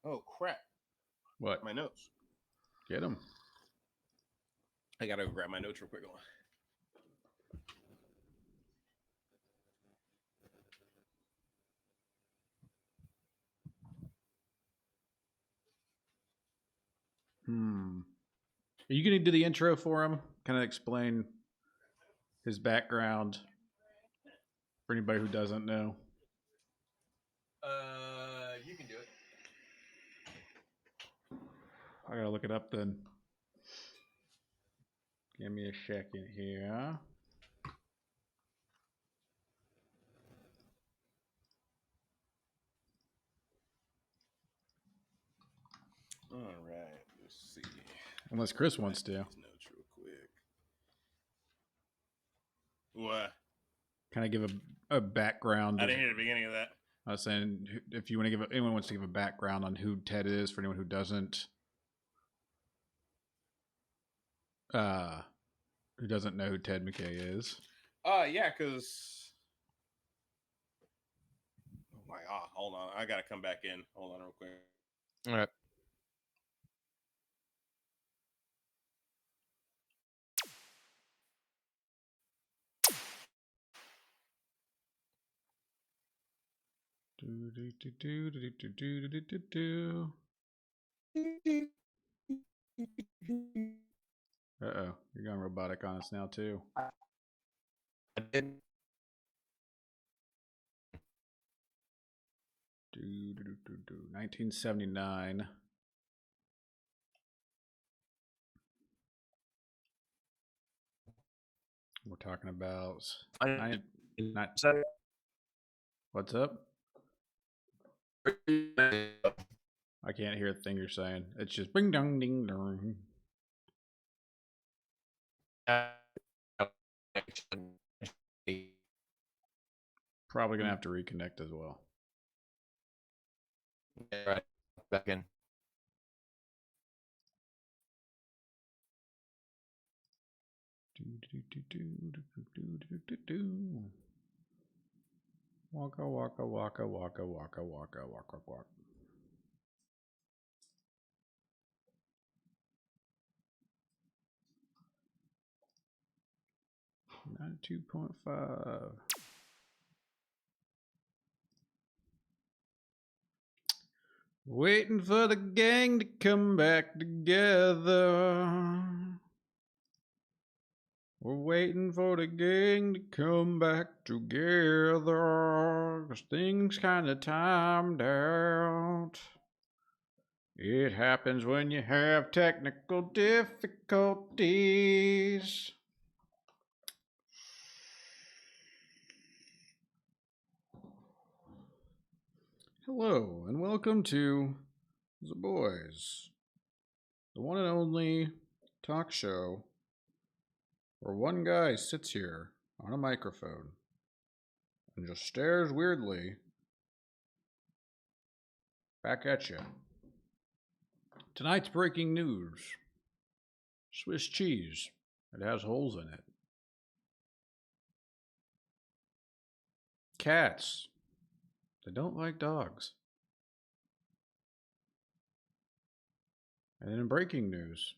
Oh crap! What? My notes. Get him. I gotta go grab my notes real quick. Are you going to do the intro for him? Kind of explain his background for anybody who doesn't know. You can do it. I gotta look it up then. Give me a second here. All right, let's see. Unless Chris wants to. These notes real quick. What? Kind of give a background. I didn't hear the beginning of that. I was saying, if you want to give anyone wants to give a background on who Ted is for anyone who doesn't know who Ted McKay is. Yeah, because oh my god, hold on, I gotta come back in. Hold on, real quick. All right. Uh-oh, you're going robotic on us now too. I did. 1979. We're talking about. What's up? I can't hear a thing you're saying. It's just bing dong ding dong. Probably gonna have to reconnect as well. Right. Back in. Waka waka waka waka waka waka waka waka. 92.5. Waiting for the gang to come back together. We're waiting for the gang to come back together. 'Cause things kinda timed out. It happens when you have technical difficulties. Hello, and welcome to Zaboys, the one and only talk show where one guy sits here on a microphone and just stares weirdly back at you. Tonight's breaking news: Swiss cheese. It has holes in it. Cats. They don't like dogs. And in breaking news,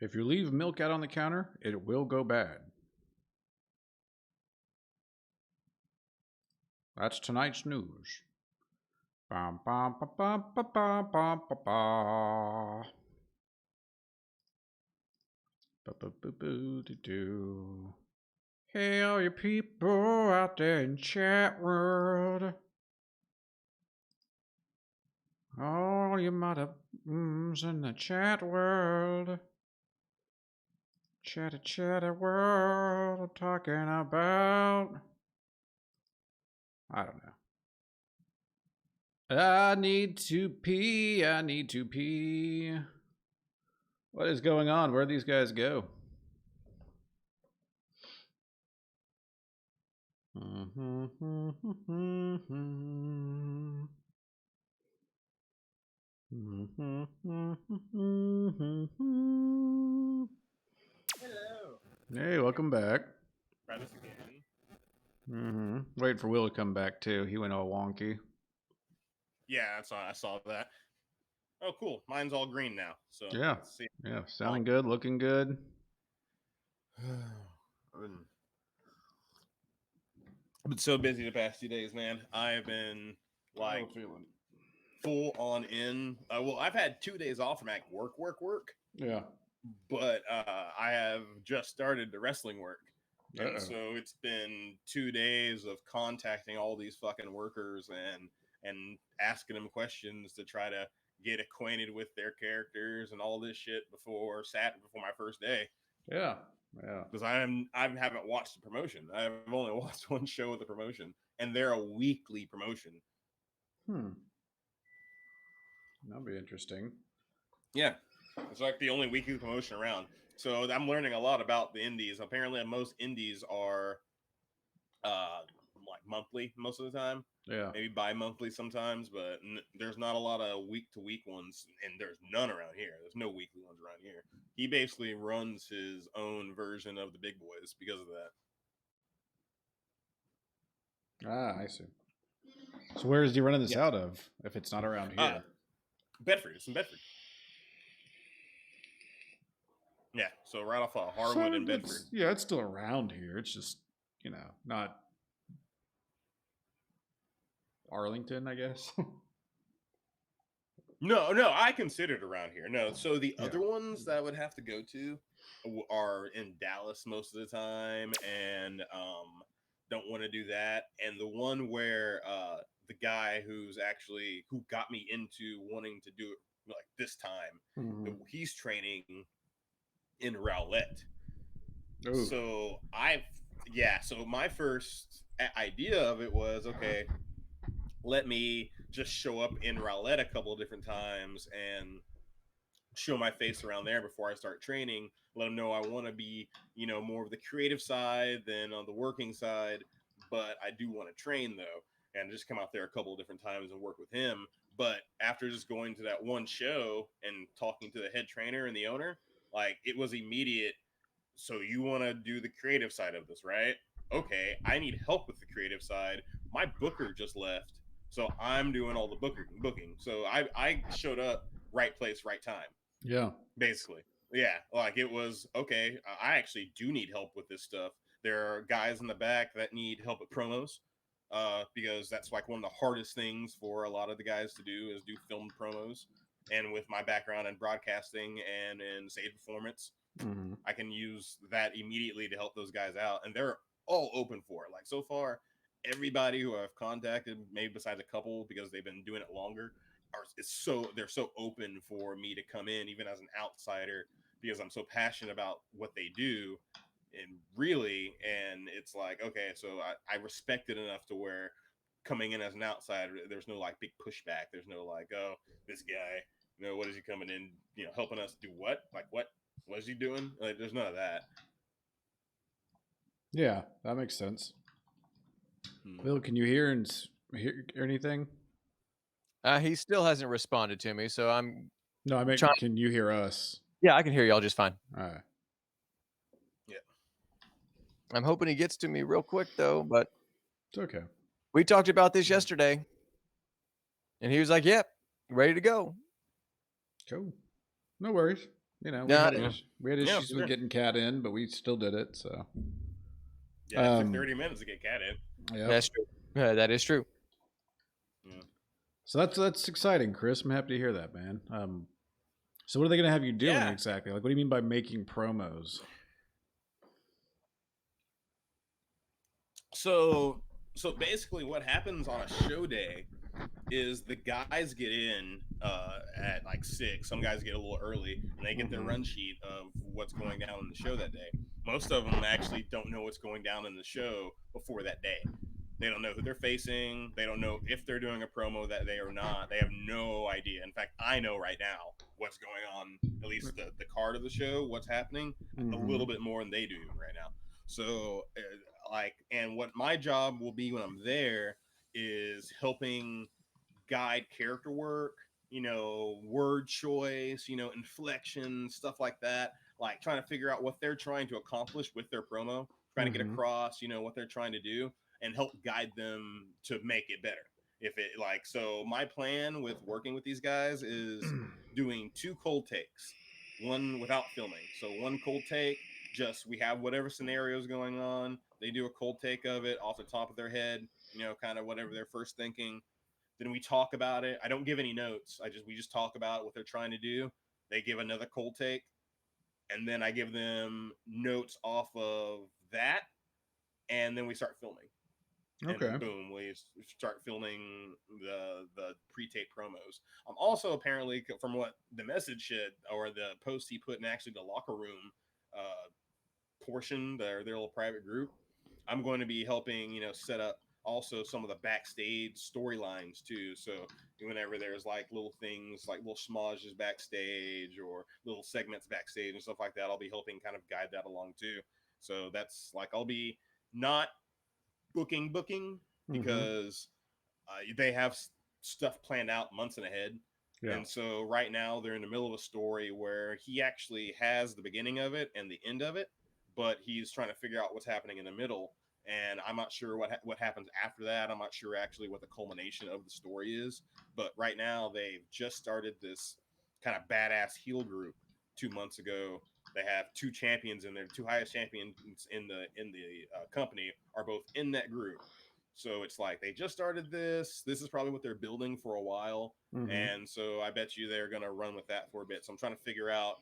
if you leave milk out on the counter, it will go bad. That's tonight's news. Bum, bum, bum, bum, bum, bum, bum, bum, bum. Hey, all you people out there in chat world. All you mother in the chat world. Chatter world. Talking about. I don't know. I need to pee. What is going on? Where'd these guys go? Hey, welcome back. Try this again. Waiting for Will to come back too. He went all wonky. Yeah, I saw that. Oh, cool. Mine's all green now. So Yeah. let's see. Yeah, sounding good, looking good. I've been so busy the past 2 days, man. I've been like feeling. full on in. Well, I've had 2 days off from work, Yeah. but I have just started the wrestling work. And Uh-oh. so it's been 2 days of contacting all these fucking workers and asking them questions to try to get acquainted with their characters and all this shit before my first day. Yeah. Yeah. Because I haven't watched the promotion. I've only watched one show of the promotion, and they're a weekly promotion. That'll be interesting. Yeah, it's like the only weekly promotion around. So I'm learning a lot about the indies. Apparently, most indies are like monthly most of the time. Yeah. Maybe bi-monthly sometimes, but there's not a lot of week-to-week ones, and there's none around here. There's no weekly ones around here. He basically runs his own version of the big boys because of that. Ah, I see. So where is he running this out of if it's not around here? Bedford. It's in Bedford. Yeah, so right off of Harwood and Bedford. Yeah, it's still around here. It's just, not Arlington, I guess. No, I consider it around here. No, so the other ones that I would have to go to are in Dallas most of the time, and don't want to do that. And the one where the guy who got me into wanting to do it like this time, he's training in Rowlett. Ooh. So so my first idea of it was, okay, let me just show up in Rowlett a couple of different times and show my face around there before I start training. Let them know I want to be, more of the creative side than on the working side, but I do want to train though, and just come out there a couple of different times and work with him. But after just going to that one show and talking to the head trainer and the owner, like it was immediate. So you want to do the creative side of this, right? Okay, I need help with the creative side. My booker just left, so I'm doing all the booking. So I showed up right place, right time. Yeah. Basically. Yeah. Like it was, okay, I actually do need help with this stuff. There are guys in the back that need help with promos. Because that's like one of the hardest things for a lot of the guys to do is do filmed promos. And with my background in broadcasting and in stage performance, I can use that immediately to help those guys out. And they're all open for it. Like so far, everybody who I've contacted, maybe besides a couple because they've been doing it longer, they're so open for me to come in even as an outsider because I'm so passionate about what they do. And it's like, okay, so I respect it enough to where coming in as an outsider, there's no like big pushback. There's no like, oh, this guy, what is he coming in, helping us do what? Like what is he doing? Like there's none of that. Yeah, that makes sense. Will, can you hear anything? He still hasn't responded to me, so I'm. No, I mean, can you hear us? Yeah, I can hear y'all just fine. All right. Yeah. I'm hoping he gets to me real quick though, but it's okay. We talked about this yesterday, and he was like, "Yep, ready to go." Cool. No worries. We had issues with getting Cat in, but we still did it. So. Yeah, it took 30 minutes to get Cat in. Yeah, that's true. That is true. Yeah. So that's exciting, Chris. I'm happy to hear that, man. So what are they going to have you doing exactly? Like, what do you mean by making promos? So basically, what happens on a show day is the guys get in at like 6. Some guys get a little early, and they get their run sheet of what's going down in the show that day. Most of them actually don't know what's going down in the show before that day. They don't know who they're facing. They don't know if they're doing a promo that day or not. They have no idea. In fact, I know right now what's going on, at least the card of the show, what's happening, a little bit more than they do right now. So and what my job will be when I'm there is helping guide character work, word choice, inflection, stuff like that. Like trying to figure out what they're trying to accomplish with their promo, trying to get across, what they're trying to do, and help guide them to make it better. If it so my plan with working with these guys is doing 2 cold takes, one without filming. So one cold take, just we have whatever scenarios going on. They do a cold take of it off the top of their head, kind of whatever they're first thinking. Then we talk about it. I don't give any notes. We just talk about what they're trying to do. They give another cold take, and then I give them notes off of that, and then we start filming. Okay. And boom, we start filming the pre-tape promos. I'm also apparently, from what the message said or the post he put in actually the locker room portion, their little private group, I'm going to be helping, set up also some of the backstage storylines too. So whenever there's like little things, like little smozages backstage or little segments backstage and stuff like that, I'll be helping kind of guide that along too. So that's like, I'll be not booking because they have stuff planned out months in ahead. Yeah. And so right now they're in the middle of a story where he actually has the beginning of it and the end of it, but he's trying to figure out what's happening in the middle. And I'm not sure what happens after that. I'm not sure actually what the culmination of the story is. But right now they've just started this kind of badass heel group 2 months ago. They have 2 champions in there. 2 highest champions in the company are both in that group. So it's like they just started this. This is probably what they're building for a while. And so I bet you they're going to run with that for a bit. So I'm trying to figure out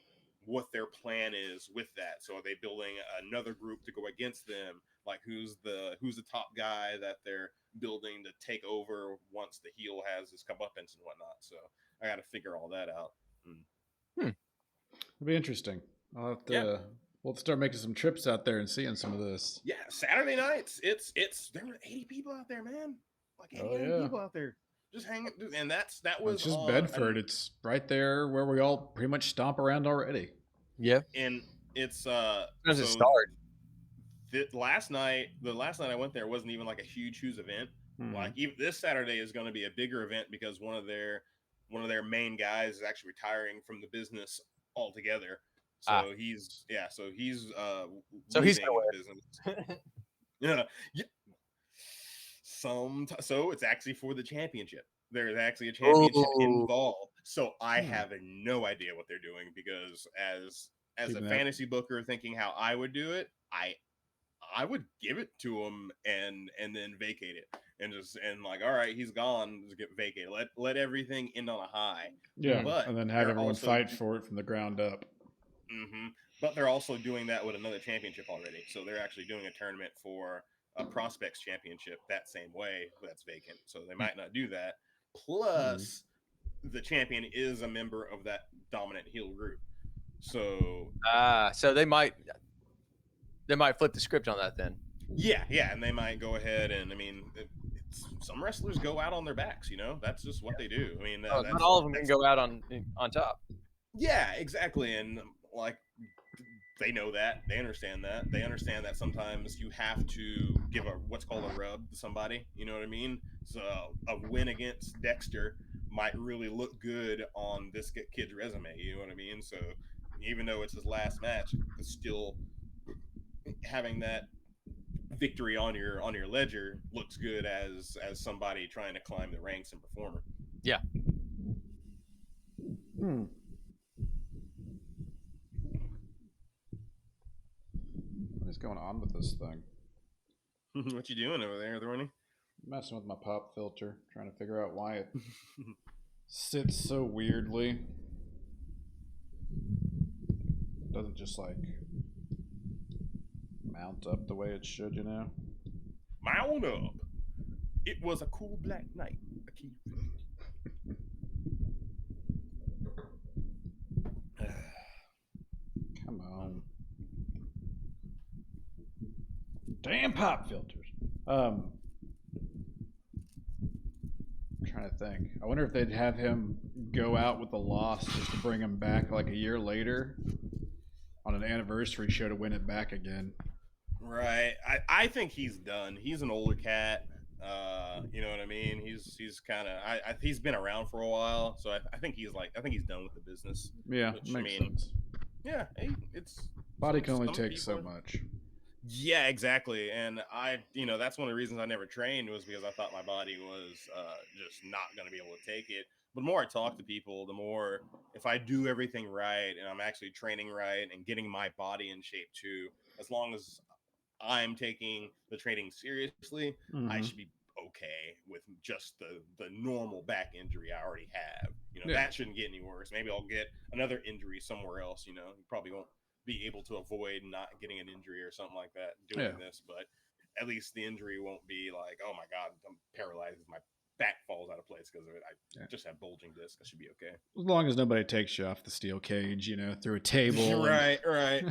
what their plan is with that. So are they building another group to go against them? Like who's the top guy that they're building to take over once the heel has his comeuppance and whatnot. So I got to figure all that out. It'll be interesting. I'll have to we'll start making some trips out there and seeing some of this. Yeah, Saturday nights. It's there were 80 people out there, man. Like 80 people out there just hanging. And that was it's just Bedford. It's right there where we all pretty much stomp around already. Yeah, and it's does it start? The last night I went there wasn't even like a huge event. Like even this Saturday is going to be a bigger event because one of their main guys is actually retiring from the business altogether. So he's leaving the business. yeah. So it's actually for the championship. There's actually a championship involved. So I have no idea what they're doing because as a fantasy booker thinking how I would do it, I would give it to him and then vacate it and like, all right, he's gone, just get vacated. Let everything end on a high. Yeah, but and then have everyone fight for it from the ground up. But they're also doing that with another championship already. So they're actually doing a tournament for a prospects championship that same way that's vacant. So they might not do that. Plus, the champion is a member of that dominant heel group. So so they might flip the script on that then. Yeah, and they might go ahead and some wrestlers go out on their backs. That's just what they do. I mean, not all of them can go out on top. Yeah, exactly, and like they know that, they understand that sometimes you have to give what's called a rub to somebody. You know what I mean? So a win against Dexter might really look good on this kid's resume. You know what I mean? So even though it's his last match, it's still having that victory on your ledger looks good as somebody trying to climb the ranks and performer. Yeah. What is going on with this thing? What you doing over there, Thorny? Messing with my pop filter, trying to figure out why it sits so weirdly. It doesn't just like mount up the way it should, Mount up. It was a cool black night. Come on. Damn pop filters. I'm trying to think. I wonder if they'd have him go out with a loss just to bring him back like a year later on an anniversary show to win it back again. Right. I think he's done. He's an older cat. You know what I mean? He's kind of he's been around for a while, so I think I think he's done with the business. Yeah, Which I makes mean, sense. yeah, it's Body can only some take people. so much. Yeah, exactly. And that's one of the reasons I never trained was because I thought my body was just not going to be able to take it. But the more I talk to people, the more if I do everything right and I'm actually training right and getting my body in shape too, as long as I'm taking the training seriously, I Mm-hmm. should be okay with just the normal back injury I already have. Yeah. That shouldn't get any worse. Maybe I'll get another injury somewhere else. You probably won't be able to avoid not getting an injury or something like that Yeah. doing this, but at least the injury won't be like, oh my god, I'm paralyzed. My back falls out of place because of it. I Yeah. just have bulging disc. I should be okay. As long as nobody takes you off the steel cage, through a table. Right, right.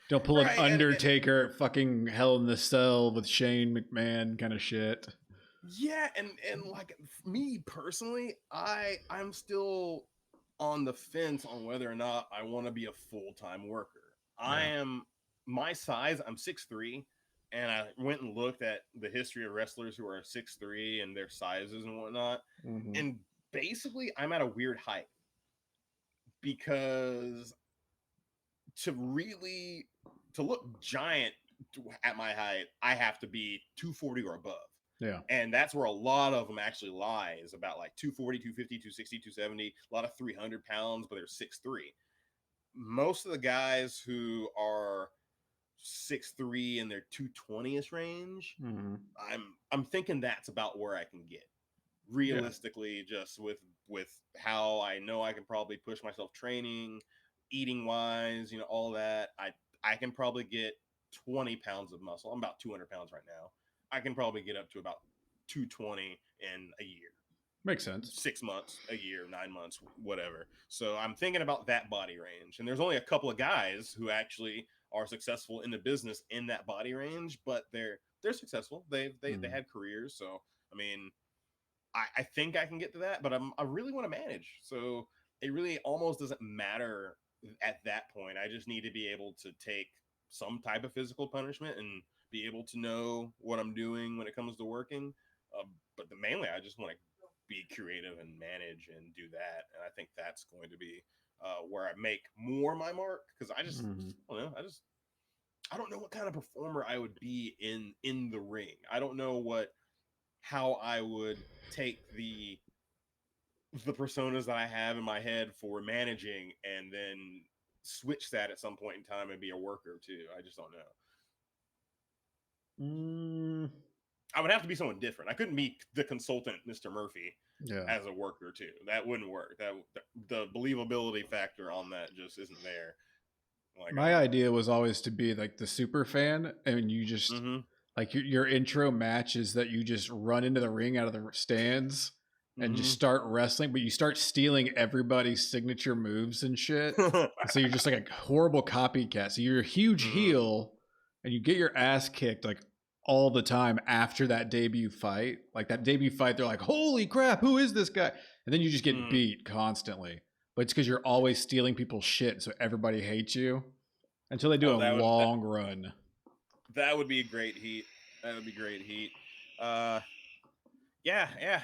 Don't pull an Right, and Undertaker at fucking Hell in the Cell with Shane McMahon kind of shit. yeah, and like me personally, I'm still on the fence on whether or not I want to be a full-time worker. I Yeah. am my size, I'm 6'3", and I went and looked at the history of wrestlers who are 6'3" and their sizes and whatnot. Mm-hmm. And basically I'm at a weird height because to look giant at my height, I have to be 240 or above. Yeah. And that's where a lot of them actually lie, is about like 240, 250, 260, 270, a lot of 300 pounds, but they're 6'3". Most of the guys who are 6'3" in their 220ish range, Mm-hmm. I'm thinking that's about where I can get. Yeah. Realistically, just with how I know I can probably push myself training, eating wise, all that, I can probably get 20 pounds of muscle. I'm about 200 pounds right now. I can probably get up to about 220 in a year. Makes sense. 6 months, a year, 9 months, whatever. So I'm thinking about that body range. And there's only a couple of guys who actually are successful in the business in that body range, but they're successful. They had careers. So I mean, I think I can get to that, but I really want to manage. So it really almost doesn't matter at that point. I just need to be able to take some type of physical punishment and be able to know what I'm doing when it comes to working. Mainly, I just want to be creative and manage and do that. And I think that's going to be where I make more my mark, because Mm-hmm. I don't know. I don't know what kind of performer I would be in the ring. I don't know how I would take the personas that I have in my head for managing and then switch that at some point in time and be a worker too. I just don't know. I would have to be someone different. I couldn't be the consultant, Mr. Murphy, Yeah. as a worker too. That wouldn't work. That the believability factor on that just isn't there. Like My idea was always to be like the super fan, and you just like your intro match is that you just run into the ring out of the stands and just start wrestling, but you start stealing everybody's signature moves and shit. So you're just like a horrible copycat. So you're a huge heel, and you get your ass kicked like all the time after that debut fight. Like that debut fight, they're like, "Holy crap, who is this guy?" And then you just get beat constantly. But it's because you're always stealing people's shit, so everybody hates you until they do a long run. That would be a great heat. That would be great heat. Yeah,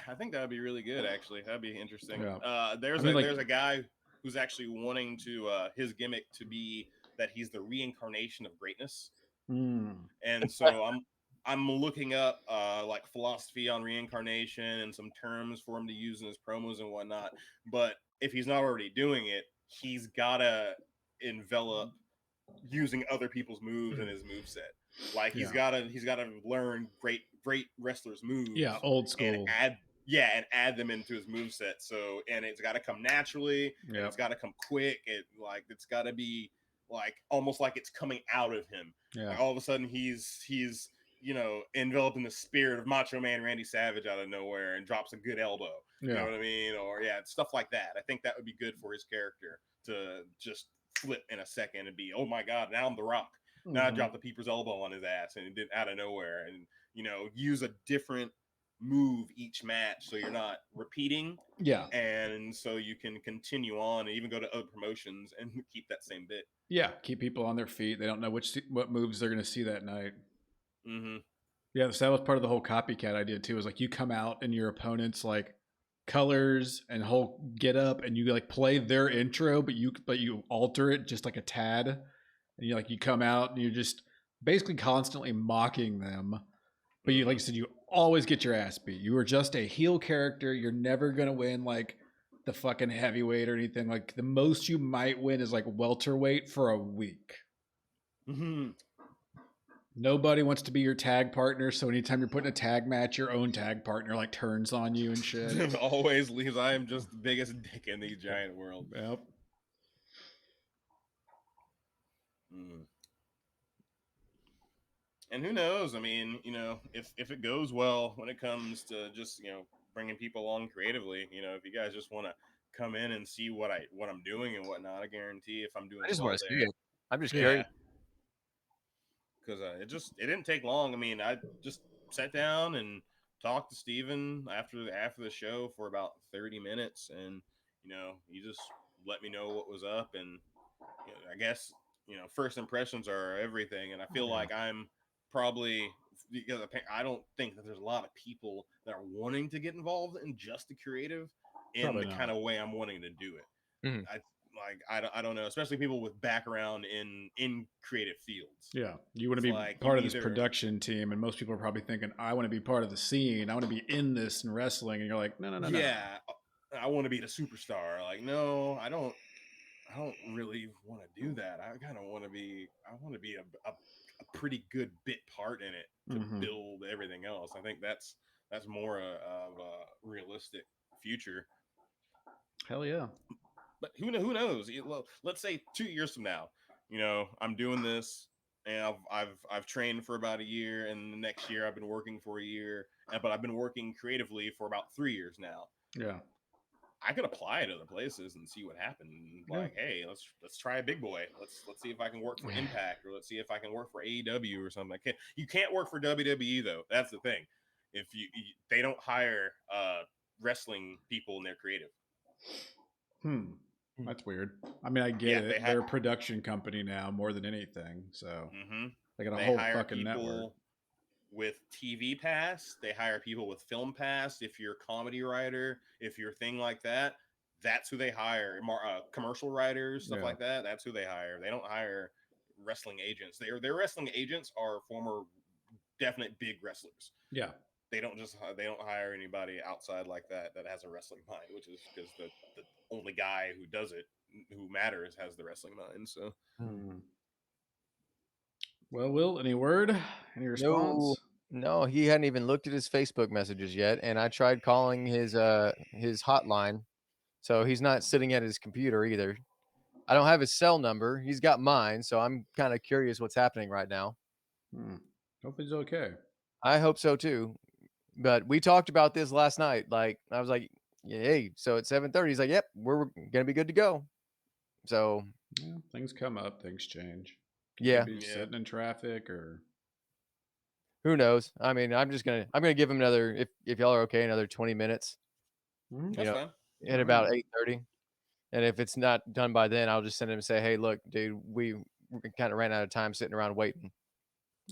I think that would be really good. Actually, that'd be interesting. Yeah. There's a guy who's actually wanting to his gimmick to be that he's the reincarnation of greatness, and so I'm looking up like philosophy on reincarnation and some terms for him to use in his promos and whatnot. But if he's not already doing it, he's gotta envelop using other people's moves in his move set. Like he's gotta learn great wrestlers' moves. Yeah, old school. And add them into his move set. So and it's got to come naturally. And it's got to come quick. It's got to be like almost like it's coming out of him. Yeah. Like all of a sudden he's enveloped in the spirit of Macho Man Randy Savage out of nowhere and drops a good elbow. You know what I mean? Or stuff like that. I think that would be good for his character to just flip in a second and be, oh my god, now I'm the Rock. Now I dropped the people's elbow on his ass and it did out of nowhere, and use a different move each match so you're not repeating. Yeah. And so you can continue on and even go to other promotions and keep that same bit. Yeah. Keep people on their feet. They don't know what moves they're going to see that night. Mm-hmm. Yeah. So that was part of the whole copycat idea too. Is like you come out in your opponent's like colors and whole get up, and you like play their intro, but you alter it just like a tad, and you come out and you're just basically constantly mocking them. But you, like I said, you always get your ass beat. You are just a heel character. You're never gonna win like the fucking heavyweight or anything. Like the most you might win is like welterweight for a week. Mm-hmm. Nobody wants to be your tag partner, so anytime you're putting a tag match, your own tag partner like turns on you and shit. Always leaves. I am just the biggest dick in the giant world. Yep. Mm. And who knows? I mean, if it goes well when it comes to just bringing people along creatively, if you guys just want to come in and see what I'm doing and whatnot, I guarantee if I'm doing I just well want to see there, it. I'm just yeah, curious. because it didn't take long. I mean, I just sat down and talked to Steven after the show for about 30 minutes, and he just let me know what was up, and I guess first impressions are everything, and I feel like I'm probably, because I don't think that there's a lot of people that are wanting to get involved in just the creative in Probably the not. kind of way I'm wanting to do it. Mhm. I don't know, especially people with background in creative fields. Yeah, you want to It's be like part of this production team, and most people are probably thinking, "I want to be part of the scene. I want to be in this and wrestling." And you're like, "No, no, no, yeah, I want to be the superstar. Like, no, I don't really want to do that. I kind of want to be. I want to be a pretty good bit part in it to build everything else. I think that's more of a realistic future. Hell yeah." But who knows? Well, let's say 2 years from now, I'm doing this, and I've trained for about a year, and the next year I've been working for a year, but I've been working creatively for about 3 years now. Yeah. I could apply at other places and see what happened. Like, hey, let's try a big boy. Let's see if I can work for Impact, or let's see if I can work for AEW or something. You can't work for WWE though. That's the thing. If they don't hire wrestling people in their creative. That's weird. I mean, I get it. They They're a production company now more than anything, so they got a They whole hire fucking people network with TV pass. They hire people with film pass. If you're a comedy writer, if you're a thing like that, that's who they hire. Commercial writers, stuff like that. That's who they hire. They don't hire wrestling agents. Their wrestling agents are former definite big wrestlers. Yeah. They don't hire anybody outside like that has a wrestling mind, which is because the only guy who does it, who matters, has the wrestling mind. So. Well, Will, any word? Any response? No, he hadn't even looked at his Facebook messages yet, and I tried calling his hotline, so he's not sitting at his computer either. I don't have his cell number. He's got mine, so I'm kind of curious what's happening right now. Hope he's okay. I hope so too. But we talked about this last night. Like I was like, "Hey, so at 7:30," he's like, "Yep, we're gonna be good to go." So yeah, things come up, things change. Yeah, Maybe sitting in traffic or who knows? I mean, I'm gonna give him another, if y'all are okay, another 20 minutes. That's fine. At about 8:30. And if it's not done by then, I'll just send him and say, "Hey, look, dude, we kind of ran out of time sitting around waiting.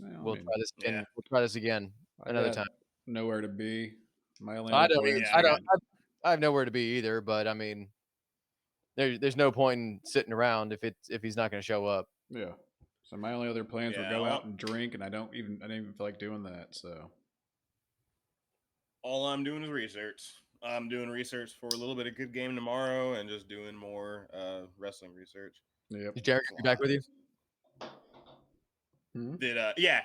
Well, Try this again. We'll try this again another time." Nowhere to be. My only I other don't even. plans. I have nowhere to be either. But I mean, there's no point in sitting around if he's not going to show up. Yeah. So my only other plans were go out and drink, and I didn't even feel like doing that. So all I'm doing is research. I'm doing research for a little bit of good game tomorrow, and just doing more wrestling research. Yep. Is Jared be back with you? Yeah,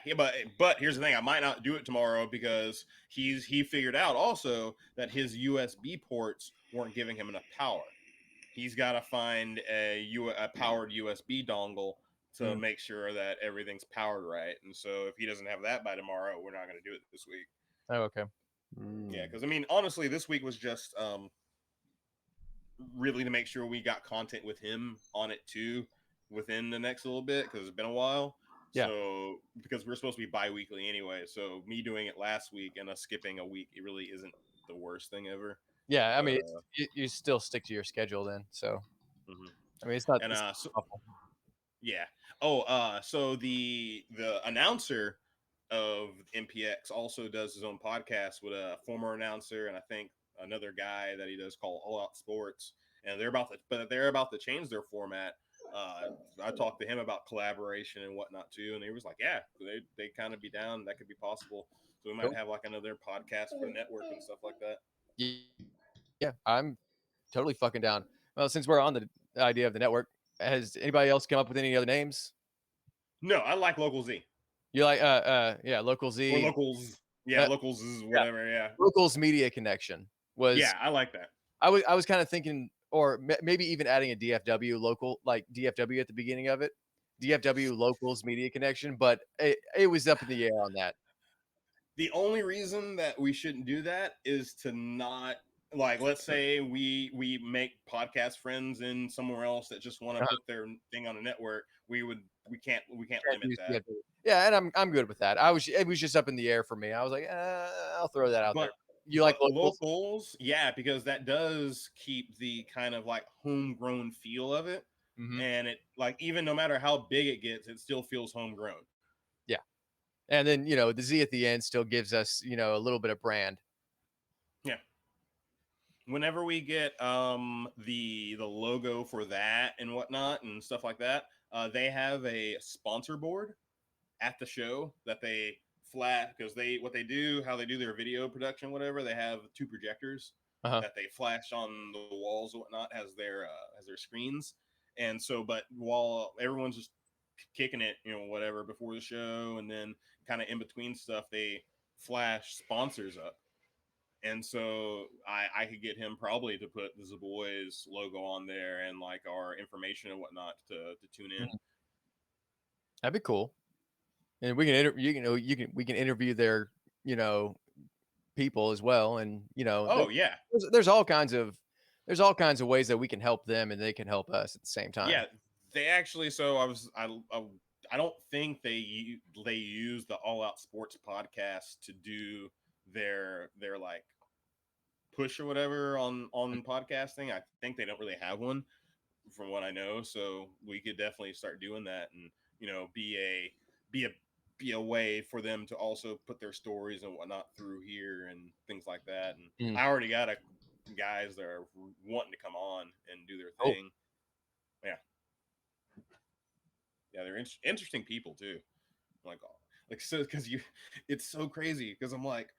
but here's the thing: I might not do it tomorrow because he figured out also that his USB ports weren't giving him enough power. He's got to find a powered USB dongle to make sure that everything's powered right. And so if he doesn't have that by tomorrow, we're not going to do it this week. Oh, okay. Yeah, because I mean, honestly, this week was just really to make sure we got content with him on it too within the next little bit, because it's been a while. Yeah. So because we're supposed to be bi-weekly anyway, so me doing it last week and us skipping a week, it really isn't the worst thing ever. Yeah. I But mean, you still stick to your schedule then. So, mhm. I mean, it's not, And it's so not awful. yeah. Oh, so the announcer of MPX also does his own podcast with a former announcer and I think another guy that he does called All Out Sports, and they're about to change their format. Uh, I talked to him about collaboration and whatnot too, and he was like, "Yeah, they kind of be down. That could be possible. So we might Cool. have like another podcast for the network and stuff like that." Yeah. I'm totally fucking down. Well, since we're on the idea of the network, has anybody else come up with any other names? No, I like Local Z You like, yeah, Local or Z, Locals. Yeah, uh, Locals is yeah, whatever. Yeah, Locals Media Connection was, yeah, I like that. I was kind of thinking, or maybe even adding a DFW local, like DFW at the beginning of it, DFW Locals Media Connection, but it was up in the air on that. The only reason that we shouldn't do that is to not like, let's say we make podcast friends in somewhere else that just want to Uh-huh. put their thing on a network. We can't Can't limit use that. DFW. Yeah, and I'm good with that. It was just up in the air for me. I was like, I'll throw that out there. But You like Locals? locals, yeah, because that does keep the kind of like homegrown feel of it. Hmm. And it like even no matter how big it gets, it still feels homegrown. Yeah, and then the Z at the end still gives us a little bit of brand. Yeah. Whenever we get the logo for that and whatnot and stuff like that, they have a sponsor board at the show that they flat because they what they do how they do their video production whatever they have two projectors Uh-huh. that they flash on the walls and whatnot as their screens. And so but while everyone's just kicking it whatever before the show and then kind of in between stuff they flash sponsors up. And so I could get him probably to put the Zaboys logo on there and like our information and whatnot to tune in. Mhm. That'd be cool. And we can interview, we can interview their, you know, people as well. And, Oh yeah, there's all kinds of, ways that we can help them and they can help us at the same time. yeah. They actually. So I don't think they use the All Out Sports podcast to do their like push or whatever on podcasting. I think they don't really have one from what I know. So we could definitely start doing that and be a be a way for them to also put their stories and whatnot through here and things like that. And Mm. I already got guys that are wanting to come on and do their Oh, thing. Yeah, yeah, they're interesting people too. Like, so because it's so crazy because I'm like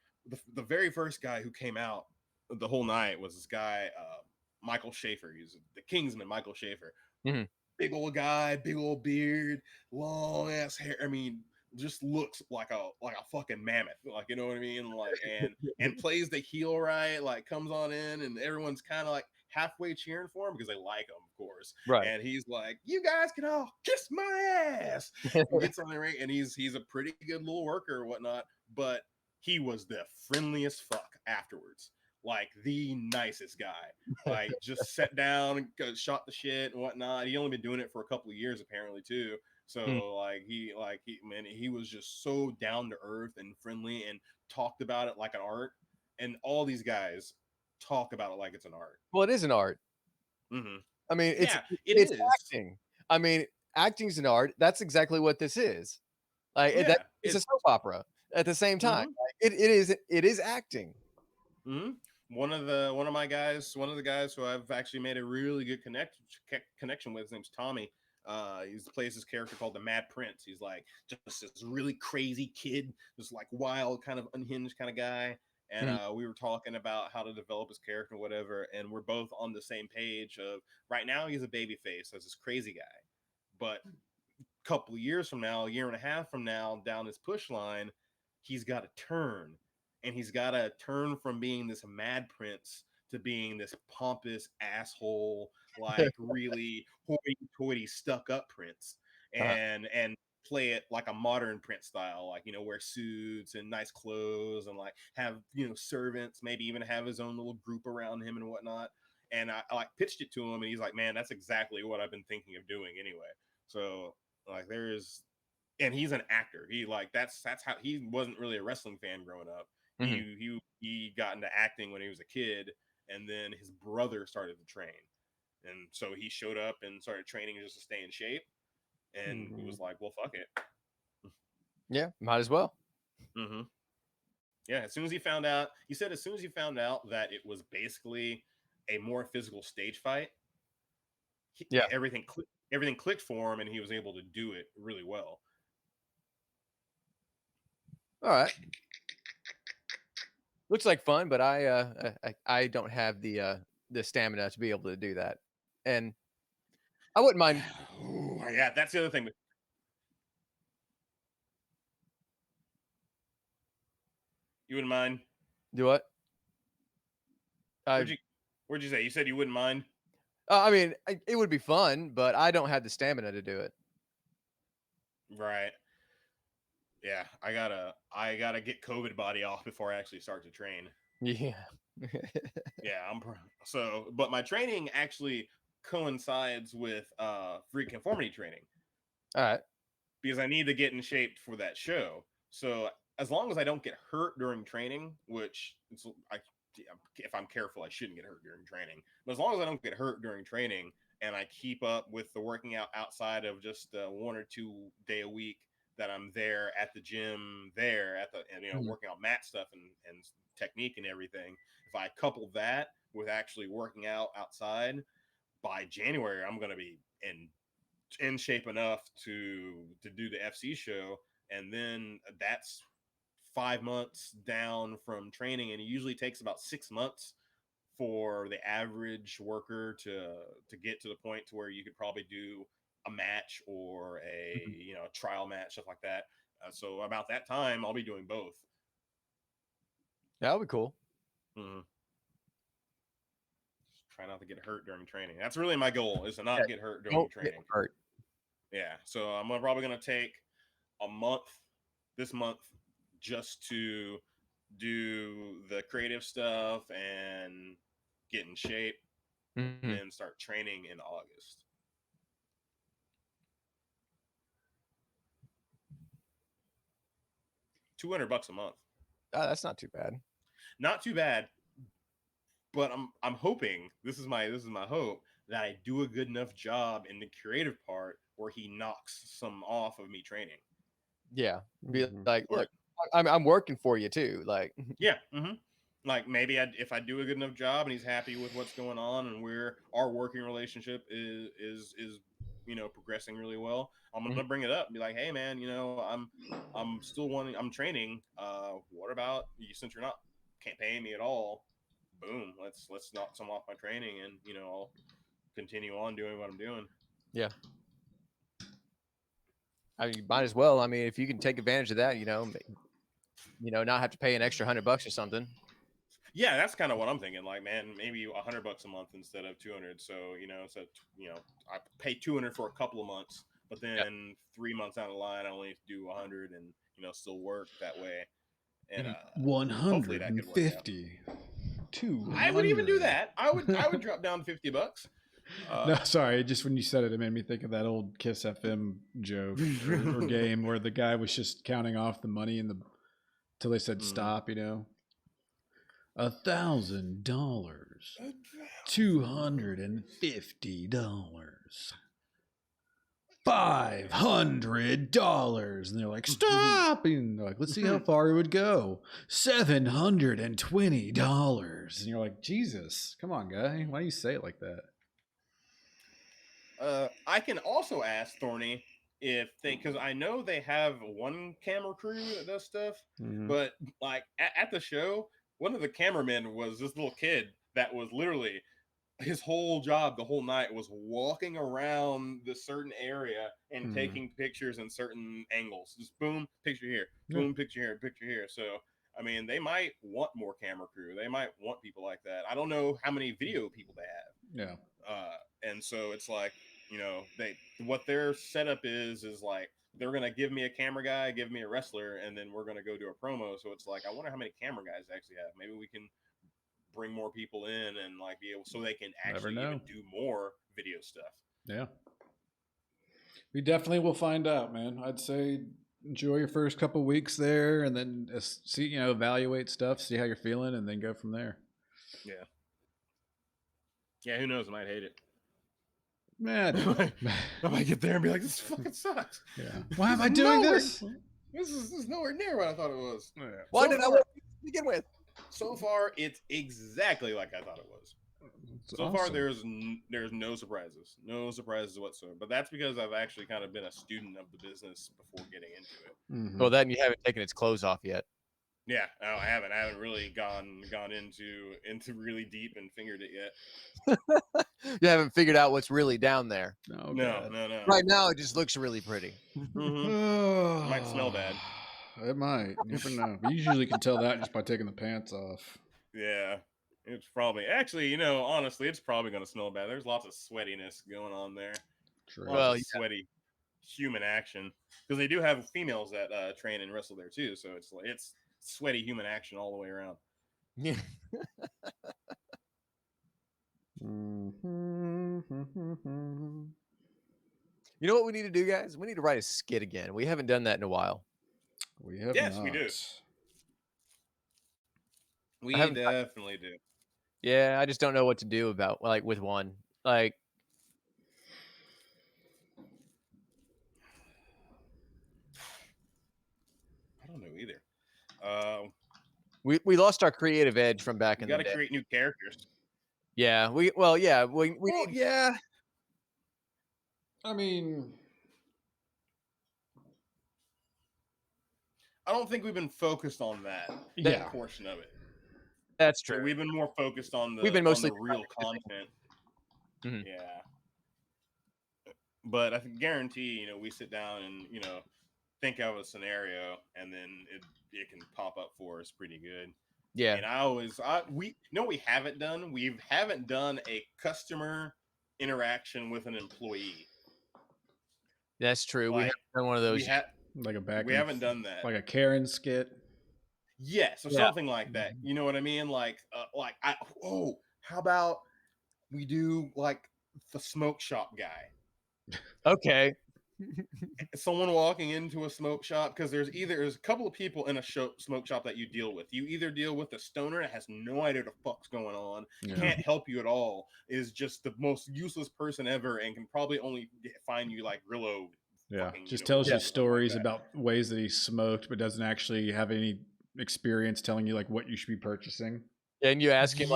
the very first guy who came out the whole night was this guy, Michael Schaefer. He's the Kingsman, Michael Schaefer. mhm. Big old guy, big old beard, long ass hair. I mean, just looks like a fucking mammoth. Like, you know what I mean? Like, and plays the heel right. Like, comes on in, and everyone's kind of like halfway cheering for him because they like him, of course. Right. And he's like, "You guys can all kiss my ass," and gets on the ring, and he's a pretty good little worker or whatnot. But he was the friendliest fuck afterwards. Like the nicest guy, like just sat down and shot the shit and whatnot. He only been doing it for a couple of years apparently too. Mm. So he was just so down to earth and friendly and talked about it like an art. And all these guys talk about it like it's an art. Well, it is an art. Hmm. I mean, Yeah, it it's is. acting. I mean, acting's an art. That's exactly what this is. Like that Yeah, it's a it. soap opera at the same time. Hmm. Like, it is acting. Hmm. One of the guys who I've actually made a really good connection with. His name's Tommy. He plays this character called the Mad Prince. He's like just this really crazy kid, this like wild, kind of unhinged kind of guy. And Mhm. we were talking about how to develop his character, and whatever. And we're both on the same page of right now he's a baby face as this crazy guy, but couple of years from now, a year and a half from now, down this push line, he's got to turn. And he's got to turn from being this mad prince to being this pompous asshole, like really hoity-toity, stuck-up prince, Uh-huh. and play it like a modern prince style, like wear suits and nice clothes, and like have servants, maybe even have his own little group around him and whatnot. And I like pitched it to him, and he's like, "Man, that's exactly what I've been thinking of doing anyway." So like and he's an actor. He like that's how he wasn't really a wrestling fan growing up. Mhm. He got into acting when he was a kid, and then his brother started to train, and so he showed up and started training just to stay in shape. And it was like, well, fuck it. Yeah, might as well. Mm-hmm. Yeah, as soon as he found out, he said as soon as he found out that it was basically a more physical stage fight, Yeah. everything clicked for him, and he was able to do it really well. All right. Looks like fun, but I don't have the stamina to be able to do that, and I wouldn't mind. Ooh, yeah, that's the other thing. You wouldn't mind? Do what? Where'd I you Where'd you say? You said you wouldn't mind? I mean, it would be fun, but I don't have the stamina to do it. Right. Yeah, I gotta get COVID body off before I actually start to train. Yeah. Yeah, so, but my training actually coincides with free conformity training All right. because I need to get in shape for that show. So as long as I don't get hurt during training, which if I'm careful, I shouldn't get hurt during training. But as long as I don't get hurt during training and I keep up with the working out outside of just 1 or 2 day a week that I'm there at the gym, there at the working out mat stuff and technique and everything. If I couple that with actually working out outside, by January I'm going to be in shape enough to do the FC show, and then that's 5 months down from training, and it usually takes about 6 months for the average worker to get to the point to where you could probably do a match or a Mhm. trial match, stuff like that. So about that time, I'll be doing both. That would be cool. Mm-hmm. Try not to get hurt during training. That's really my goal, is to not Yeah, get hurt during don't get training. hurt. Yeah, so I'm probably going to take a month this month just to do the creative stuff and get in shape, and Mhm. then start training in August. $200 a month, That's not too bad. not too bad. But I'm hoping, this is my hope, that I do a good enough job in the creative part where he knocks some off of me training. Yeah. Be like, Or look, I'm working for you too. Like, yeah, like maybe if I do a good enough job and he's happy with what's going on, and our working relationship is progressing really well, I'm gonna bring it up and be like, hey man, I'm still wanting, I'm training. What about you, since you're not can't pay me at all? Boom, let's knock some off my training, and I'll continue on doing what I'm doing. yeah. I mean, you might as well. I mean, if you can take advantage of that, not have to pay an extra $100 or something. Yeah, that's kind of what I'm thinking. Like, man, maybe $100 a month instead of 200. So I pay 200 for a couple of months, but Yeah. then 3 months down the line, I only do 100, and still work that way. And Mhm. hopefully that could work out. 150. I would even do 200. that. I would drop down $50. No, sorry. Just when you said it made me think of that old Kiss FM joke or game where the guy was just counting off the money till they said stop. $1,000, $250, $500, and they're like, stop, and they're like, let's see how far it would go. $720, and you're like, Jesus, come on, guy, why do you say it like that? I can also ask Thorny if because I know they have one camera crew that does stuff, but like at the show, one of the cameramen was this little kid that was literally, his whole job the whole night was walking around the certain area and taking pictures in certain angles. Just boom, picture here, boom, picture here, picture here. So I mean, they might want more camera crew. They might want people like that. I don't know how many video people they have. Yeah. And so it's like, what their setup is like, they're gonna give me a camera guy, give me a wrestler, and then we're gonna go do a promo. So it's like, I wonder how many camera guys they actually have. Maybe we can bring more people in and like be able, so they can Never actually know. even do more video stuff. Yeah. We definitely will find out, man. I'd say enjoy your first couple weeks there, and then see, evaluate stuff, see how you're feeling, and then go from there. Yeah. Yeah, who knows? I might hate it. Man, I might get there and be like, this fucking sucks. Yeah. Why am I doing this? This is nowhere near what I thought it was. Yeah. Why did I want to begin with? So far, it's exactly like I thought it was. That's So far, awesome. there's no surprises whatsoever. But that's because I've actually kind of been a student of the business before getting into it. Mhm. Well, then you haven't taken its clothes off yet. Yeah, no, I haven't. I haven't really gone into really deep and fingered it yet. You haven't figured out what's really down there. Oh, No. Right now, it just looks really pretty. It might smell bad. It might. You never know. You usually can tell that just by taking the pants off. Yeah, it's probably actually, honestly, it's probably going to smell bad. There's lots of sweatiness going on there. True. Lots of sweaty human action, because they do have females that train and wrestle there too. So it's sweaty human action all the way around. Yeah. You know what we need to do, guys? We need to write a skit again. We haven't done that in a while. We have Yes, not. we do. We definitely do. Yeah, I just don't know what to do with one. Like, I don't know either. we lost our creative edge from back in the day. Got to create new characters. Yeah, we yeah. I mean, I don't think we've been focused on that portion of it. That's true. So we've been more focused on the mostly on the real content. Mhm. Yeah. But I can guarantee, we sit down and, think of a scenario, and then it can pop up for us pretty good. Yeah. And we haven't done? We haven't done a customer interaction with an employee. That's true. We haven't done one of those. We haven't done that. Like a Karen skit. Yes, or something like that. You know what I mean? How about we do like the smoke shop guy? Okay. Someone walking into a smoke shop, because there's a couple of people in a smoke shop that you deal with. You either deal with a stoner that has no idea what the fuck's going on, can't help you at all, is just the most useless person ever, and can probably only find you like Grillo. Yeah, just tells you stories about ways that he smoked, but doesn't actually have any experience telling you like what you should be purchasing. And you ask him,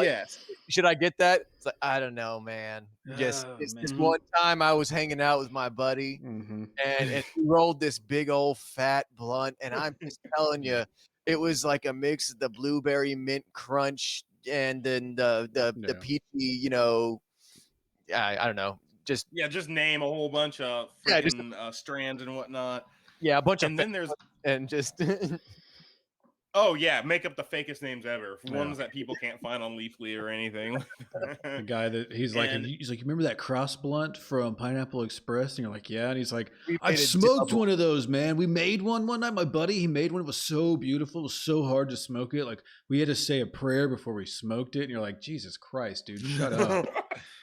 should I get that? It's like, I don't know, man. This one time I was hanging out with my buddy, and he rolled this big old fat blunt, and I'm just telling you, it was like a mix of the blueberry mint crunch and then the peachy, I don't know. Just name a whole bunch of freaking strands and whatnot. Yeah, a bunch of, and then there's and just. Oh yeah, make up the fakest names ever. Ones that people can't find on Leafly or anything. The guy that he's like, remember that cross blunt from Pineapple Express? And you're like, yeah. And he's like, I smoked one of those, man. We made one night. My buddy, he made one. It was so beautiful. It was so hard to smoke it. Like we had to say a prayer before we smoked it. And you're like, Jesus Christ, dude, shut up.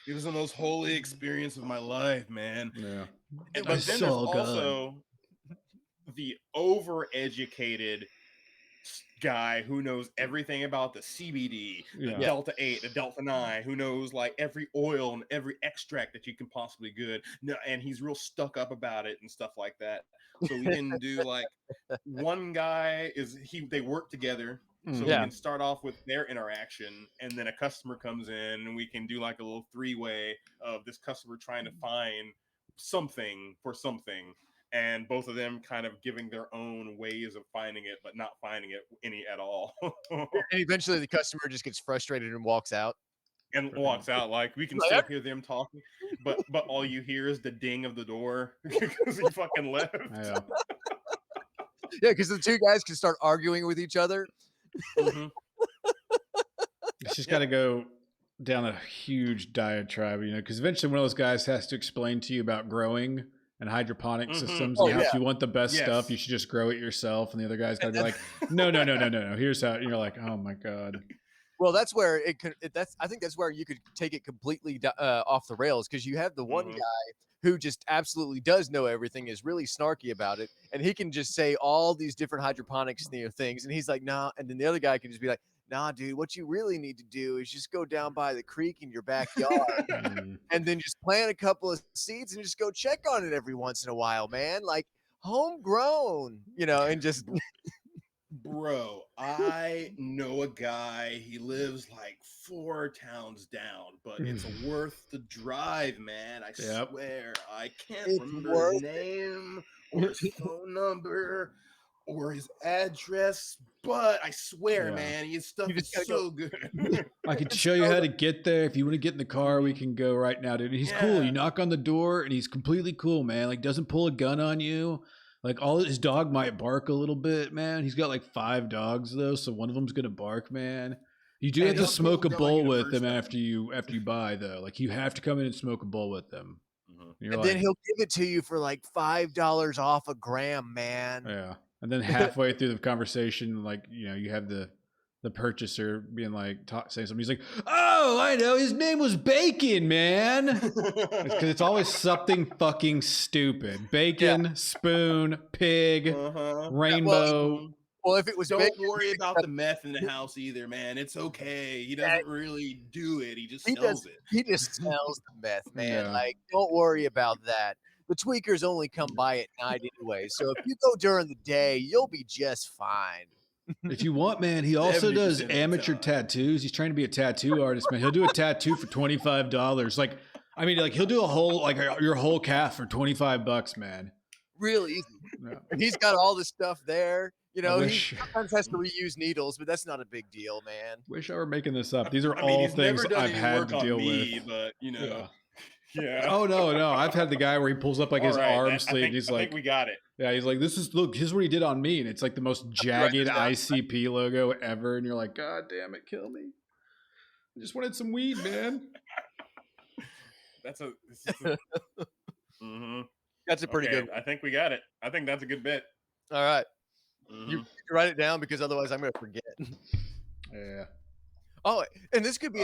It was the most holy experience of my life, man. Yeah. But then there's also the overeducated guy who knows everything about the CBD, the Delta 8, the Delta 9, who knows like every oil and every extract that you can possibly get. No, and he's real stuck up about it and stuff like that. So we can do like one guy they work together. So we can start off with their interaction, and then a customer comes in, and we can do like a little three-way of this customer trying to find something for something, and both of them kind of giving their own ways of finding it, but not finding it any at all. And eventually the customer just gets frustrated and walks out. Like we can still hear them talking, but all you hear is the ding of the door because he fucking left. Yeah, because the two guys can start arguing with each other. It's just got to go down a huge diatribe, because eventually one of those guys has to explain to you about growing and hydroponic systems. And if you want the best stuff, you should just grow it yourself. And the other guy's got to be like, no. Here's how. And you're like, oh my God. Well, that's where it could. I think that's where you could take it completely off the rails, because you have the one Mhm. guy who just absolutely does know everything, is really snarky about it, and he can just say all these different hydroponics things, and he's like, nah, and then the other guy can just be like, nah, dude, what you really need to do is just go down by the creek in your backyard Mm. and then just plant a couple of seeds and just go check on it every once in a while, man. Like homegrown, and just Bro, I know a guy. He lives like 4 towns down, but it's worth the drive, man. I Yep. swear. I can't it's remember his worth name or his phone number or his address, but I swear, Yeah. man, his You stuff is just gotta so good. I can Just show you show how them. to get there. If you want to get in the car, we can go right now, dude. He's cool. Yeah. You knock on the door and he's completely cool, man. Like doesn't pull a gun on you. Like all his dog might bark a little bit, man. He's got like 5 dogs though, so one of them's gonna bark, man. You do And have to He'll smoke a pull a gun on you bowl the with first them time. after you buy though. Like you have to come in and smoke a bowl with them. Mhm. You're And like, then he'll give it to you for like $5 off a gram, man. yeah. And then halfway through the conversation, like you have the purchaser being like saying something. He's like, "Oh, I know. His name was Bacon, man." Because it's always something fucking stupid. Bacon, spoon, pig, Uh-huh. rainbow. Well, if it was Don't bacon, worry about the meth in the house either, man. It's okay. He doesn't really do it. He just he does. sells it. He just sells the meth, man. Yeah. Like, don't worry about that. The tweakers only come by at night anyway, so if you go during the day, you'll be just fine. If you want, man, he also 70% does of the amateur time. tattoos. He's trying to be a tattoo artist, man. He'll do a tattoo for $25. Like, I mean, like he'll do a whole your whole calf for $25, man. Real easy. Yeah. And he's got all the stuff there. He wish- sometimes has to reuse needles, but that's not a big deal, man. Wish I were making this up. These are I mean, all he's things never done I've any had work to on deal me, with. but Yeah. yeah. Oh no, I've had the guy where he pulls up like All his right, arm I sleeve. think, He's I like, think we got it. yeah, he's like, look, here's what he did on me, and it's like the most jagged this down. ICP logo ever, and you're like, God damn it, kill me. I just wanted some weed, man. This is mm-hmm. That's a pretty good one. I think we got it. I think that's a good bit. All right. Mhm. You write it down, because otherwise I'm going to forget. Yeah. Oh, and this could be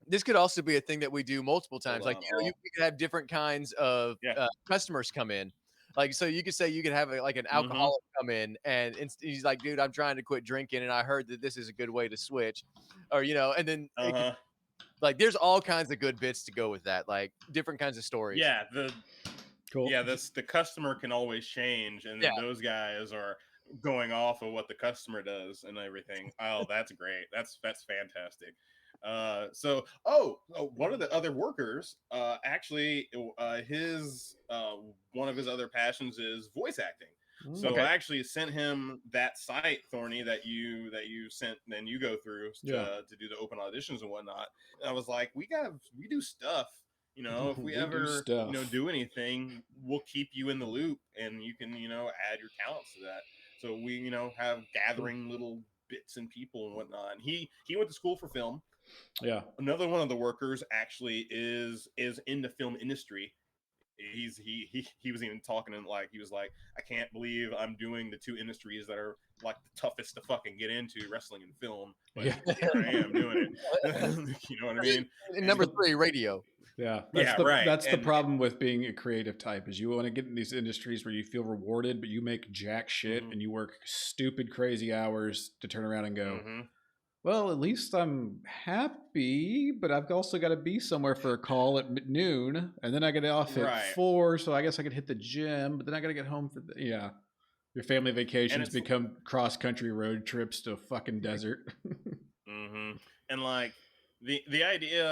this could also be a thing that we do multiple times. Hold Like, on, we could have different kinds of customers come in. Like, so you could say you could have like an alcoholic come in, and he's like, dude, I'm trying to quit drinking, and I heard that this is a good way to switch, or and then like there's all kinds of good bits to go with that, like different kinds of stories. Yeah, Cool. the customer can always change, and then those guys are going off of what the customer does and everything. Oh, that's great. That's fantastic. So one of the other workers, actually, his one of his other passions is voice acting. So I actually sent him that site, Thorny, that you sent, and then you go through to do the open auditions and whatnot. And I was like, we do stuff. If we ever do anything, we'll keep you in the loop, and you can add your talents to that. So we have gathering little bits and people and whatnot. And he went to school for film. Yeah. Another one of the workers actually is in the film industry. He was even talking, and like he was like, I can't believe I'm doing the two industries that are like the toughest to fucking get into, wrestling and film. But here I am doing it. You know what I mean? And number 3, radio. Yeah, right. That's the problem with being a creative type, is you want to get in these industries where you feel rewarded, but you make jack shit and you work stupid, crazy hours to turn around and go, well, at least I'm happy, but I've also got to be somewhere for a call at noon, and then I get off at 4, so I guess I could hit the gym, but then I got to get home for your family vacations become cross-country road trips to a fucking desert. And like the idea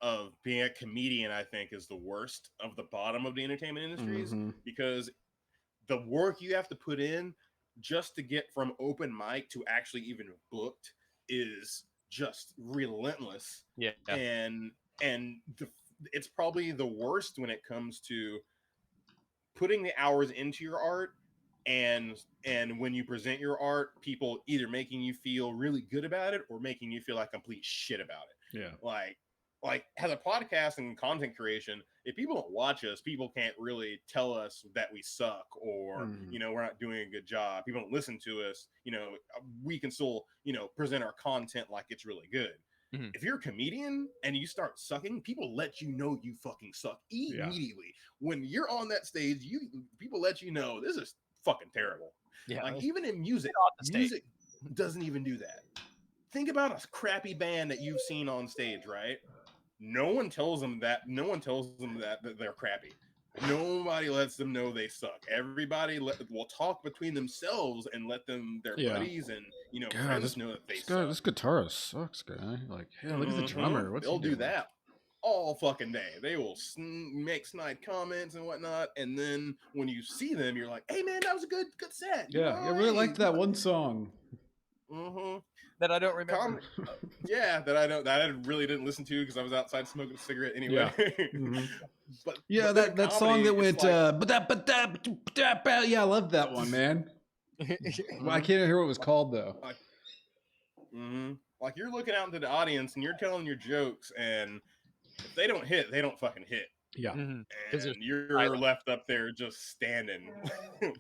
of being a comedian, I think, is the worst of the bottom of the entertainment industries, because the work you have to put in just to get from open mic to actually even booked is just relentless. Yeah. And it's probably the worst when it comes to putting the hours into your art, and when you present your art, people either making you feel really good about it or making you feel like complete shit about it. Yeah. Like as a podcast and content creation, if people don't watch us, people can't really tell us that we suck or, we're not doing a good job. People don't listen to us. We can still, present our content like it's really good. Mhm. If you're a comedian and you start sucking, people let you know you fucking suck immediately. When you're on that stage, people let you know this is fucking terrible. Yeah. Like even in music doesn't even do that. Think about a crappy band that you've seen on stage, right? No one tells them that they're crappy. Nobody lets them know they suck. Everybody will talk between themselves and let their buddies and friends know that they suck. This guitarist sucks, guy. Like, hey, look at the drummer. What's They'll he doing? do that all fucking day. They will make snide comments and whatnot, and then when you see them, you're like, "Hey, man, that was a good set." I really liked that one song. That I don't remember. That I really didn't listen to because I was outside smoking a cigarette anyway. But that song that went I love that one, man. Well, I can't hear what it was called though. Like you're looking out into the audience and you're telling your jokes, and if they don't hit, they don't fucking hit. Yeah. And you're left up there just standing. Like,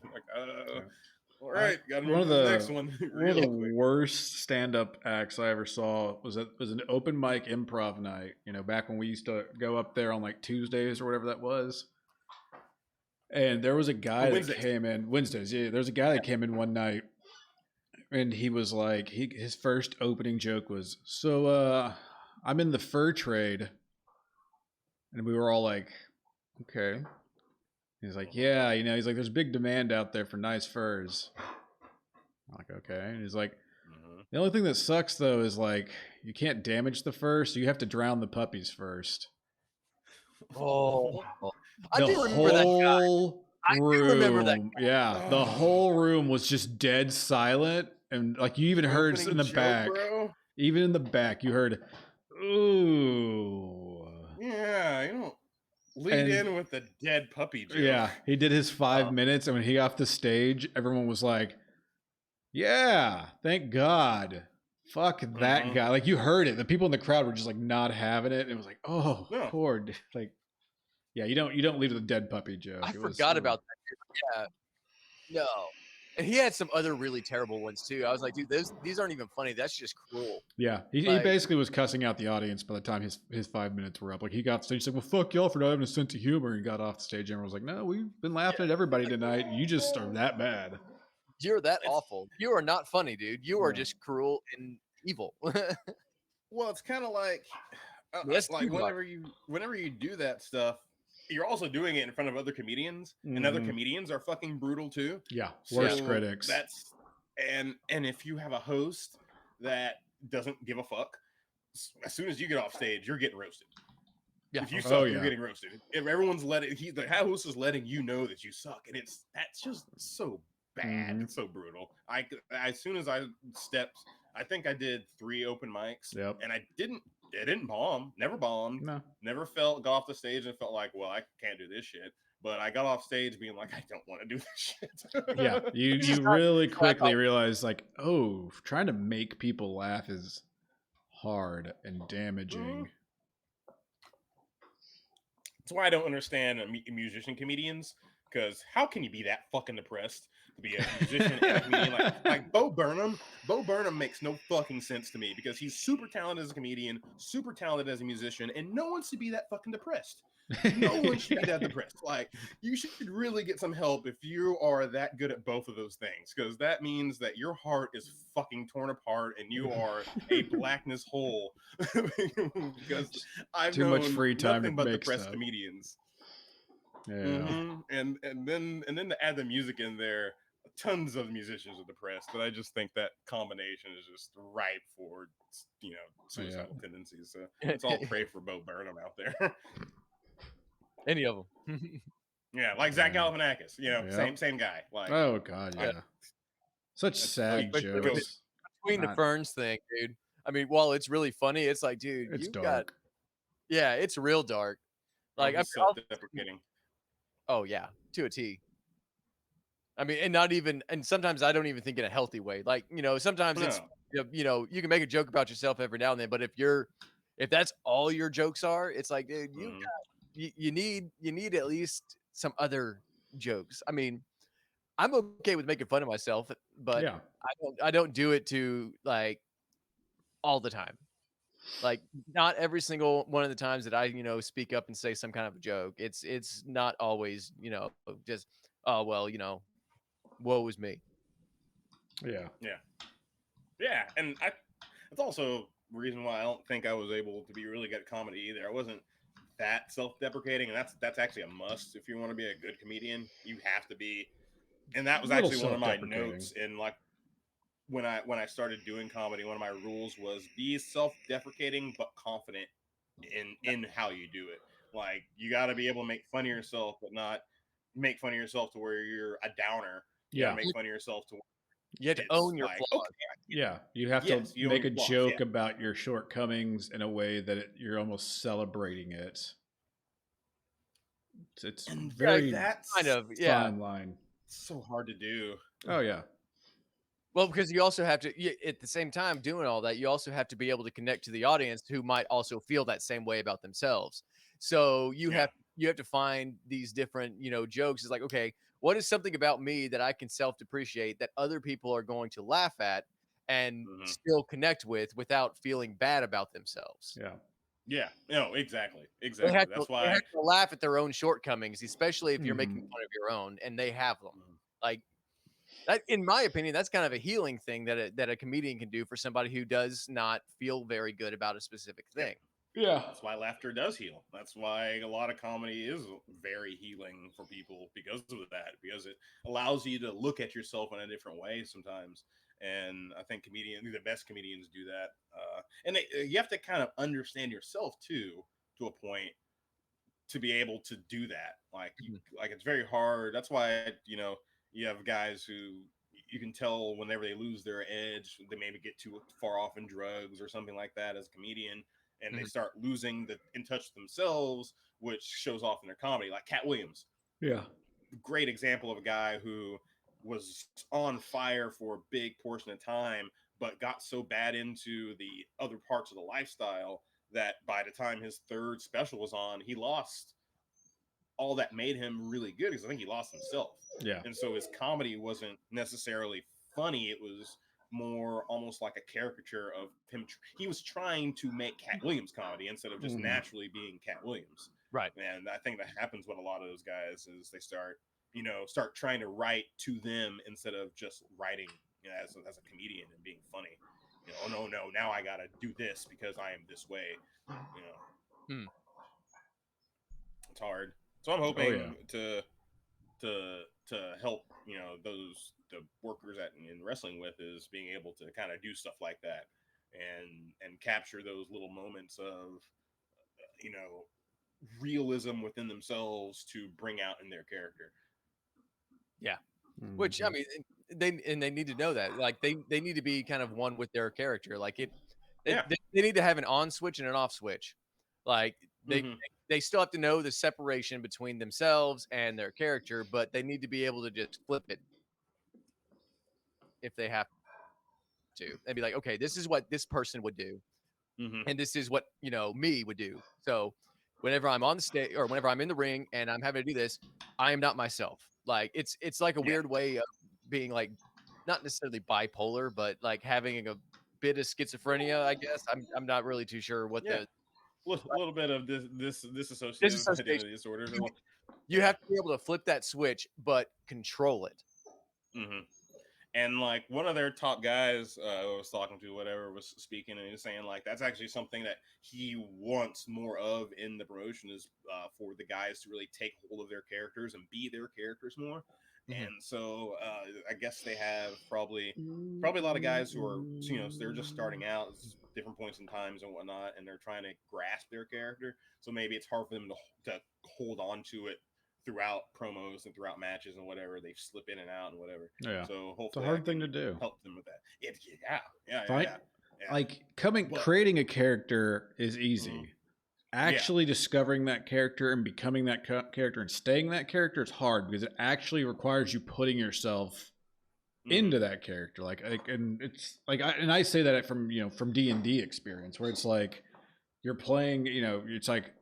all right, got to move to the next one. One of the worst stand-up acts I ever saw was an open mic improv night. Back when we used to go up there on like Tuesdays or whatever that was. And there was a guy that came in Wednesdays. Yeah, there's a guy that came in one night, and he was like, his first opening joke was, "So, I'm in the fur trade," and we were all like, "Okay." He's like, "Yeah, he's like, there's big demand out there for nice furs." I'm like, "Okay." And he's like, "The only thing that sucks though is like you can't damage the fur, so you have to drown the puppies first." Oh, I do remember that guy. I do remember that guy. Yeah, the whole room was just dead silent, and like you even heard in the back, even in the back, you heard, "Ooh." Yeah, you don't lead in with the dead puppy joke. Yeah, he did his 5 minutes, and when he got off the stage, everyone was like, "Yeah, thank God. Fuck that guy." Like you heard it. The people in the crowd were just like not having it. And it was like, "Oh, poor." Like, yeah, you don't leave with a dead puppy joke. I forgot about that. Yeah, no. And he had some other really terrible ones too. I was like, dude, these aren't even funny. That's just cruel. Yeah, he basically was cussing out the audience by the time his 5 minutes were up. Like he got off stage, he's like, "Well, fuck y'all for not having a sense of humor," and got off the stage. And everyone was like, "No, we've been laughing at everybody tonight. You just are that bad. You're that awful. You are not funny, dude. You are just cruel and evil." Well, it's kind of like whenever you do that stuff, you're also doing it in front of other comedians, and other comedians are fucking brutal too. Yeah, worst critics. And if you have a host that doesn't give a fuck, as soon as you get off stage, you're getting roasted. Yeah. If you suck, you're getting roasted. If everyone's the host is letting you know that you suck, and that's just so bad. It's so brutal. As soon as I stepped, I think I did 3 open mics, and I didn't bomb, never bombed, never got off the stage and felt like, well, I can't do this shit. But I got off stage being like, I don't want to do this shit. Yeah, you really quickly realize like, oh, trying to make people laugh is hard and damaging. That's why I don't understand musician comedians, because how can you be that fucking depressed to be a musician and a comedian like Bo Burnham? Bo Burnham makes no fucking sense to me because he's super talented as a comedian, super talented as a musician, and no one should be that fucking depressed. No one should be that depressed. Like, you should really get some help if you are that good at both of those things, because that means that your heart is fucking torn apart and you are a blackness hole. Because I've too much free time nothing to but make depressed stuff. comedians. Yeah. And then to add the music in there, tons of musicians are depressed, but I just think that combination is just ripe for suicidal tendencies. So let's all pray for Bo Burnham out there. Any of them. Yeah, like Zach Galifianakis, same guy. Like, oh god, yeah. Such sad jokes. Between the Ferns thing, dude. I mean, while it's really funny, it's like, dude, it's dark. It's real dark. Like, I'm self-deprecating. Oh yeah, to a T. I mean, and sometimes I don't even think in a healthy way. Like, sometimes it's, you can make a joke about yourself every now and then, but if that's all your jokes are, it's like, dude, you need at least some other jokes. I mean, I'm okay with making fun of myself, but Yeah. I don't do it to like all the time. Like not every single one of the times that I, speak up and say some kind of a joke. It's not always, just oh well, woe is me. Yeah. Yeah, and it's also the reason why I don't think I was able to be really good at comedy either. I wasn't that self-deprecating, and that's actually a must if you want to be a good comedian. You have to be, and that was A little actually one of my self-deprecating. notes in like when I started doing comedy. One of my rules was be self-deprecating but confident in how you do it. Like you got to be able to make fun of yourself, but not make fun of yourself to where you're a downer. You got Yeah. to make fun of yourself to where You have to it's own your like flaws. okay, Yeah. You have yes, to you own make your a flaws. joke Yeah. about your shortcomings in a way that you're almost celebrating it. It's And Yeah, very kind that's of, yeah. fine line. so hard to do. Oh yeah. Well, because you also have to, at the same time doing all that, you also have to be able to connect to the audience who might also feel that same way about themselves. So Yeah. you have to find these different, jokes. It's like, okay, what is something about me that I can self-depreciate that other people are going to laugh at and Hmm. still connect with without feeling bad about themselves? Yeah. Yeah. No, exactly. They Exactly. have That's they why. have to laugh at their own shortcomings, especially if you're making Hmm. fun of your own and they have them. Mhm. Like that, in my opinion, that's kind of a healing thing that a comedian can do for somebody who does not feel very good about a specific Yep. thing. Yeah. That's why laughter does heal. That's why a lot of comedy is very healing for people because of that, because it allows you to look at yourself in a different way sometimes. And I think the best comedians do that. You have to kind of understand yourself too, to a point, to be able to do that. Mhm. Like it's very hard. That's why you have guys who you can tell whenever they lose their edge, they maybe get too far off in drugs or something like that as a comedian, and they Mhm. start losing the in touch with themselves, which shows off in their comedy. Like Cat Williams, Yeah. great example of a guy who was on fire for a big portion of time, but got so bad into the other parts of the lifestyle that by the time his third special was on, he lost all that made him really good because I think he lost himself. Yeah. And so his comedy wasn't necessarily funny. It was more almost like a caricature of him. He was trying to make Cat Williams comedy instead of just Mhm. naturally being Cat Williams. Right. And I think that happens with a lot of those guys is they start trying to write to them instead of just writing as a comedian and being funny. Oh no, now I gotta do this because I am this way. You know, Hmm. it's hard. So I'm Oh yeah. hoping to help the workers in wrestling with is being able to kind of do stuff like that and capture those little moments of you know realism within themselves to bring out in their character. Yeah. Which I Mhm. mean, they need to know that. Like they need to be kind of one with their character. Like Yeah. they need to have an on switch and an off switch. Like they Hmm. they still have to know the separation between themselves and their character, but they need to be able to just flip it if they have to and be like, okay, this is what this person would do, Hmm. and this is what me would do. So whenever I'm on the stage or whenever I'm in the ring and I'm having to do this, I am not myself. Like it's like a Yeah. weird way of being like not necessarily bipolar, but like having a bit of schizophrenia. I guess I'm not really too sure what Yeah. the A little bit of this dissociative disassociation. identity disorder. You, you Yeah. have to be able to flip that switch, but control it. Hmm. And like one of their top guys I was talking to, whatever, was speaking, and he was saying like that's actually something that he wants more of in the promotion is for the guys to really take hold of their characters and be their characters more. Mhm. And so I guess they have probably a lot of guys who are so they're just starting out, it's different points in times and whatnot, and they're trying to grasp their character. So maybe it's hard for them to hold on to it throughout promos and throughout matches and whatever. They slip in and out and whatever. Yeah. So It's a hopefully I hard thing to can do. help them with that. Yeah, yeah, yeah, Fight yeah, yeah. like But creating a character is mhm, easy. yeah, Actually discovering that character and becoming that character and staying that character is hard because it actually requires you putting yourself hmm, into that character. And it's like, I say that from D&D experience where it's like you're playing, it's like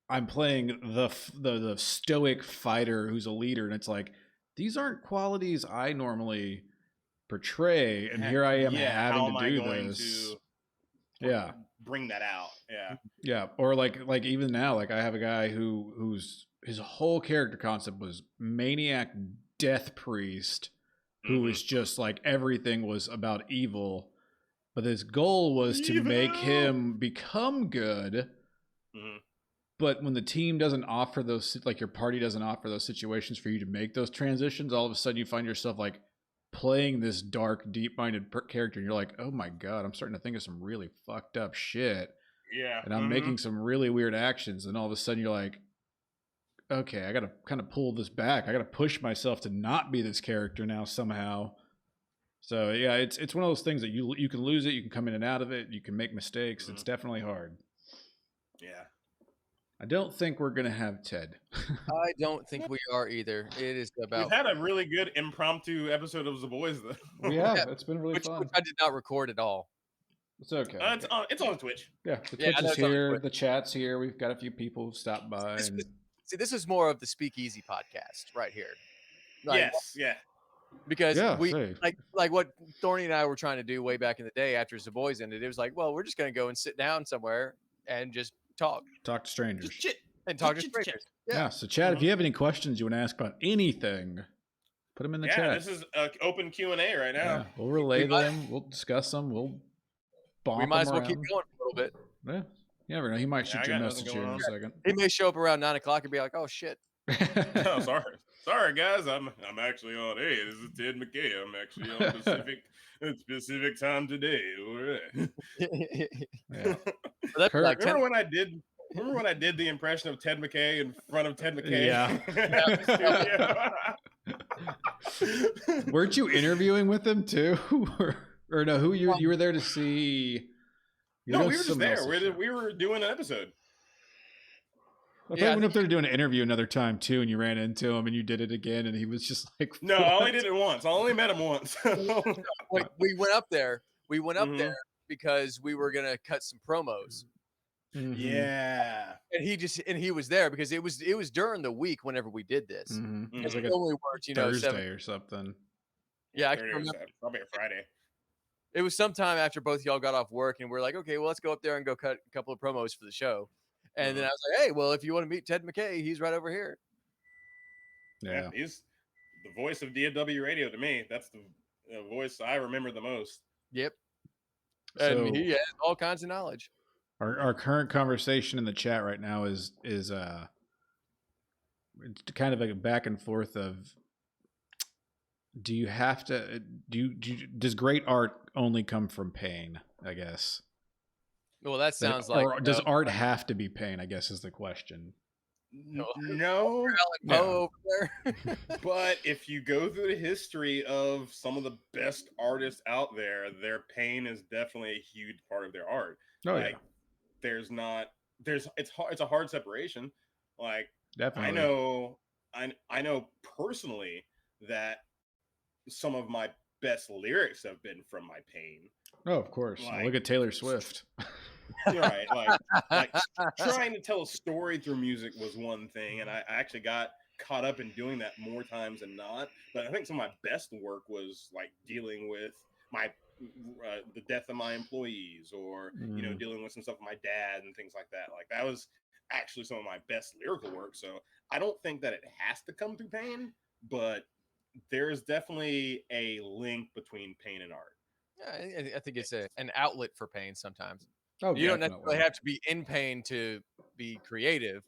I'm playing the stoic fighter who's a leader, and it's like these aren't qualities I normally portray, and here I am having how to am I do going this. to bring that out? Yeah, or like even now, like I have a guy who's his whole character concept was maniac death priest, who was just like everything was about evil, but his goal was to make him become good. But when the team doesn't offer those, like your party doesn't offer those situations for you to make those transitions, all of a sudden you find yourself like playing this dark, deep-minded character, and you're like, oh my god, I'm starting to think of some really fucked up shit. Yeah. And I'm making some really weird actions, and all of a sudden you're like, okay, I gotta kind of pull this back. I gotta push myself to not be this character now somehow. So yeah, it's one of those things that you can lose it, you can come in and out of it, you can make mistakes. It's definitely hard. Yeah. I don't think we're gonna have Ted. I don't think we are either. It is about. We've had a really good impromptu episode of Zaboys, though. We have. It's been really fun. Which I did not record at all. It's okay. It's on Twitch. Yeah, the Twitch is here. The chat's here. We've got a few people who stopped by. See, this is more of the Speakeasy podcast right here. Like, yes, yeah. Because we like what Thorny and I were trying to do way back in the day after Zaboys ended. It was like, well, we're just gonna go and sit down somewhere and just talk to strangers, talk to strangers. Yeah. So, Chad, if you have any questions you want to ask about anything, put them in the chat. Yeah, this is open Q&A right now. Yeah, we'll relay them. We'll discuss them. We'll bomb. We might as well keep going a little bit. Yeah, you never know. He might shoot your message here in a second. He may show up around 9 o'clock and be like, "Oh shit." Oh, sorry guys. I'm actually on. Hey, this is Ted McKay. I'm actually on specific time today. All right. Yeah. Remember when I did the impression of Ted McKay in front of Ted McKay? Yeah. Weren't you interviewing with him too, or no? Who you were there to see? No, we were just there. We were doing an episode. I thought you went up there to do an interview another time too, and you ran into him and you did it again, and he was just like, "No, I only did it once. I only met him once." We went up there. We went up there because we were gonna cut some promos. Yeah, and he was there because it was during the week whenever we did this. It was like it only worked, Thursday or something. Yeah, I can remember. Probably a Friday. It was sometime after both y'all got off work, and we're like, okay, well, let's go up there and go cut a couple of promos for the show. And then I was like, hey, well, if you want to meet Ted McKay, he's right over here. Yeah, he's the voice of DFW radio to me. That's the voice I remember the most. Yep. And he has all kinds of knowledge. Our current conversation in the chat right now is kind of like a back and forth of, do you have to does great art only come from pain, I guess? Well, that sounds like, or does art have to be pain, I guess, is the question. No. Over there. But if you go through the history of some of the best artists out there, their pain is definitely a huge part of their art. It's a hard separation. Like, definitely. I know personally that some of my best lyrics have been from my pain. Oh, of course. Look at Taylor Swift. Right, like trying to tell a story through music was one thing, and I actually got caught up in doing that more times than not. But I think some of my best work was like dealing with my the death of my employees, or dealing with some stuff with my dad and things like that. Like, that was actually some of my best lyrical work. So I don't think that it has to come through pain, but there's definitely a link between pain and art. Yeah, I think it's an outlet for pain sometimes. Oh, you don't necessarily have to be in pain to be creative.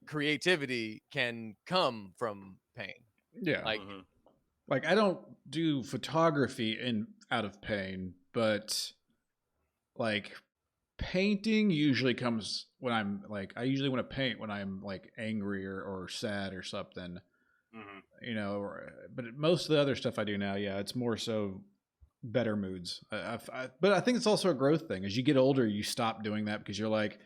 Creativity can come from pain. Yeah. Like I don't do photography out of pain, but like painting usually comes when I'm like, I usually want to paint when I'm like angry or sad or something, but most of the other stuff I do now, it's more so better moods. But I think it's also a growth thing. As you get older, you stop doing that because you're like,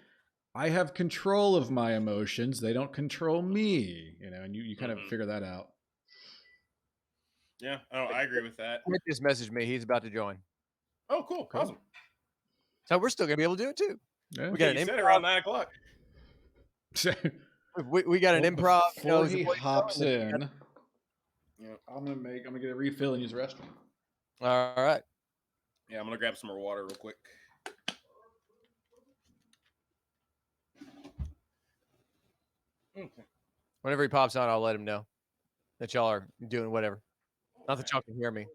I have control of my emotions. They don't control me, and you kind of figure that out. Yeah, I agree with that. He just messaged me. He's about to join. Oh, cool. Awesome. So we're still going to be able to do it too. Yeah. We got an said around 9 o'clock. We got an improv. Before Zaboys he show, hops and then we in, I'm gonna get a refill and use the restroom. got- all right. Yeah, I'm gonna grab some more water real quick. Okay. Whenever he pops on, I'll let him know that y'all are doing whatever. Not that y'all can hear me.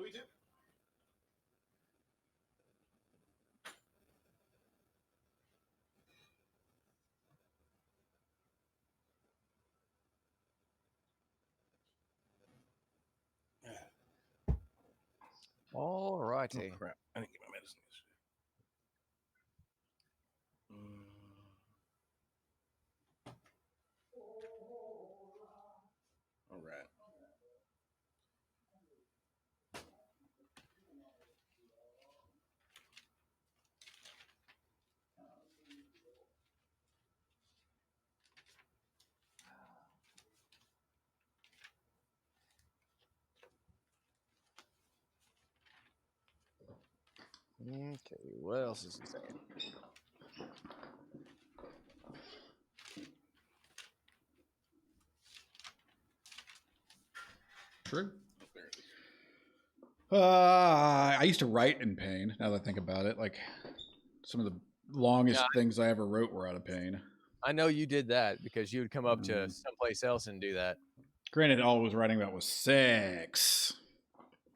Me too. All Oh righty. crap! I didn't get my medicine. All right. Okay, what else is he saying? True. I used to write in pain. Now that I think about it, like some of the longest things I ever wrote were out of pain. I know you did that because you would come up to someplace else and do that. Granted, all I was writing about was sex.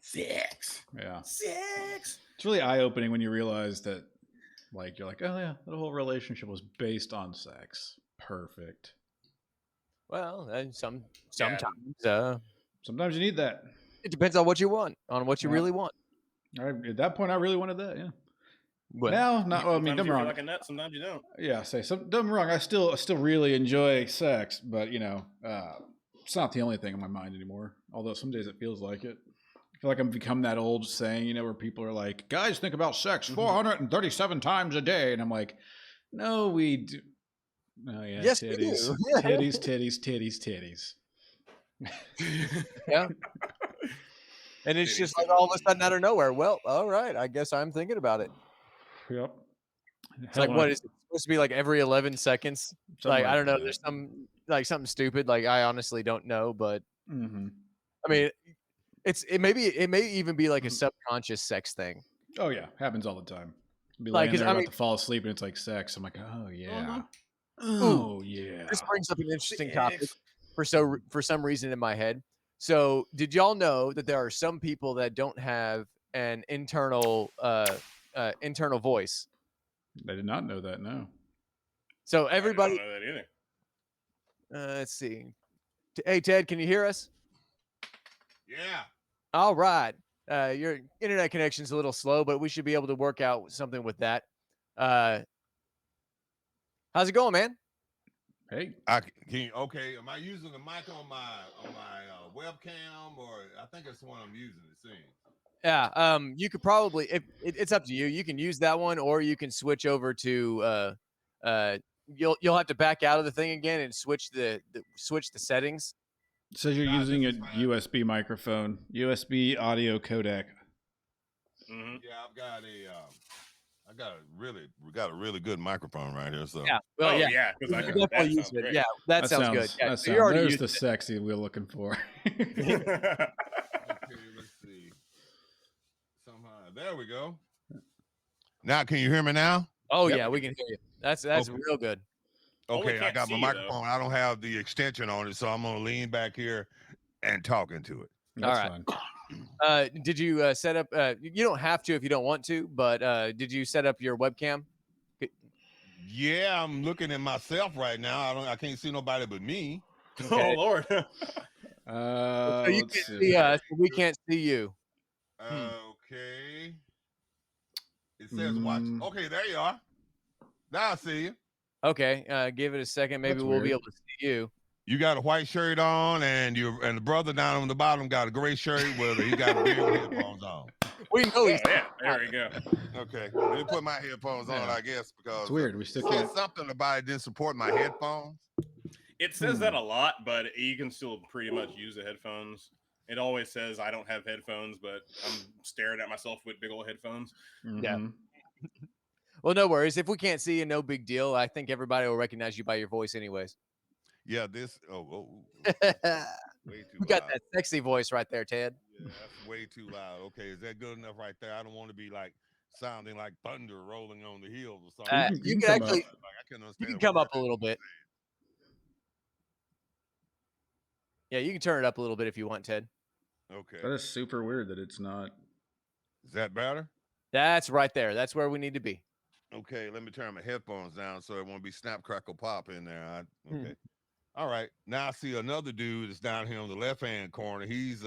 Sex. Yeah. Sex. It's really eye-opening when you realize that, like, you're like, oh yeah, that whole relationship was based on sex. Perfect. Well, and sometimes Sometimes you need that. it depends on what you want, on what you really want. At that point, I really wanted that. Yeah. Well, Now, not. Well, I mean, Sometimes don't you me feel wrong. like a nut. Sometimes you don't. Yeah, don't me wrong. I still really enjoy sex, but it's not the only thing on my mind anymore. Although some days it feels like it. I feel like I've become that old saying, where people are like, "Guys, think about sex 437 times a day," and I'm like, "No, we do." Oh yeah, yes, titties, we do. titties. Yeah. And it's just like all of a sudden out of nowhere. Well, all right, I guess I'm thinking about it. Yep. It's like, what is it supposed to be like every 11 seconds? Something Like, I don't know. that. There's something stupid. Like, I honestly don't know, but I mean, it may even be like a subconscious sex thing. Oh yeah, happens all the time. Be Like, laying there about I mean, to fall asleep and it's like sex. I'm like, oh yeah, ooh, yeah. this brings up an interesting topic for some reason in my head. So, did y'all know that there are some people that don't have an internal voice? I did not know that. No. So everybody, I don't know that either. let's see. Hey Ted, can you hear us? Yeah. All right. Your internet connection's a little slow, but we should be able to work out something with that. How's it going, man? Hey. Okay, am I using the mic on my webcam, or I think it's the one I'm using, it seems. Yeah, you could probably, it's up to you. You can use that one, or you can switch over to you'll have to back out of the thing again and switch the settings. It says you're using a USB microphone, USB audio codec. Mm-hmm. Yeah, we got a really good microphone right here. So yeah, well, yeah, because I can definitely use it. Yeah, that sounds good. Yeah, so you're already there's the sexy we're looking for. Okay, let's see. Somehow, there we go. Now, can you hear me now? Oh yeah, we can hear you. That's Okay. real good. Only Okay, I can't got my see you, though. microphone. I don't have the extension on it, so I'm gonna lean back here and talk into it. That's All right. fine. Did you set up? You don't have to if you don't want to, but did you set up your webcam? Yeah, I'm looking at myself right now. I can't see nobody but me. Okay. Oh Lord. So you Let's can't see. see us, but we can't see you. Okay. It says watch. Okay, there you are. Now I see you. Okay, give it a second. Maybe That's we'll be weird. able to see you. You got a white shirt on, and the brother down on the bottom got a gray shirt with he got a beard with headphones on. We know Oh, he's yeah, there we go. Okay, let me put my headphones on, Yeah. I guess, because It's weird. We still it said can't. something about it didn't support my headphones. It says that a lot, but you can still pretty much use the headphones. It always says I don't have headphones, but I'm staring at myself with big old headphones. Yeah. Well, no worries. If we can't see you, no big deal. I think everybody will recognize you by your voice, anyways. Yeah, this. Way too You got loud. that sexy voice right there, Ted. Yeah, that's way too loud. Okay, is that good enough right there? I don't want to be like sounding like thunder rolling on the hills or something. You can actually, I can't understand. you can come up a little bit. Yeah, you can turn it up a little bit if you want, Ted. Okay. That is super weird that it's not. Is that better? That's right there. That's where we need to be. Okay, let me turn my headphones down so it won't be snap, crackle, pop in there. Okay. All right. Now I see another dude that's down here on the left-hand corner. He's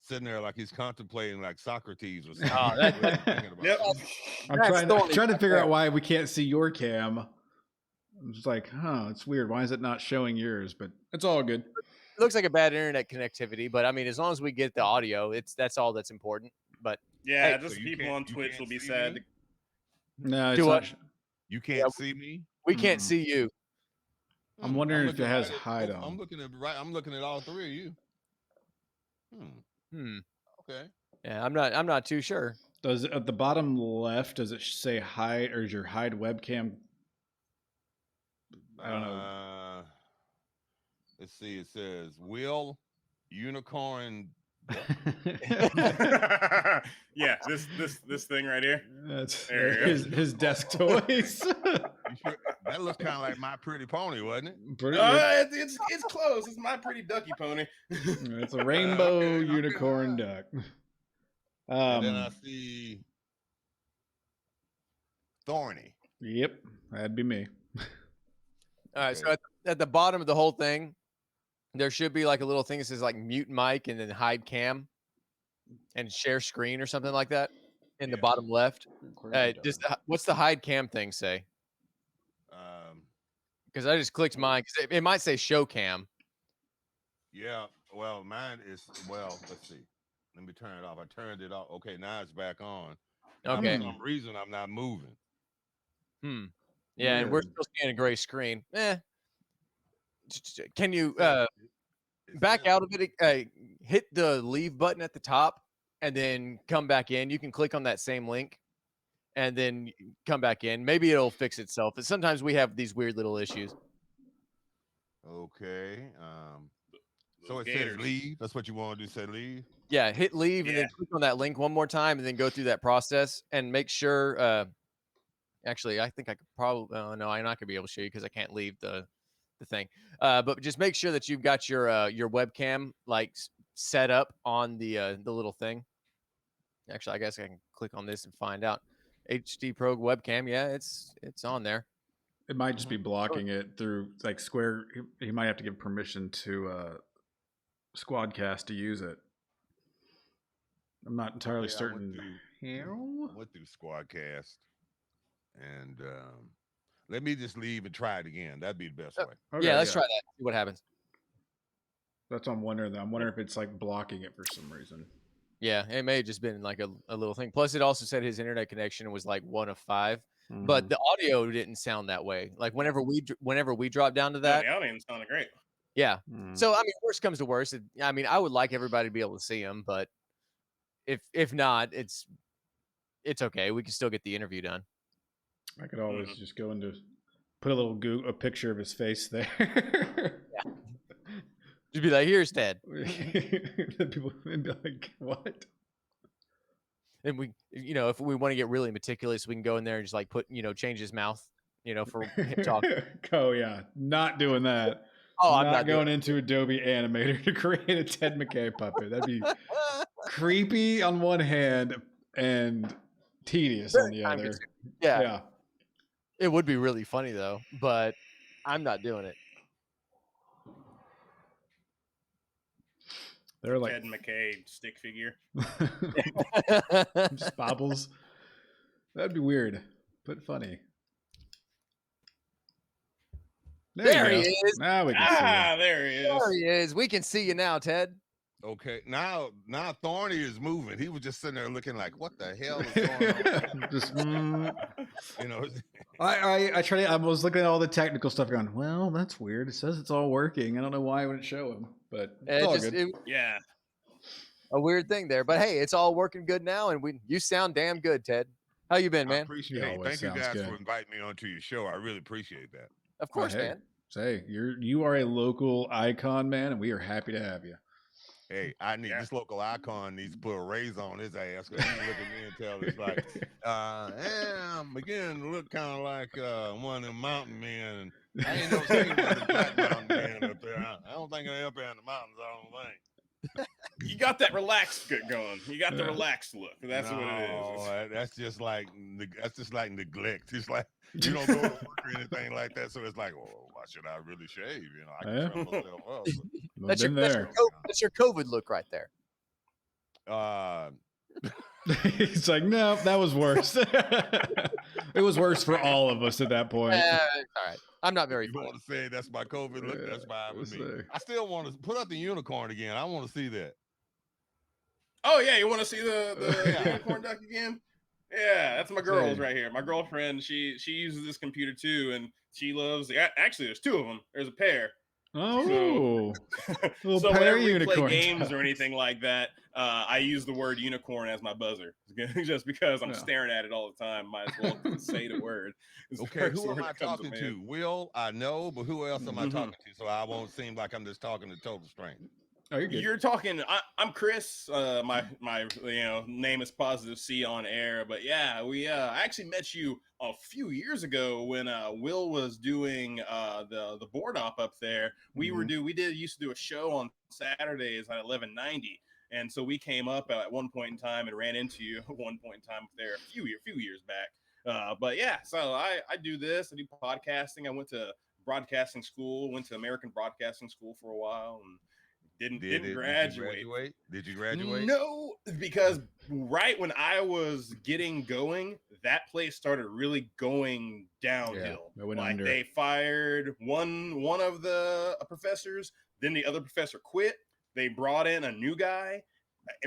sitting there like he's contemplating like Socrates or something. Oh, Yep. I'm trying to figure out why we can't see your cam. I'm just like, it's weird. Why is it not showing yours? But it's all good. It looks like a bad internet connectivity, but I mean, as long as we get the audio, that's all that's important. But Yeah, hey, just so people on Twitch can't will be see sad. me? No, it's Do not. what? You can't see me? We can't see you. I'm wondering if it has right hide on. I'm looking at all three of you. Okay. Yeah, I'm not too sure. Does it, at the bottom left, does it say hide, or is your hide webcam? I don't know. Let's see. It says Will Unicorn. Yeah, this thing right here. That's There you go. his desk toys. That looks kind of like My Pretty Pony, wasn't it? It's close. It's My Pretty Ducky Pony. It's a rainbow unicorn duck. And then I see Thorny. Yep, that'd be me. All right, so at the bottom of the whole thing, there should be like a little thing that says like mute mic and then hide cam and share screen or something like that in the bottom left. What's the hide cam thing say? Because I just clicked mine because it might say show cam. Yeah, well, mine is let's see. Let me turn it off. I turned it off. Okay, now it's back on. Okay. For some reason, I'm not moving. Yeah, and we're still seeing a gray screen. Can you back out of it? Hit the leave button at the top and then come back in. You can click on that same link and then come back in. Maybe it'll fix itself. But sometimes we have these weird little issues. Okay. So it says leave. That's what you want to do. Say leave. Yeah, hit leave and then click on that link one more time and then go through that process and make sure. Actually, I think I could probably. No, I'm not gonna be able to show you because I can't leave the thing. But just make sure that you've got your webcam like set up on the little thing. Actually, I guess I can click on this and find out. HD Pro webcam, yeah, it's on there. It might just be blocking it through like Square. He might have to give permission to Squadcast to use it. I'm not entirely certain. I went through Squadcast, and let me just leave and try it again. That'd be the best way. Okay, yeah, let's try that. See what happens. That's what I'm wondering. I'm wondering if it's like blocking it for some reason. Yeah, it may have just been like a little thing. Plus, it also said his internet connection was like 1 of 5, but the audio didn't sound that way. Like whenever we dropped down to that, the audio sounded great. Yeah. So I mean, worst comes to worst. I mean, I would like everybody to be able to see him, but if not, it's okay. We can still get the interview done. I could always just go into put a picture of his face there. Yeah. Just be like, here's Ted. People would be like, what? And we, if we want to get really meticulous, we can go in there and just like put, change his mouth, for him talking. Oh yeah, not doing that. Oh, I'm not not going into Adobe Animator to create a Ted McKay puppet. That'd be creepy on one hand and tedious on the other. Yeah. It would be really funny though, but I'm not doing it. They're like Ted McKay stick figure. just bobbles. That'd be weird, but funny. There he is. Now we can see him. There he is. There he is. We can see you now, Ted. Okay, now Thorny is moving. He was just sitting there looking like, what the hell is going on? Just, I was looking at all the technical stuff going, well, that's weird. It says it's all working. I don't know why I wouldn't show him, but it's all good. Yeah. A weird thing there, but hey, it's all working good now, and you sound damn good, Ted. How you been, man? I appreciate it. Thank you guys for inviting me onto your show. I really appreciate that. Of course, man. Say, you are a local icon, man, and we are happy to have you. Hey, I need this local icon needs to put a raise on his ass because he look at me and tell it's like, I'm beginning to look kind of like one of them mountain men. I ain't never seen one of the black mountain men up there. I don't think they're up there in the mountains. I don't think. You got that relaxed going. You got the relaxed look. That's what it is. That's just like neglect. It's like you don't go to work or anything like that. So it's like, oh, why should I really shave? I can trim myself up. That's your COVID look right there. He's like, no, that was worse. It was worse for all of us at that point. All right. I'm not very. You want to say that's my COVID look? That's fine with me. I still want to put up the unicorn again. I want to see that. Oh yeah, you want to see the unicorn duck again? Yeah, that's my girl's right here. My girlfriend, she uses this computer too, and she loves. Actually, there's two of them. There's a pair. Oh, so whenever we play games or anything like that, I use the word unicorn as my buzzer, just because I'm staring at it all the time. Might as well say the word. Okay, who am I talking to? Will, I know, but who else am I talking to? So I won't seem like I'm just talking to total strangers. Oh, you're talking. I'm Chris. My name is Positive C on air. But yeah, we I actually met you a few years ago when Will was doing the board op up there. We used to do a show on Saturdays at 1190, and so we came up at one point in time and ran into you at one point in time there a few years back. But yeah, so I do this. I do podcasting. I went to broadcasting school. Went to American Broadcasting School for a while and. Didn't graduate. Did you graduate? No, because right when I was getting going, that place started really going downhill. Like they fired one of the professors, then the other professor quit. They brought in a new guy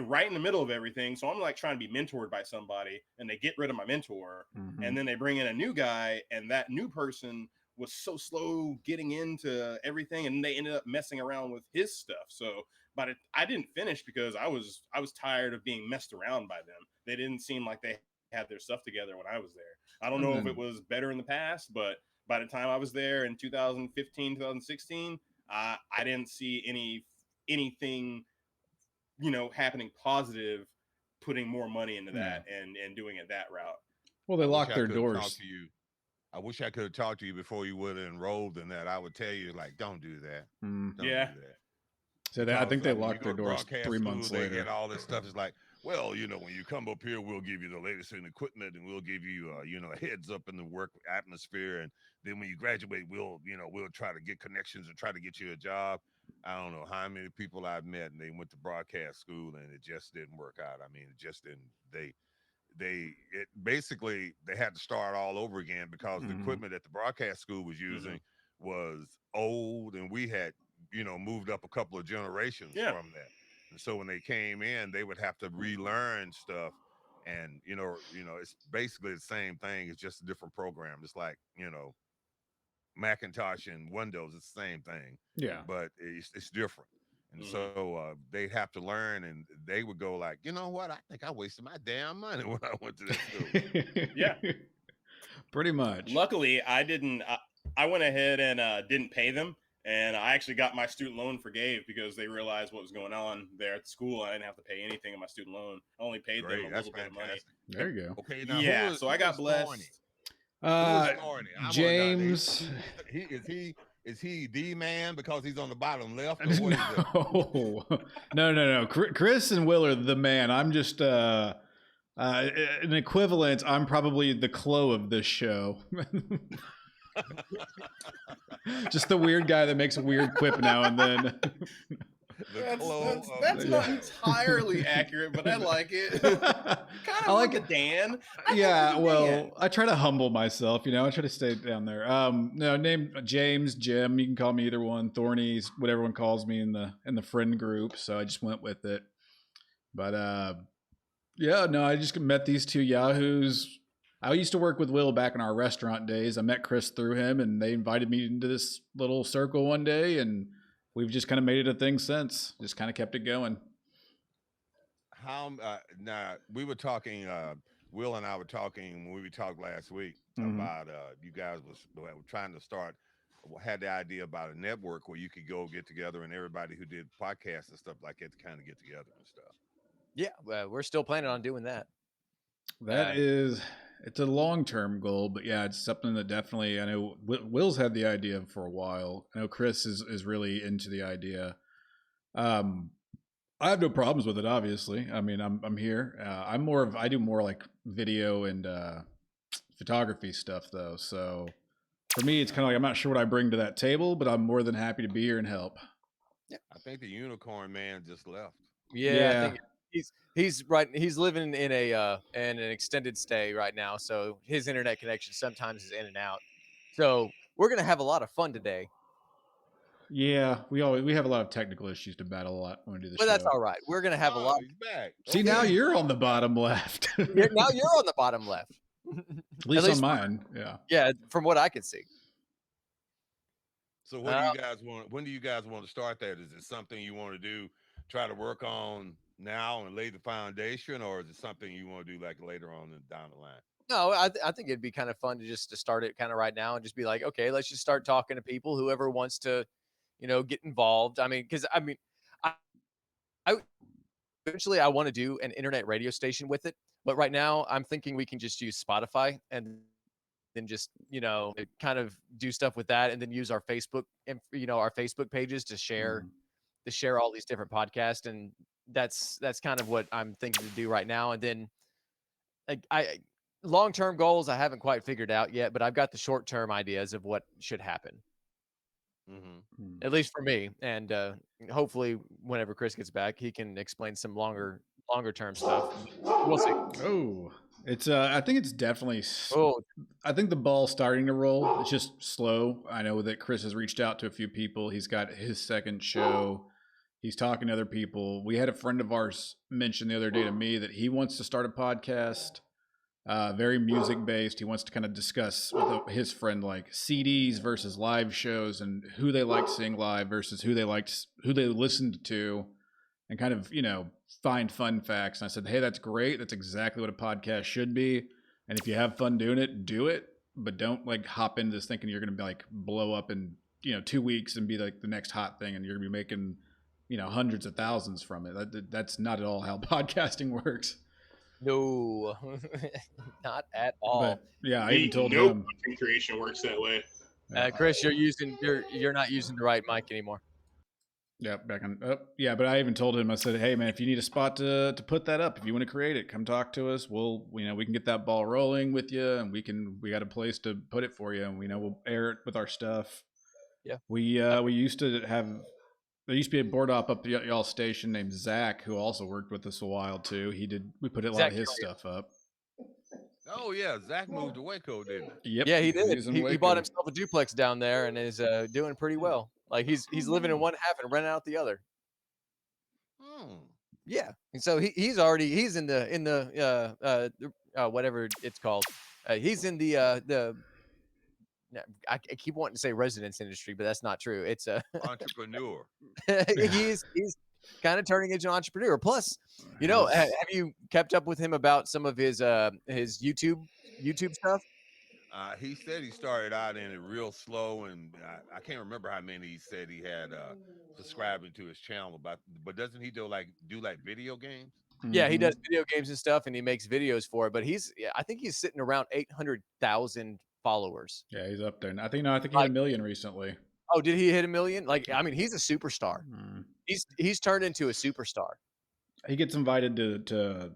right in the middle of everything. So I'm like trying to be mentored by somebody, and they get rid of my mentor, and then they bring in a new guy, and that new person was so slow getting into everything, and they ended up messing around with his stuff. So, but I didn't finish because I was tired of being messed around by them. They didn't seem like they had their stuff together when I was there. I don't know if it was better in the past, but by the time I was there in 2015, 2016, I didn't see anything, happening positive, putting more money into that and doing it that route. Well, they locked their doors. I wish I could have talked to you before you would have enrolled in that. I would tell you, like, don't do that. Don't do that. So I think they locked their doors 3 months later. They get all this stuff. It's like, well, when you come up here, we'll give you the latest in equipment, and we'll give you, a heads up in the work atmosphere. And then when you graduate, we'll try to get connections and try to get you a job. I don't know how many people I've met, and they went to broadcast school, and it just didn't work out. I mean, it just didn't. Basically they had to start all over again because the equipment that the broadcast school was using was old, and we had moved up a couple of generations from that. And so when they came in, they would have to relearn stuff, and it's basically the same thing. It's just a different program. It's like Macintosh and Windows. It's the same thing, but it's different. And so they'd have to learn, and they would go like, you know what? I think I wasted my damn money when I went to this school. Yeah, pretty much. Luckily, I didn't. I went ahead and didn't pay them, and I actually got my student loan forgave because they realized what was going on there at the school. I didn't have to pay anything on my student loan. I only paid them a little bit of money. There you go. Okay, now so I got blessed. Who is Thorny? I want to know. James. Is he the man because he's on the bottom left, or what is it? No. Chris and Will are the man. I'm just an equivalent. I'm probably the Chloe of this show. Just the weird guy that makes a weird quip now and then. That's not entirely accurate, but I like it. Kind of I like a Dan. Yeah, well, I try to humble myself, I try to stay down there. No, name James, Jim. You can call me either one. Thorny's what everyone calls me in the friend group, so I just went with it. But yeah, no, I just met these two yahoos. I used to work with Will back in our restaurant days. I met Chris through him, and they invited me into this little circle one day, and we've just kind of made it a thing since. Just kind of kept it going. How now we were talking. Will and I were talking when we talked last week about you guys was trying to start. Had the idea about a network where you could go get together and everybody who did podcasts and stuff like that to kind of get together and stuff. Yeah, we're still planning on doing that. It's a long-term goal, but yeah, it's something that definitely, I know Will's had the idea for a while. I know Chris is really into the idea. I have no problems with it, obviously. I mean, I'm here. I do more like video and photography stuff though. So for me, it's kind of like, I'm not sure what I bring to that table, but I'm more than happy to be here and help. Yeah. I think the unicorn man just left. Yeah. I think he's right. He's living in an extended stay right now, so his internet connection sometimes is in and out. So we're gonna have a lot of fun today. Yeah, we have a lot of technical issues to battle a lot when we do the show. But that's all right. We're gonna have a lot. He's back. See, now you're on the bottom left. Now you're on the bottom left. At least on mine. Yeah. Yeah, from what I can see. So what do you guys want? When do you guys want to start that? Is it something you want to do? Try to work on now and lay the foundation, or is it something you want to do like later on down the line? No, I think it'd be kind of fun to start it kind of right now and just be like, okay, let's just start talking to people, whoever wants to, get involved. I mean, because I eventually I want to do an internet radio station with it, but right now I'm thinking we can just use Spotify and then just kind of do stuff with that, and then use our Facebook and our Facebook pages to share all these different podcasts, and that's kind of what I'm thinking to do right now. And then I long-term goals I haven't quite figured out yet, but I've got the short-term ideas of what should happen. At least for me, and hopefully whenever Chris gets back, he can explain some longer term stuff. We'll see. Oh, it's I think it's definitely. I think the ball's starting to roll. It's just slow. I know that Chris has reached out to a few people. He's got his second show. He's talking to other people. We had a friend of ours mention the other day to me that he wants to start a podcast. Very music based. He wants to kind of discuss with his friend like CDs versus live shows and who they like seeing live versus who they listened to, and kind of find fun facts. And I said, hey, that's great. That's exactly what a podcast should be. And if you have fun doing it, do it, but don't like hop into this thinking you're going to be like blow up in 2 weeks and be like the next hot thing, and you're going to be making hundreds of thousands from it. That's not at all how podcasting works. No, not at all. But, yeah, I even told him content creation works that way. Chris, you're not using the right mic anymore. Yeah, back on. Yeah, but I even told him. I said, "Hey, man, if you need a spot to put that up, if you want to create it, come talk to us. We'll, we can get that ball rolling with you, and we got a place to put it for you, and we'll air it with our stuff." Yeah, we used to have. There used to be a board op up at y'all station named Zach, who also worked with us a while too. We put a lot of his stuff up. Oh yeah, Zach moved to Waco, didn't he? Yep. Yeah, he did. He bought himself a duplex down there and is doing pretty well. Like he's living in one half and renting out the other. Yeah, and so he's in the whatever it's called. He's in the I keep wanting to say residence industry, but that's not true. It's a entrepreneur. he's kind of turning into an entrepreneur. Plus, have you kept up with him about some of his YouTube stuff? He said he started out in it real slow, and I can't remember how many he said he had subscribing to his channel. But doesn't he do like video games? Yeah, he does video games and stuff, and he makes videos for it. But I think he's sitting around 800,000 followers. Yeah, he's up there. I think he hit 1 million recently. Oh, did he hit 1 million? Like, I mean, he's a superstar. Mm. He's turned into a superstar. He gets invited to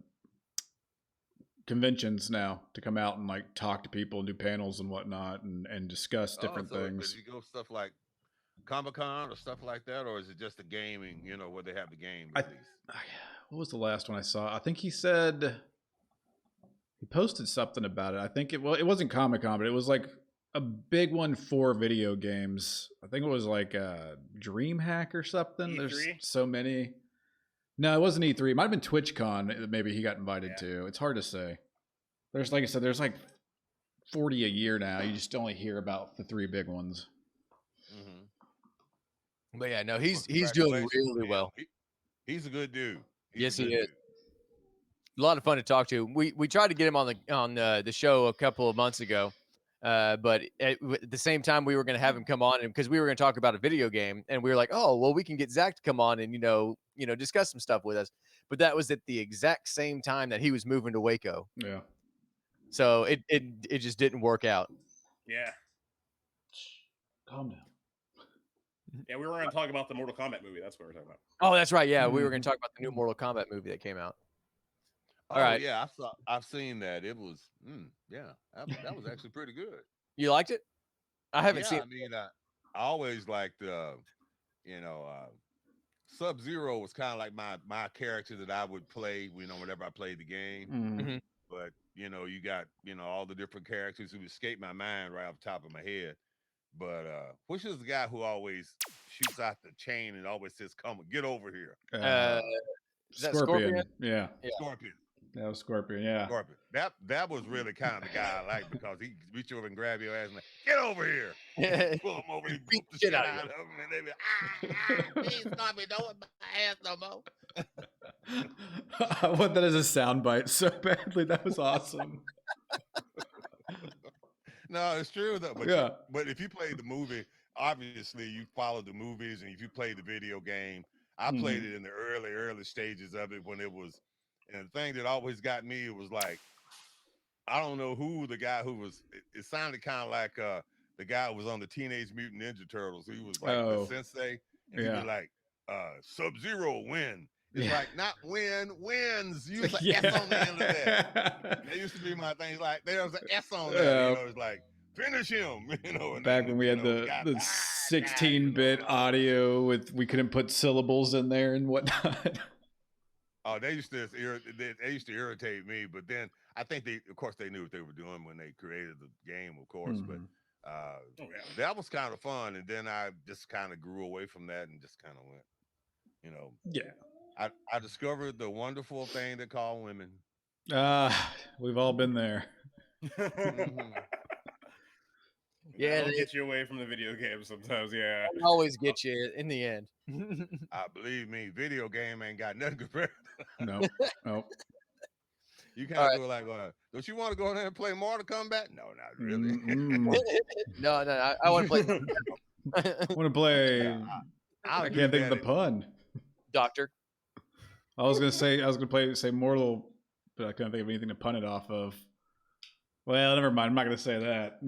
conventions now to come out and like talk to people and do panels and whatnot and discuss different things. Did you go stuff like Comic-Con or stuff like that, or is it just the gaming, where they have the game release? What was the last one I saw? I think he said he posted something about it. I think it wasn't Comic-Con, but it was like a big one for video games. I think it was like DreamHack or something. E3? There's so many. No, it wasn't E3. It might have been TwitchCon. Maybe he got invited to. It's hard to say. There's, like I said, there's like 40 a year now. You just only hear about the 3 big ones. Mm-hmm. But yeah, no, he's doing really well. He's a good dude. Yes, he is. A lot of fun to talk to. We tried to get him on the show a couple of months ago, but at the same time we were going to have him come on, and because we were going to talk about a video game, and we were like, oh well, we can get Zach to come on and discuss some stuff with us. But that was at the exact same time that he was moving to Waco. Yeah. So it just didn't work out. Yeah. Calm down. Yeah, we were going to talk about the Mortal Kombat movie. That's what we're talking about. Oh, that's right. Yeah, we were going to talk about the new Mortal Kombat movie that came out. All right. Yeah, I've seen that. It was, that was actually pretty good. You liked it? I haven't seen. I mean, I always liked, Sub-Zero was kind of like my character that I would play, whenever I played the game. Mm-hmm. But you got all the different characters who escape my mind right off the top of my head. But which is the guy who always shoots out the chain and always says, "Come on, get over here." Is that Scorpion? Yeah. Scorpion. That was Scorpion. Yeah. Scorpion. That was really kind of the guy I like, because he reach over and grab your ass and like, get over here. Pull him over and beat the shit out of him, and they be please, Scorpion, don't whip my ass no more. I want that as a soundbite so badly. That was awesome. No, it's true though. But yeah. But if you play the movie, obviously you follow the movies, and if you play the video game, I played it in the early stages of it when it was. And the thing that always got me, it was like, I don't know who the guy who was. It sounded kind of like the guy who was on the Teenage Mutant Ninja Turtles. He was like the sensei, and he was like, Sub-Zero win. It's like, not wins. Use an S on the end of that. That used to be my thing. Like, there was an S on that. It's like, finish him. Back when we had the 16-bit audio we couldn't put syllables in there and whatnot. Oh, they used to irritate me. But then I think they knew what they were doing when they created the game, of course. But that was kind of fun. And then I just kind of grew away from that and just kind of went, Yeah. I discovered the wonderful thing they call women. We've all been there. Yeah, they'll get you away from the video game sometimes. Yeah, they always get you in the end. Believe me, video game ain't got nothing compared. Nope. You kind of go like, don't you want to go in there and play Mortal Kombat? No, not really. No, I want to play. I want to play. I can't think of the pun. Doctor. I was gonna say Mortal, but I couldn't think of anything to pun it off of. Well, never mind. I'm not gonna say that.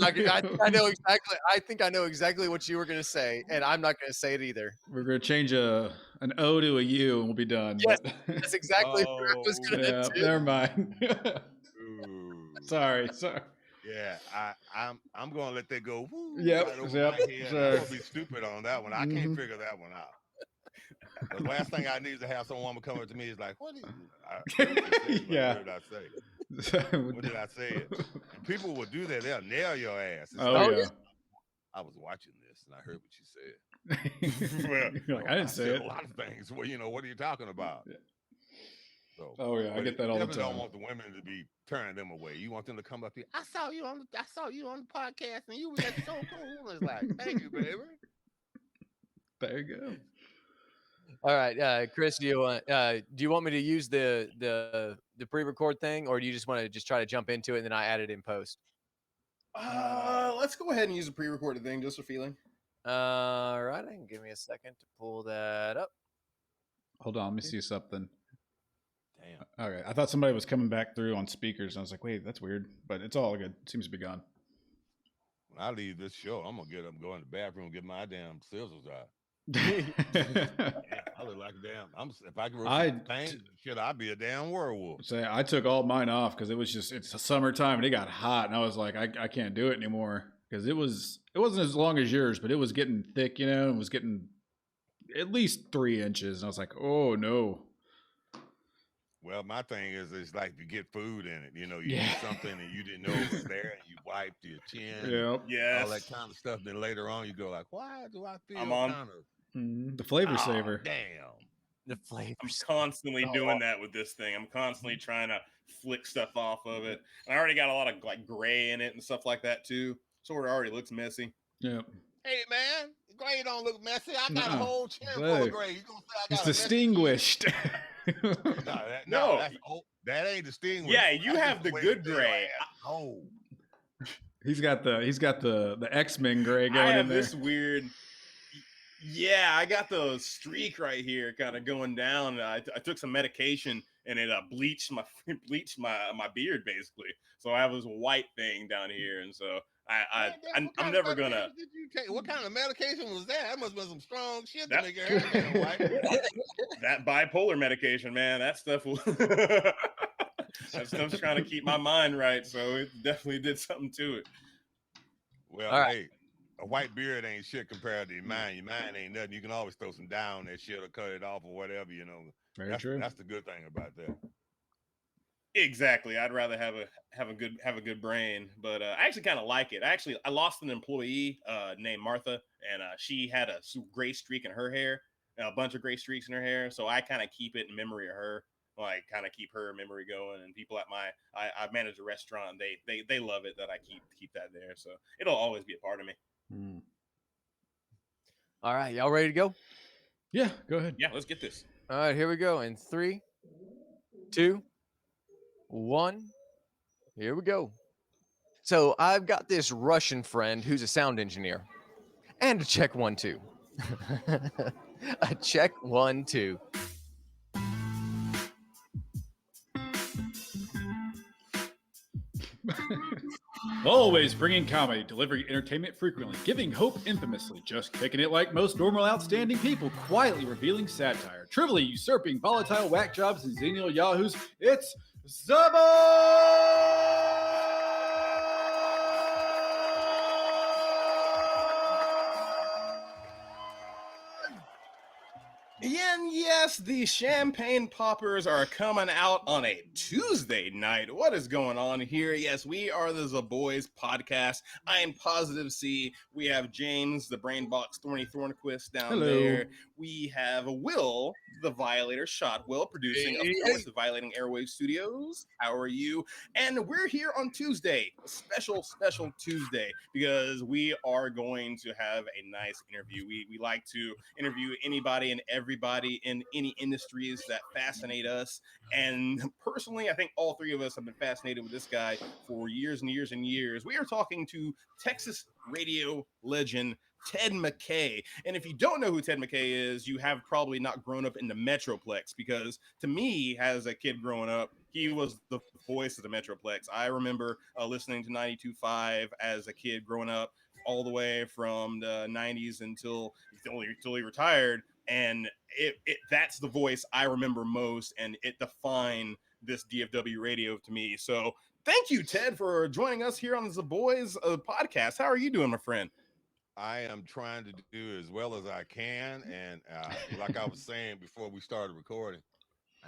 I know exactly. I think I know exactly what you were gonna say, and I'm not gonna say it either. We're gonna change an O to a U, and we'll be done. Yes, that's exactly what I was gonna do. Never mind. Sorry. Yeah, I'm gonna let that go. Woo, yep. Right over my head. I'm gonna be stupid on that one. I can't figure that one out. The last thing I need is to have some woman come up to me is like, what did I say? What did I say? And people will do that. They'll nail your ass. It's I was watching this and I heard what you said. Well, I didn't say it. A lot of things. Well, what are you talking about? Yeah. So, I get that all the time. You don't want the women to be turning them away. You want them to come up here. I saw you on the podcast and you were just so cool. It's like, thank you, baby. There you go. All right, Chris, do you want me to use the pre-record thing, or do you just want to try to jump into it and then I add it in post? Let's go ahead and use a pre-recorded thing just for feeling. All right, give me a second to pull that up. Hold on, let me see something. Damn. Okay, I thought somebody was coming back through on speakers, and I was like, wait, that's weird, but it's all good. It seems to be gone. when I leave this show, I'm gonna get up, go in the bathroom, get my damn scissors out. I look like a damn. If I could paint shit, I'd be a damn werewolf. Say I took all mine off because it's a summertime and it got hot, and I was like, I can't do it anymore because it wasn't as long as yours, but it was getting thick, and was getting at least 3 inches, and I was like, oh no. Well, my thing is, it's like you get food in it. You eat something and you didn't know it was there, and you wiped your chin, all that kind of stuff. Then later on, you go like, why do I feel kind of the flavor saver? Damn. The flavor. I'm constantly doing that with this thing. I'm constantly trying to flick stuff off of it. And I already got a lot of like gray in it and stuff like that too. So it already looks messy. Yep. Hey man, gray don't look messy. I got a whole chair full of gray. You gonna say I got it's distinguished. No, that ain't distinguished. Yeah, you have the good gray. Oh. He's got the X-Men gray going I have in there. this weird. Yeah, I got the streak right here, kind of going down. I took some medication and it bleached my beard basically. So I have this white thing down here, and so I'm never gonna. Did you take? What kind of medication was that? That must have been some strong shit to make your hair damn white. That bipolar medication, man. That stuff will. That stuff's trying to keep my mind right, so it definitely did something to it. Well, hey. A white beard ain't shit compared to your mind. Your mind ain't nothing. You can always throw some dye on that shit or cut it off or whatever, Very true. That's the good thing about that. Exactly. I'd rather have a good brain, but I actually kind of like it. I lost an employee named Martha, and she had a gray streak in her hair, a bunch of gray streaks in her hair. So I kind of keep it in memory of her, like kind of keep her memory going. And people at I manage a restaurant. They love it that I keep that there. So it'll always be a part of me. All right, y'all ready to go? Yeah, go ahead. Yeah, let's get this. All right, here we go. In 3, 2, 1. Here we go. So I've got this Russian friend who's a sound engineer. And a check 1, 2. A check 1, 2. Always bringing comedy, delivering entertainment frequently, giving hope infamously, just kicking it like most normal outstanding people, quietly revealing satire, trivially usurping volatile whack jobs and xenial yahoos. It's Zaboys! And yes, the champagne poppers are coming out on a Tuesday night. What is going on here? Yes, we are the Zaboys podcast. I am Positive C. We have James, the Brain Box Thorny Thornquist down there. We have Will, the Violator Shot Will, producing, of course, the Violating Airwaves Studios. How are you? And we're here on Tuesday, a special Tuesday, because we are going to have a nice interview. We like to interview anybody and everybody in any industries that fascinate us. And personally, I think all three of us have been fascinated with this guy for years and years and years. We are talking to Texas radio legend Ted McKay. And if you don't know who Ted McKay is, you have probably not grown up in the Metroplex, because to me, as a kid growing up, he was the voice of the Metroplex. I remember listening to 92.5 as a kid growing up, all the way from the 90s until he retired. And that's the voice I remember most, and it defined this DFW radio to me. So thank you, Ted, for joining us here on the Zaboys podcast. How are you doing, my friend? I am trying to do as well as I can, and like I was saying before we started recording,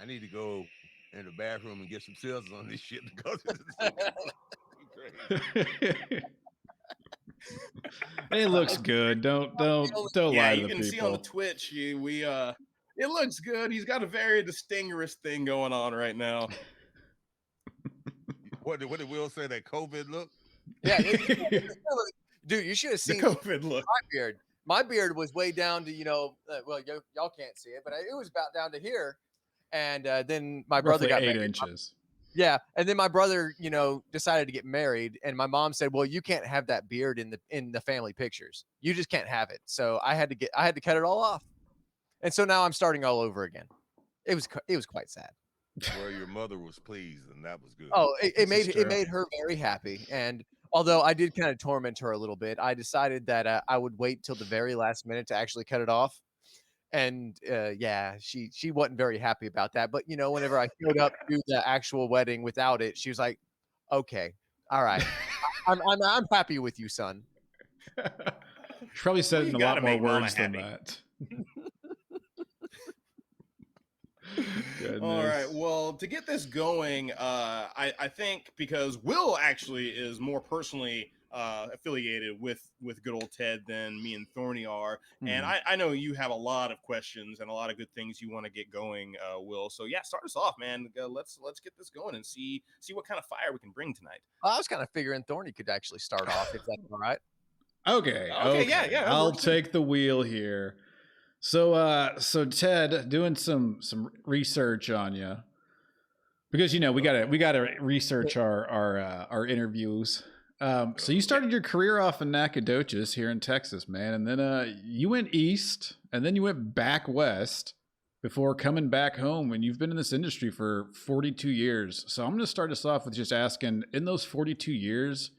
I need to go in the bathroom and get some scissors on this shit because it's crazy. It looks good. Don't lie to the people. Yeah, you can see on the Twitch. It looks good. He's got a very distinguished thing going on right now. What did Will say? That COVID look? Yeah, dude, you should have seen the COVID look. My beard. My beard was way down to y'all can't see it, but it was about down to here. And then my brother got 8 married. inches. Yeah, and then my brother, decided to get married, and my mom said, "Well, you can't have that beard in the family pictures. You just can't have it." So I had to cut it all off, and so now I'm starting all over again. It was quite sad. Well, your mother was pleased, and that was good. Oh, it made her very happy, and Although I did kind of torment her a little bit. I decided that I would wait till the very last minute to actually cut it off. And yeah, she wasn't very happy about that. But whenever I showed up to the actual wedding without it, she was like, "Okay, all right, I'm happy with you, son." She probably said it in a lot more make mama words than happy. that. All right. Goodness. Well, to get this going, I think because Will actually is more personally affiliated with good old Ted than me and Thorny are, and Mhm. I know you have a lot of questions and a lot of good things you want to get going, Will. So yeah, start us off, man. Let's get this going and see what kind of fire we can bring tonight. I was kind of figuring Thorny could actually start off if that's all right. Okay. Okay, yeah, that I'll works too. take the wheel here. So Ted, doing some research on you because we gotta research our interviews. So you started your career off in Nacogdoches here in Texas, man, and then you went east, and then you went back west before coming back home. And you've been in this industry for 42 years. So I'm going to start us off with just asking: in those 42 years,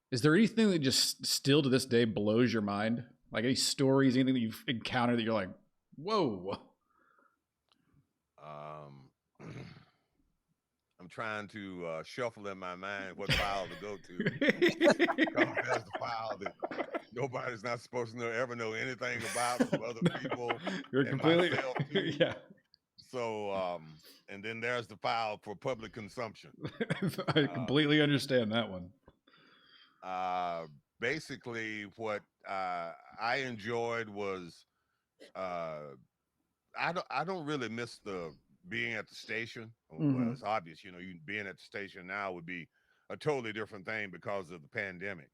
is there anything that just still to this day blows your mind? Like any stories, anything that you've encountered that you're like, whoa? I'm trying to shuffle in my mind what file to go to. That's the file that nobody's not supposed to ever know anything about from other people. You're completely, myself too. yeah. So, and then there's the file for public consumption. I completely understand that one. Basically, what I enjoyed was I don't really miss the being at the station. Well, it's obvious, you being at the station now would be a totally different thing because of the pandemic.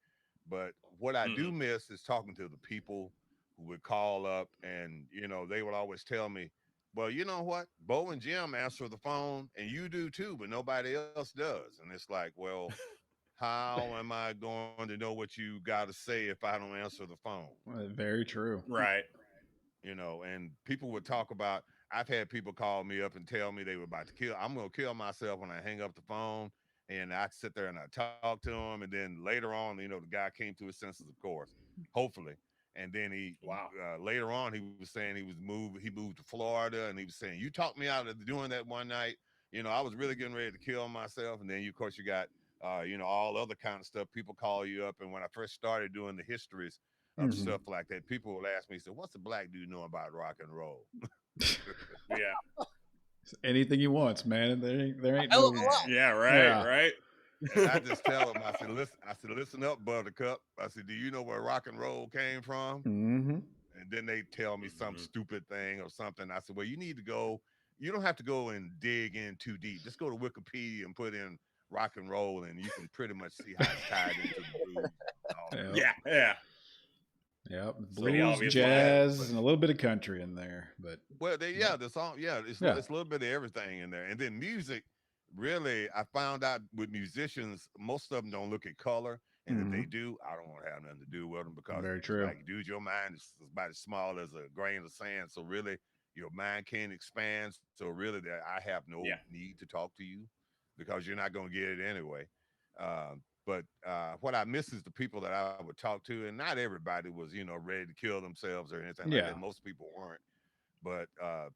But what I do miss is talking to the people who would call up and, they would always tell me, well, you know what? Bo and Jim answer the phone and you do too, but nobody else does. And it's like, well, how am I going to know what you got to say if I don't answer the phone? Very true. Right. And people would talk about, I've had people call me up and tell me they were about to I'm going to kill myself when I hang up the phone. And I sit there and I talk to him. And then later on, the guy came to his senses, of course, hopefully. And then later on, he was saying he moved to Florida, and he was saying, you talked me out of doing that one night. I was really getting ready to kill myself. And then of course you got, all other kind of stuff. People call you up. And when I first started doing the histories of stuff like that, people would ask me, so what's a black dude know about rock and roll? Yeah. Anything he wants, man. There ain't no. Yeah, right, Yeah. right. And I just tell him, I said, listen up, Buttercup. I said, do you know where rock and roll came from? Mm-hmm. And then they tell me some stupid thing or something. I said, well, you need to go. You don't have to go and dig in too deep. Just go to Wikipedia and put in rock and roll, and you can pretty much see how it's tied into the blues. Yeah. Yep, Pretty blues, obvious jazz, and a little bit of country in there, but the song, it's a little bit of everything in there. And then music, really, I found out with musicians, most of them don't look at color, and if they do, I don't want to have nothing to do with them because very true. Like, dude, your mind is about as small as a grain of sand, so really, your mind can't expand. So really, that I have no need to talk to you because you're not going to get it anyway. But what I miss is the people that I would talk to, and not everybody was, ready to kill themselves or anything like that. Most people weren't, but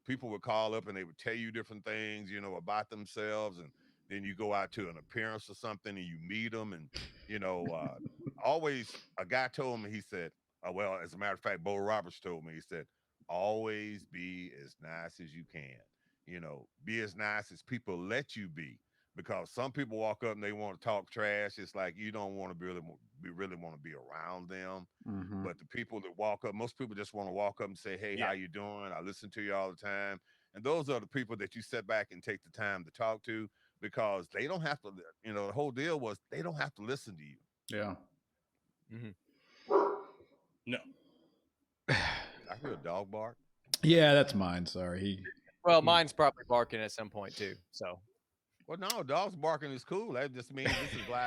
people would call up and they would tell you different things, about themselves, and then you go out to an appearance or something and you meet them, and always a guy told me, he said, well, as a matter of fact, Bo Roberts told me, he said, always be as nice as you can, be as nice as people let you be. Because some people walk up and they want to talk trash. It's like you don't want to really want to be around them. But the people that walk up, most people just want to walk up and say, "Hey, how you doing? I listen to you all the time." And those are the people that you sit back and take the time to talk to because they don't have to. The whole deal was they don't have to listen to you. Yeah. No. I hear a dog bark. Yeah, that's mine. Sorry. Well, mine's probably barking at some point too. So. Well, no, dogs barking is cool. That just means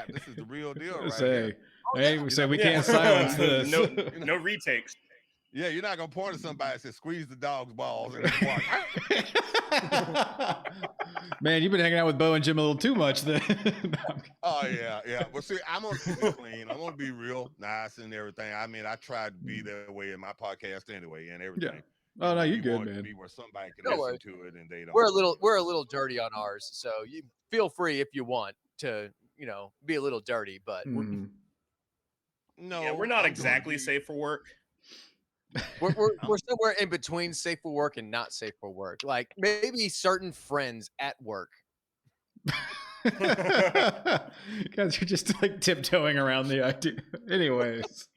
this is the real deal, right? Hey, we said we can't silence this. No retakes. Yeah, you're not gonna point at somebody and say, "Squeeze the dog's balls." And bark. Man, you've been hanging out with Bo and Jim a little too much then. Oh yeah. Well, see, I'm gonna keep it clean. I'm gonna be real nice and everything. I mean, I try to be that way in my podcast anyway and everything. Oh, no, you're you good, want it to man. be where somebody can No listen worries. to it and they don't. We're a little dirty on ours, so you feel free if you want to, be a little dirty, but Mm. No, Yeah, we're not exactly safe for work. we're somewhere in between safe for work and not safe for work. Like maybe certain friends at work. Guys, you're just like tiptoeing around the idea. Anyways.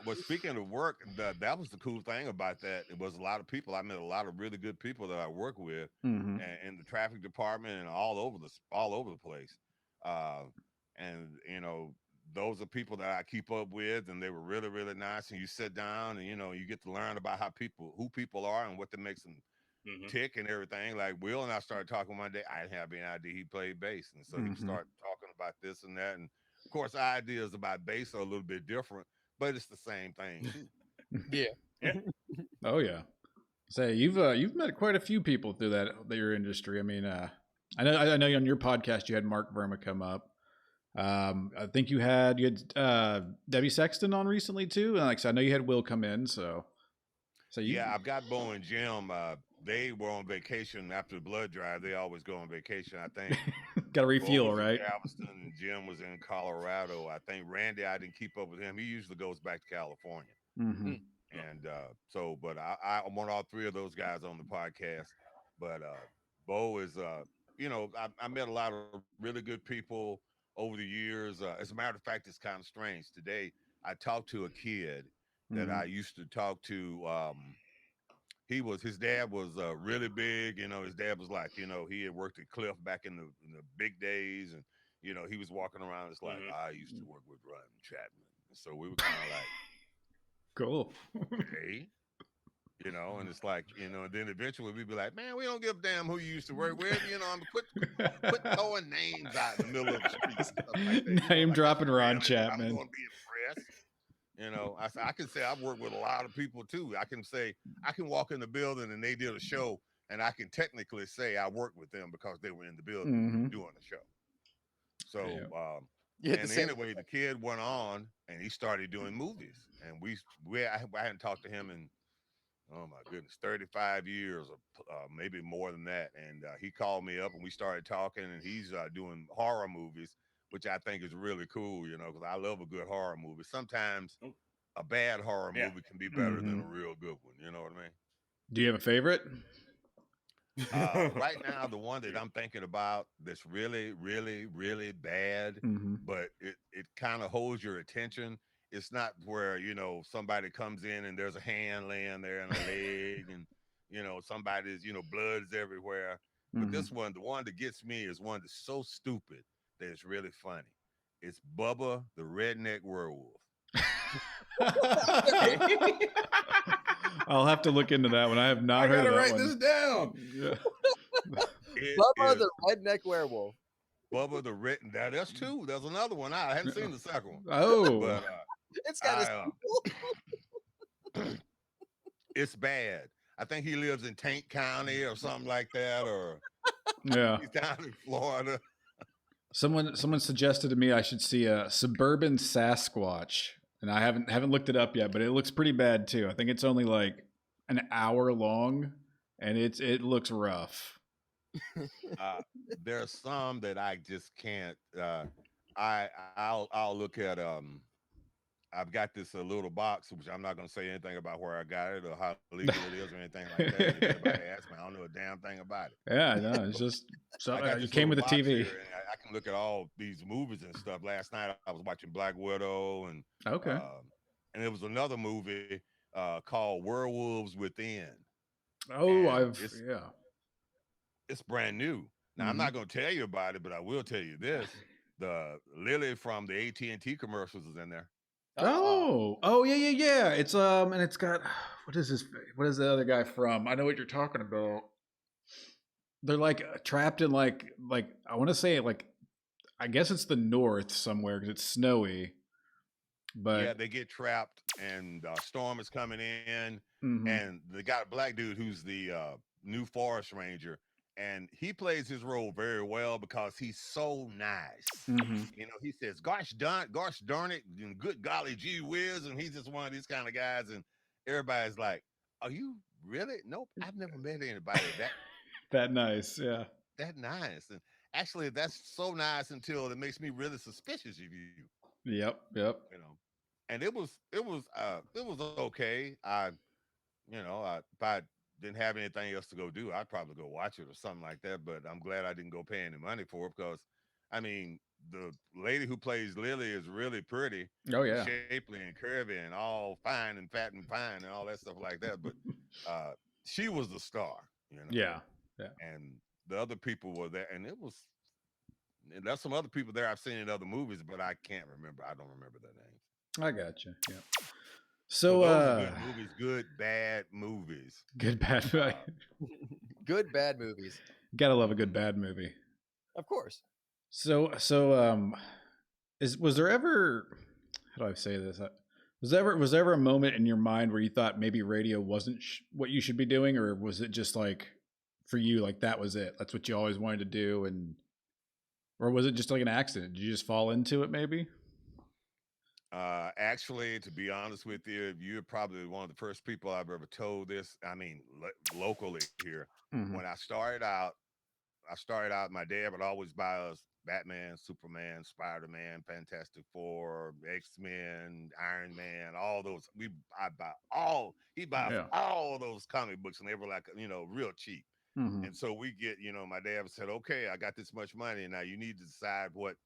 Well, speaking of work, that was the cool thing about that. It was a lot of people. I met a lot of really good people that I work with Mhm. in the traffic department and all over the place. And those are people that I keep up with, and they were really, really nice. And you sit down, and you get to learn about who people are, and what that makes them tick and everything. Like Will and I started talking one day. I didn't have any idea he played bass, and so he started talking about this and that. And of course, our ideas about bass are a little bit different, but it's the same thing too. Yeah. Oh yeah. Say you've met quite a few people through your industry. I mean, I know on your podcast you had Mark Verma come up. I think you had Debbie Sexton on recently too, and like so I know you had Will come in. So yeah, I've got Bo and Jim. They were on vacation after the blood drive. They always go on vacation. I think got to refuel, Bo was right? in Galveston and Jim was in Colorado. I think Randy, I didn't keep up with him. He usually goes back to California. Mm-hmm. And but I want all three of those guys on the podcast. But Bo is, I met a lot of really good people over the years. As a matter of fact, it's kind of strange. Today, I talked to a kid that I used to talk to. His dad was really big. His dad was like, he had worked at Cliff back in the big days, and he was walking around. It's like I used to work with Ryan Chapman, so we were kind of like, cool. okay. And it's like, and then eventually we'd be like, man, we don't give a damn who you used to work with. I'm quit throwing names out in the middle of the street. Stuff like that, Name dropping Ron really, Chapman. I'm going to be impressed. I can say I've worked with a lot of people too. I can say I can walk in the building and they did a show, and I can technically say I worked with them because they were in the building doing the show. So, anyway, the kid went on and he started doing movies, and I hadn't talked to him in, oh my goodness, 35 years or maybe more than that. And he called me up and we started talking, and he's doing horror movies, which I think is really cool, because I love a good horror movie. Sometimes a bad horror movie can be better than a real good one. You know what I mean? Do you have a favorite? Right now, the one that I'm thinking about that's really, really, really bad, but it kind of holds your attention. It's not where, somebody comes in and there's a hand laying there and a leg and, somebody's, blood's everywhere. But this one, the one that gets me is one that's so stupid that it's really funny. It's Bubba the Redneck Werewolf. I'll have to look into that one. I have not heard of that one. I gotta write this down. Yeah. Bubba the Redneck Werewolf. Bubba the Redneck. That's two. There's another one. I hadn't seen the second one. Oh. But it's got a it's bad. I think he lives in Tank County or something like that, or he's down in Florida. Someone suggested to me I should see a Suburban Sasquatch, and I haven't looked it up yet, but it looks pretty bad too. I think it's only like an hour long, and it looks rough. There's some that I just can't. I'll look at. I've got this little box, which I'm not going to say anything about where I got it or how legal it is or anything like that. If anybody asks me, I don't know a damn thing about it. Yeah, no, it's just it came with the TV. I can look at all these movies and stuff. Last night I was watching Black Widow, and and there was another movie called Werewolves Within. Oh, it's brand new. Now I'm not going to tell you about it, but I will tell you this: the Lily from the AT&T commercials is in there. Oh, yeah. It's and it's got what is the other guy from? I know what you're talking about. They're like trapped in like I want to say like I guess it's the north somewhere because it's snowy. But yeah, they get trapped and a storm is coming in, and they got a black dude who's the new forest ranger, and he plays his role very well because he's so nice. Mm-hmm. He says, gosh darn it, and good golly gee whiz," and he's just one of these kind of guys, and everybody's like, "Are you really?" Nope, I've never met anybody That nice, yeah. that nice. And actually, that's so nice until it makes me really suspicious of you. Yep, yep. And it was okay. If I didn't have anything else to go do, I'd probably go watch it or something like that. But I'm glad I didn't go pay any money for it because, I mean, the lady who plays Lily is really pretty, Oh and yeah. shapely and curvy and all fine and fat and fine and all that stuff like that. But uh, she was the star. Yeah. Yeah. And the other people were there, and there's some other people there I've seen in other movies, but I can't remember. I don't remember their names. I gotcha. Yeah. So So those are good movies, good bad movies. good bad Good bad movies. gotta love a good bad movie. Of course. So was there ever, how do I say this? Was there ever a moment in your mind where you thought maybe radio wasn't what you should be doing, or was it just like for you, like that was it? That's what you always wanted to do, or was it just like an accident? Did you just fall into it maybe? Actually, to be honest with you, you're probably one of the first people I've ever told this. I mean, locally here. Mm-hmm. When I started out, my dad would always buy us Batman, Superman, Spider-Man, Fantastic Four, X-Men, Iron Man, all those. He buys Yeah. all those comic books, and they were like, real cheap. Mm-hmm. And so we get, my dad said, "Okay, I got this much money, and now you need to decide what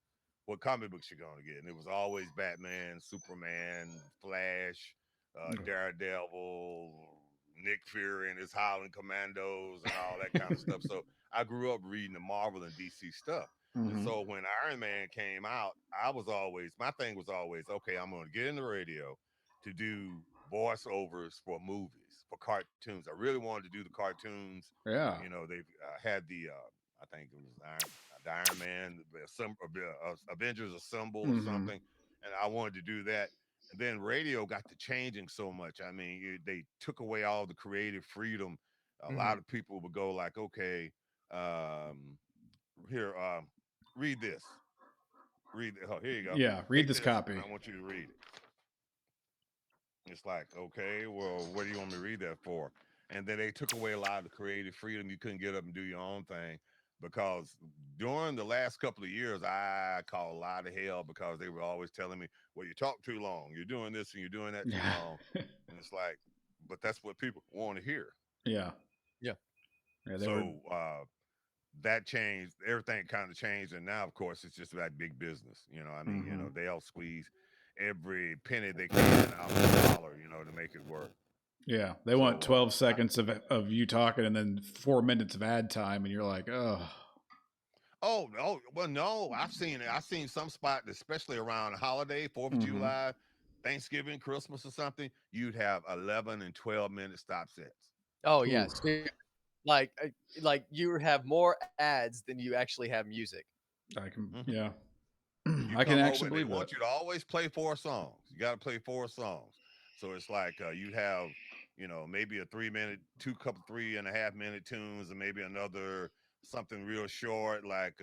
comic books you're going to get." And it was always Batman, Superman, Flash, Daredevil, Nick Fury and his Howling Commandos and all that kind of stuff. So I grew up reading the Marvel and DC stuff. Mm-hmm. And so when Iron Man came out, my thing was always, okay, I'm going to get in the radio to do voiceovers for movies, for cartoons. I really wanted to do the cartoons. Yeah. They've had I think it was Iron Man, Avengers Assemble or something, and I wanted to do that. And then radio got to changing so much. I mean, they took away all the creative freedom. A lot of people would go like, "Okay, here, read this. Oh, here you go. Yeah, read Take this copy. I want you to read it." It's like, okay, well, what do you want me to read that for? And then they took away a lot of the creative freedom. You couldn't get up and do your own thing because during the last couple of years, I caught a lot of hell because they were always telling me, "Well, you talk too long. You're doing this and you're doing that too long." And it's like, but that's what people want to hear. Yeah. Yeah. So that changed. Everything kind of changed. And now, of course, it's just about big business. I mean, they'll squeeze every penny they can out of the dollar, to make it work. Yeah, they want 12 seconds of you talking and then 4 minutes of ad time, and you're like, oh. Oh no! Well, no, I've seen it. I've seen some spot, especially around holiday, 4th of July, Thanksgiving, Christmas, or something. You'd have 11 and 12-minute stop sets. Oh yes, like you have more ads than you actually have music. I can, yeah. I can actually believe that. They want you to always play 4 songs. You got to play 4 songs. So it's like you have, maybe a 3-minute, 3.5-minute tunes, and maybe another something real short like,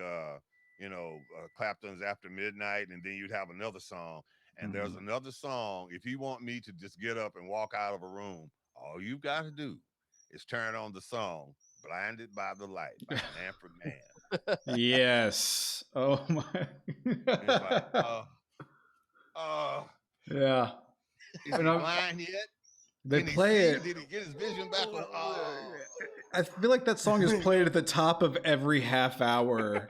Clapton's After Midnight, and then you'd have another song. And there's another song. If you want me to just get up and walk out of a room, all you've got to do is turn on the song "Blinded by the Light" by Manfred Mann. Yes. Oh my. It's like, yeah. Is he blind yet? They play it. Did he get his vision back? I feel like that song is played at the top of every half hour.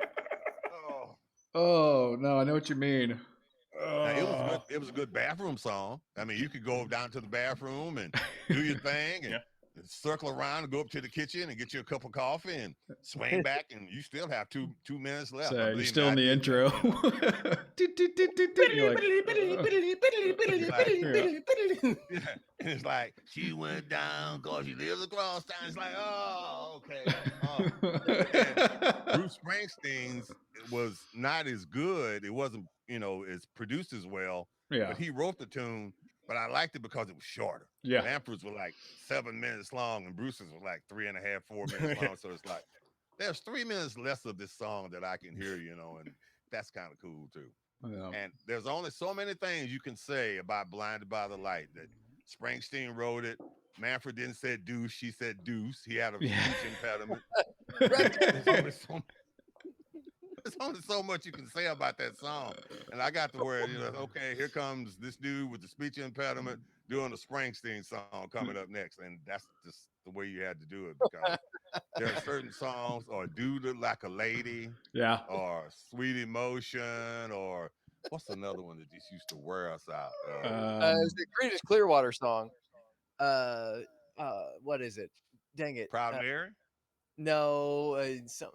Oh no, I know what you mean. Now, it was a good bathroom song. I mean, you could go down to the bathroom and do your thing and circle around and go up to the kitchen and get you a cup of coffee and swing back, and you still have 2 minutes left. So you're still in the intro. And it's like, she went down because she lives across town. It's like, oh, okay. Bruce Springsteen's was not as good. It wasn't, as produced as well. Yeah. But he wrote the tune. But I liked it because it was shorter. Yeah. Manfred's were like 7 minutes long, and Bruce's was like 3.5, 4 minutes long. So it's like, there's 3 minutes less of this song that I can hear, and that's kind of cool too. Yeah. And there's only so many things you can say about Blinded by the Light. That Springsteen wrote it. Manfred didn't say douche, he said deuce. He had a Yeah. speech impediment. Right. There's only so there's only so much you can say about that song. And I got to where, okay, here comes this dude with the speech impediment doing the Springsteen song coming up next. And that's just the way you had to do it, because there are certain songs, or Dude Look Like a Lady, Yeah. or Sweet Emotion, or what's another one that just used to wear us out? It's the Creedence Clearwater song. What is it? Dang it. Proud Mary? No, some.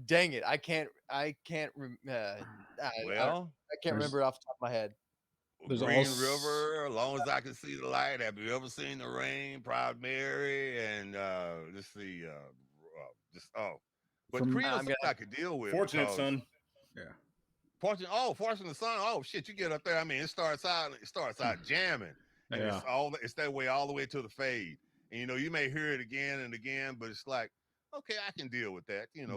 Dang it! I can't. Well, I can't There's- remember it off the top of my head. There's Green also- River, As Long As I Can See the Light. Have you ever seen the rain? Proud Mary, and let's see, but From- Creedence I'm gonna- I could deal with. Fortunate because Son. Yeah. Fortunate Son. Oh shit, you get up there. I mean, it starts out jamming, and Yeah. it's that way all the way to the fade. And you may hear it again and again, but it's like, okay, I can deal with that, because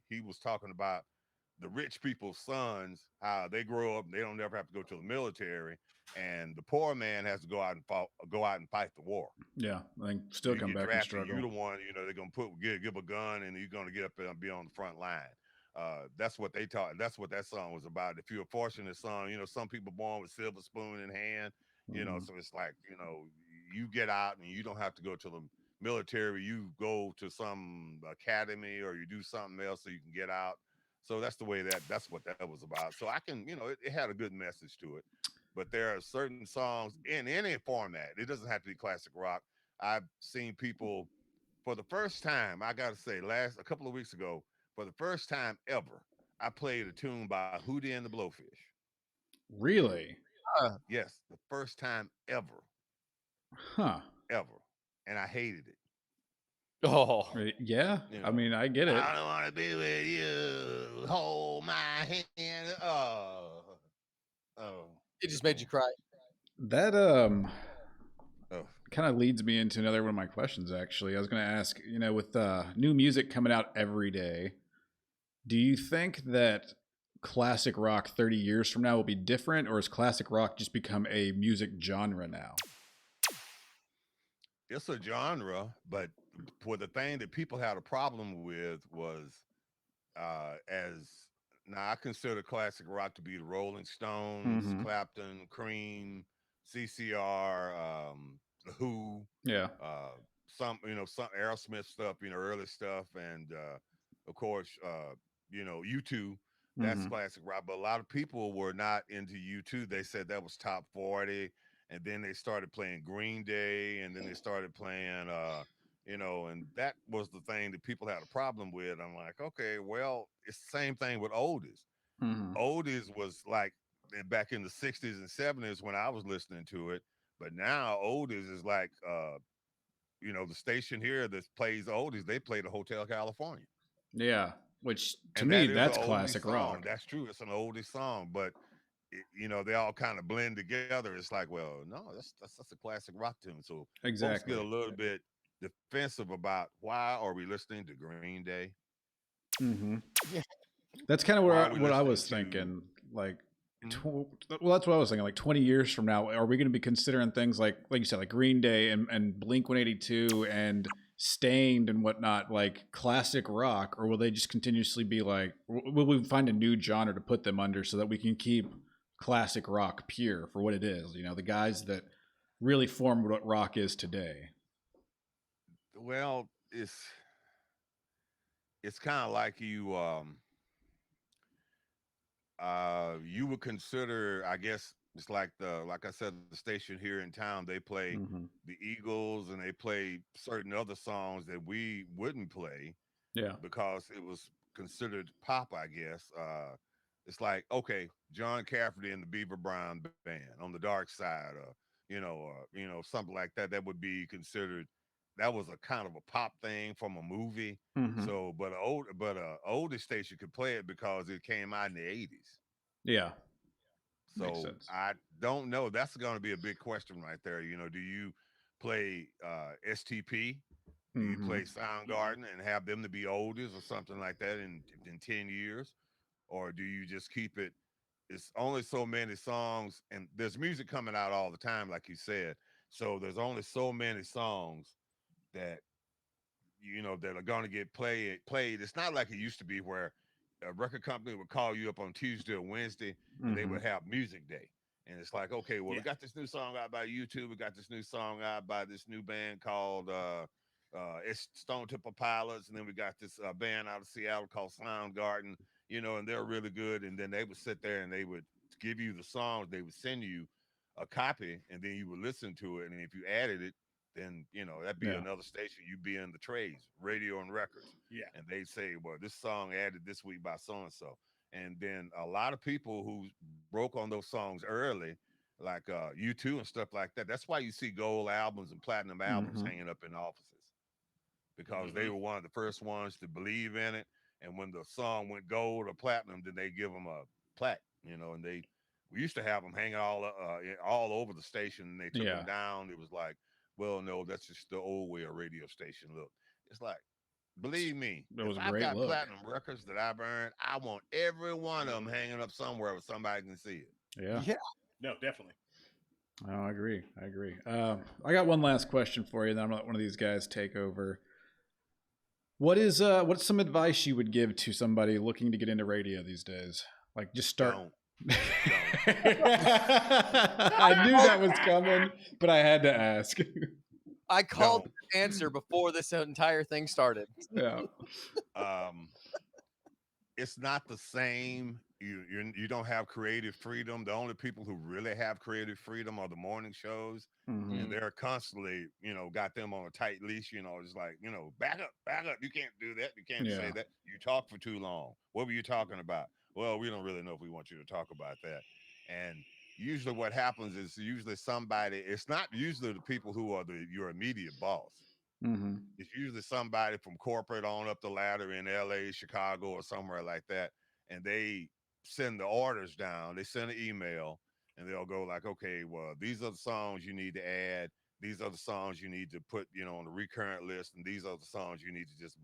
he was talking about the rich people's sons, how they grow up, and they don't never have to go to the military, and the poor man has to go out and fight the war. Yeah. I think still You come get back and drafted, struggle. you're the one, they're gonna give a gun, and you're gonna get up there and be on the front line. That's what they taught. That's what that song was about. If you're a fortunate son, some people born with silver spoon in hand, Mhm. so it's like, you get out and you don't have to go to the military. You go to some academy, or you do something else so you can get out. So that's what that was about. So I can, it had a good message to it. But there are certain songs in any format. It doesn't have to be classic rock. I've seen people, for the first time, I gotta say, a couple of weeks ago, for the first time ever, I played a tune by Hootie and the Blowfish. Really? Yes, the first time ever, Huh. ever, and I hated it. Oh, Yeah. I mean, I get it. I don't want to be with you. Hold my hand. Oh. it just made you cry. That Oh. kind of leads me into another one of my questions. Actually, I was going to ask, with new music coming out every day, do you think that classic rock 30 years from now will be different, or has classic rock just become a music genre now? It's a genre, but for the thing that people had a problem with was, as now I consider classic rock to be the Rolling Stones, Mhm. Clapton, Cream, CCR, the Who, Yeah. some Aerosmith stuff, early stuff, and of course, U2. That's Mhm. classic rock. But a lot of people were not into U2. They said that was top 40, and then they started playing Green Day, and then they started playing, and that was the thing that people had a problem with. I'm like, okay, well, it's the same thing with oldies. Mhm. Oldies was like back in the 60s and 70s when I was listening to it, but now oldies is like, the station here that plays oldies, they play the Hotel California. Yeah. Which to And me, that is that's an oldie classic song. rock. That's true. It's an oldie song, but they all kind of blend together. It's like, well, no, that's a classic rock tune. So folks Exactly. get a little bit defensive about, why are we listening to Green Day? Mm-hmm. Yeah. That's kind of Why are we what I listening was to- thinking. Like, Mhm. well, that's what I was thinking. Like 20 years from now, are we going to be considering things like you said, like Green Day and Blink 182 and Stained and whatnot, like classic rock, or will they just continuously be like, will we find a new genre to put them under so that we can keep classic rock pure for what it is? The guys that really formed what rock is today. Well, it's kind of like you would consider, I guess it's like I said, the station here in town, they play Mm-hmm. the Eagles, and they play certain other songs that we wouldn't play Yeah. because it was considered pop, I guess. It's like, okay, John Cafferty and the Beaver Brown Band on the Dark Side, something like that. That would be considered. That was a kind of a pop thing from a movie. Mm-hmm. So, but a older station could play it because it came out in the 80s. Yeah. Makes So sense. I don't know. That's going to be a big question right there. Do you play STP, Do you Mm-hmm. play Soundgarden and have them to be oldies or something like that in 10 years? Or do you just keep it? It's only so many songs, and there's music coming out all the time, like you said. So there's only so many songs that that are going to get played. It's not like it used to be where a record company would call you up on Tuesday or Wednesday and they Mm-hmm. would have music day. And it's like, okay, well, Yeah. we got this new song out by YouTube. We got this new song out by this new band called it's Stone Temple Pilots, and then we got this band out of Seattle called Soundgarden. And they're really good. And then they would sit there and they would give you the songs. They would send you a copy, and then you would listen to it. And if you added it, then that'd be Yeah. another station. You'd be in the trades, radio and records, Yeah. and they'd say, well, this song added this week by so and so. And then a lot of people who broke on those songs early, like U2 and stuff like that, that's why you see gold albums and platinum albums Mm-hmm. hanging up in offices, because they Hmm. were one of the first ones to believe in it. And when the song went gold or platinum, then they give them a plaque, and we used to have them hanging all over the station, and they took Yeah. them down. It was like, well, no, that's just the old way a radio station looked. It's like, believe me, It if was a I've great got look. platinum records that I've earned, I want every one of them Hmm. hanging up somewhere where somebody can see it. Yeah. Yeah. No, definitely. Oh, I agree. I agree. I got one last question for you. Then I'm gonna let one of these guys take over. What's some advice you would give to somebody looking to get into radio these days? Like, just start. Don't. I knew that was coming, but I had to ask. I called Don't. the answer before this entire thing started. Yeah. Um, it's not the same. You don't have creative freedom. The only people who really have creative freedom are the morning shows, Mm-hmm. and they're constantly, got them on a tight leash. It's like, back up, back up. You can't do that. You can't say Yeah. that. You talk for too long. What were you talking about? Well, we don't really know if we want you to talk about that. And usually, what happens is usually somebody. It's not usually the people who are your immediate boss. Mm-hmm. It's usually somebody from corporate on up the ladder in LA, Chicago, or somewhere like that. And they send the orders down. They send an email, and they'll go like, okay, well, these are the songs you need to add. These are the songs you need to put, on the recurrent list. And these are the songs you need to just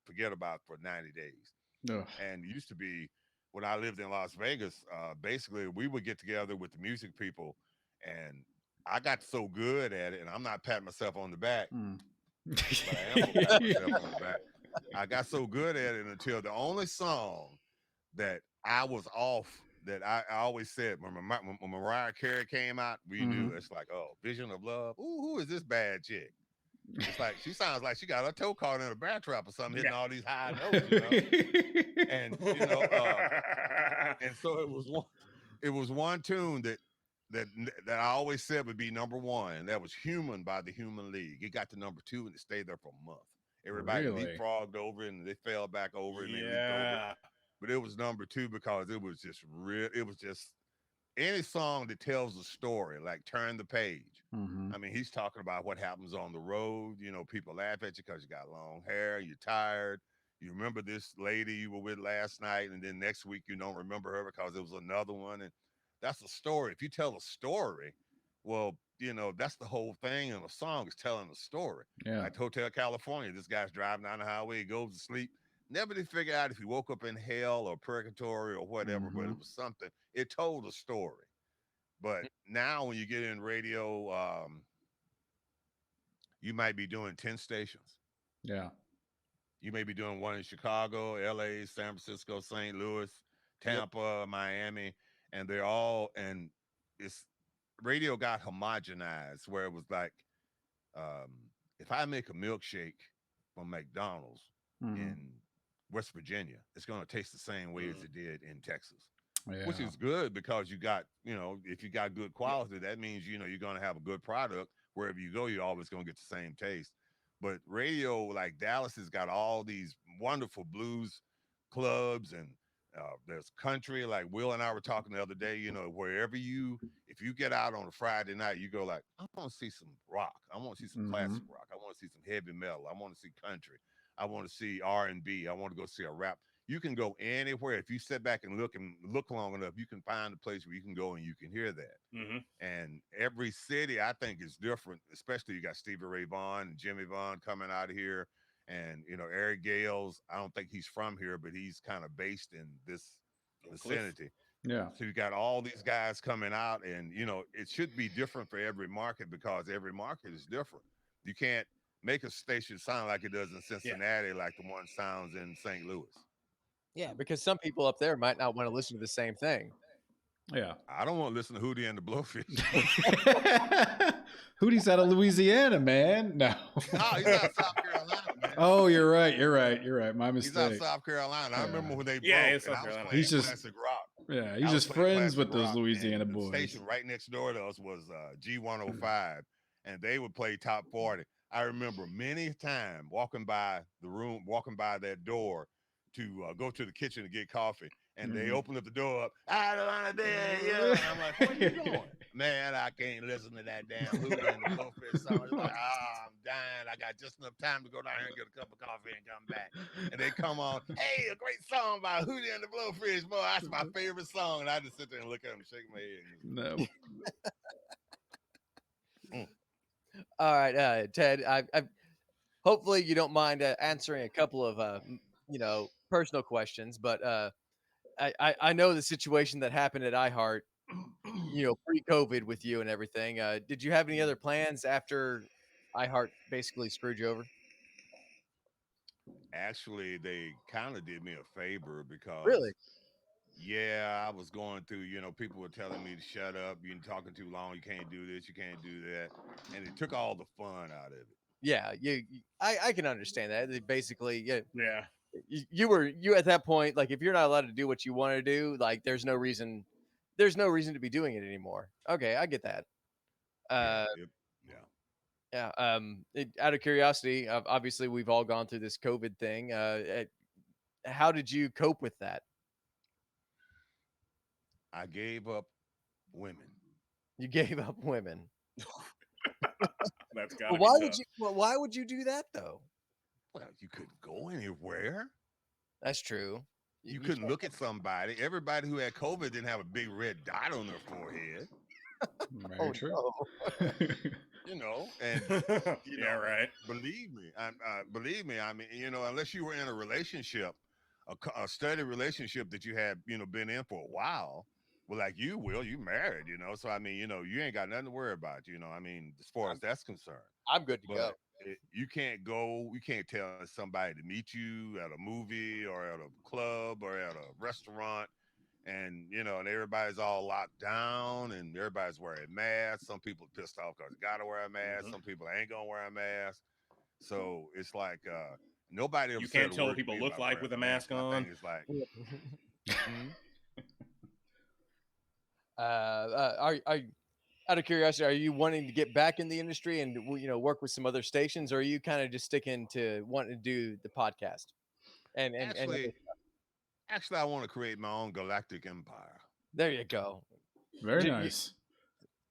forget about for 90 days. Ugh. And it used to be when I lived in Las Vegas, basically we would get together with the music people, and I got so good at it, and I'm not patting myself on the back, Mm. but I am gonna pat myself on the back. I got so good at it until the only song that I was off, that I always said when Mariah Carey came out, we knew Mhm. it's like, oh, Vision of Love. Ooh, who is this bad chick? It's like she sounds like she got her toe caught in a bear trap or something, hitting all these high notes. And and so it was one tune that I always said would be number one, and that was "Human" by the Human League. It got to number two, and it stayed there for a month. Everybody Really? leapfrogged over it, and they fell back over it, and they leaped over it. Yeah. But it was number two because it was just real. It was just any song that tells a story, like "Turn the Page." Mhm. I mean, he's talking about what happens on the road. People laugh at you because you got long hair, you're tired. You remember this lady you were with last night, and then next week you don't remember her because it was another one. And that's a story. If you tell a story, well, that's the whole thing in a song, is telling a story. Yeah. Like Hotel California, this guy's driving down the highway, he goes to sleep. Never did figure out if he woke up in hell or purgatory or whatever, but it Mhm. was something. It told a story. But now when you get in radio, you might be doing 10 stations. Yeah. You may be doing one in Chicago, LA, San Francisco, St. Louis, Yep. Tampa, Miami, and they're all, and it's radio got homogenized where it was like, um, if I make a milkshake from McDonald's Mhm. in West Virginia, it's going to taste the same way as Mm. it did in Texas, which Yeah. is good because you got, if you got good quality, that means, you're going to have a good product. Wherever you go, you're always going to get the same taste. But radio, like Dallas, has got all these wonderful blues clubs, and there's country. Like Will and I were talking the other day, wherever if you get out on a Friday night, you go like, I want to see some rock. I want to see some classic Mhm. rock. I want to see some heavy metal. I want to see country. I want to see R&B. I want to go see a rap. you can go anywhere. If you sit back and look long enough, you can find a place where you can go and you can hear that. Mm-hmm. And every city, I think, is different. Especially you got Stevie Ray Vaughan and Jimmy Vaughan coming out of here, and Eric Gales. I don't think he's from here, but he's kind of based in this Cliff. vicinity. Yeah. So you got all these guys coming out, and it should be different for every market because every market is different. You can't make a station sound like it does in Cincinnati, like the one sounds in St. Louis. Yeah, because some people up there might not want to listen to the same thing. Yeah. I don't want to listen to Hootie and the Blowfish. Hootie's out of Louisiana, man. No. No, he's out of South Carolina, man. Oh, you're right. My mistake. He's out of South Carolina. I remember when they broke, it's and South I was Carolina. playing He's just- classic rock. Yeah, I he's was just playing friends classic with those rock, Louisiana and the boys. station right next door to us was G105, and they would play top 40. I remember many a time walking by that door to go to the kitchen to get coffee, and they opened up the door up. I don't want to be here. And I'm like, where you going? Man, I can't listen to that damn Hootie and the Blowfish song. It's like, I'm dying. I got just enough time to go down here and get a cup of coffee and come back. And they come on, hey, a great song by Hootie and the Blowfish. Boy, that's my favorite song. And I just sit there and look at them, shake my head. No. All right, Ted. I hopefully you don't mind answering a couple of personal questions, but I know the situation that happened at iHeart, pre-COVID with you and everything. Did you have any other plans after iHeart basically screwed you over? Actually, they kind of did me a favor because Really? yeah, I was going through, people were telling me to shut up, you're talking too long, you can't do this, you can't do that. And it took all the fun out of it. Yeah, I can understand that. They basically, Yeah. you at that point, like if you're not allowed to do what you want to do, like there's no reason to be doing it anymore. Okay, I get that. Yeah, Yeah. Out of curiosity, obviously we've all gone through this COVID thing. How did you cope with that? I gave up women. You gave up women. That's gotta Well, be tough. why would you do that though? Well, you couldn't go anywhere. That's true. You couldn't look at somebody. Everybody who had COVID didn't have a big red dot on their forehead. Very true. No. And yeah, right. Believe me. I mean, unless you were in a relationship, a steady relationship that you had, been in for a while. Well, like you married, So I mean, you ain't got nothing to worry about, I mean, as far as that's concerned. I'm good to go. You can't tell somebody to meet you at a movie or at a club or at a restaurant, and and everybody's all locked down and everybody's wearing masks. Some people pissed off because they gotta wear a mask. Mm-hmm. Some people ain't gonna wear a mask. So it's like nobody ever You said can't a tell word what to people me look about like wearing with a a mask My on. thing is like, are out of curiosity, are you wanting to get back in the industry and work with some other stations, or are you kind of just sticking to wanting to do the podcast? And actually, I want to create my own galactic empire. there you go. Very nice.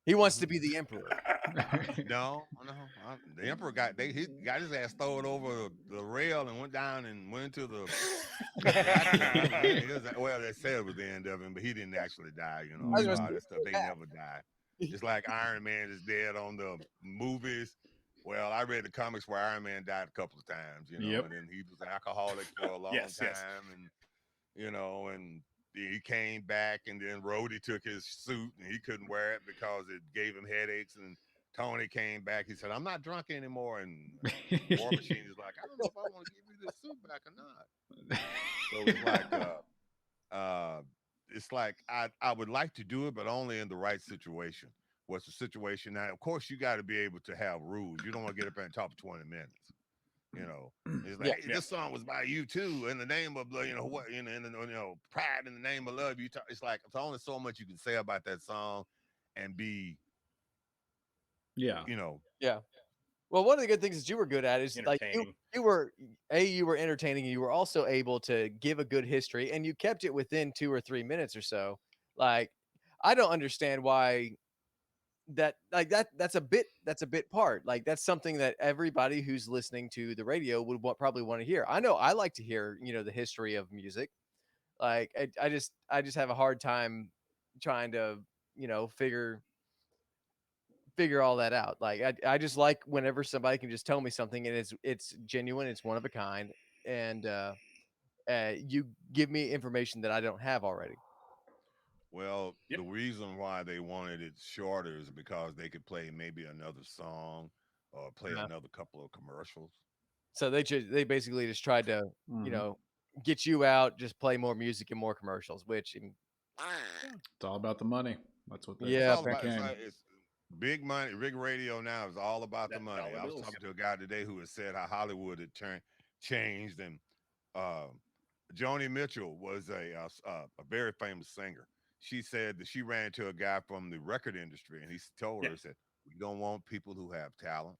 He wants to be the emperor. No. The emperor he got his ass thrown over the rail and went down and went into the. Well, they said it was the end of him, but he didn't actually die. I was All gonna that stuff. They never die. It's like Iron Man is dead on the movies. Well, I read the comics where Iron Man died a couple of times, Yep. and then he was an alcoholic for a long Yes. time, and and he came back, and then Rhodey took his suit, and he couldn't wear it because it gave him headaches, and Tony came back. He said, "I'm not drunk anymore," and War Machine is like, "I don't know if I want to give you this suit back or not." So it's like I would like to do it, but only in the right situation. What's the situation now? Of course, you got to be able to have rules. You don't want to get up there and talk for 20 minutes. It's like, hey, this song was by you too, in the name of what, pride in the name of love. It's like it's only so much you can say about that song, and be, Yeah. Yeah. Well, one of the good things that you were good at is like you were entertaining, and you were also able to give a good history, and you kept it within 2 or 3 minutes or so. Like, I don't understand why that's a bit part. Like that's something that everybody who's listening to the radio would probably want to hear. I know I like to hear, the history of music. Like I just have a hard time trying to, figure all that out. Like I just like whenever somebody can just tell me something and it's genuine, it's one of a kind, and you give me information that I don't have already. Well, Yep. the reason why they wanted it shorter is because they could play maybe another song or play Uh, another couple of commercials. so they basically just tried to, you Mhm. know, get you out, just play more music and more commercials, which It's all about the money. That's what It's yeah, all about apparently. it's big money. Big radio now is all about the That money. dollar I was bills. talking to a guy today who had said how Hollywood had changed, and uh, Joni Mitchell was a very famous singer. She said that she ran into a guy from the record industry, and he told Yeah. her, said, "We don't want people who have talent.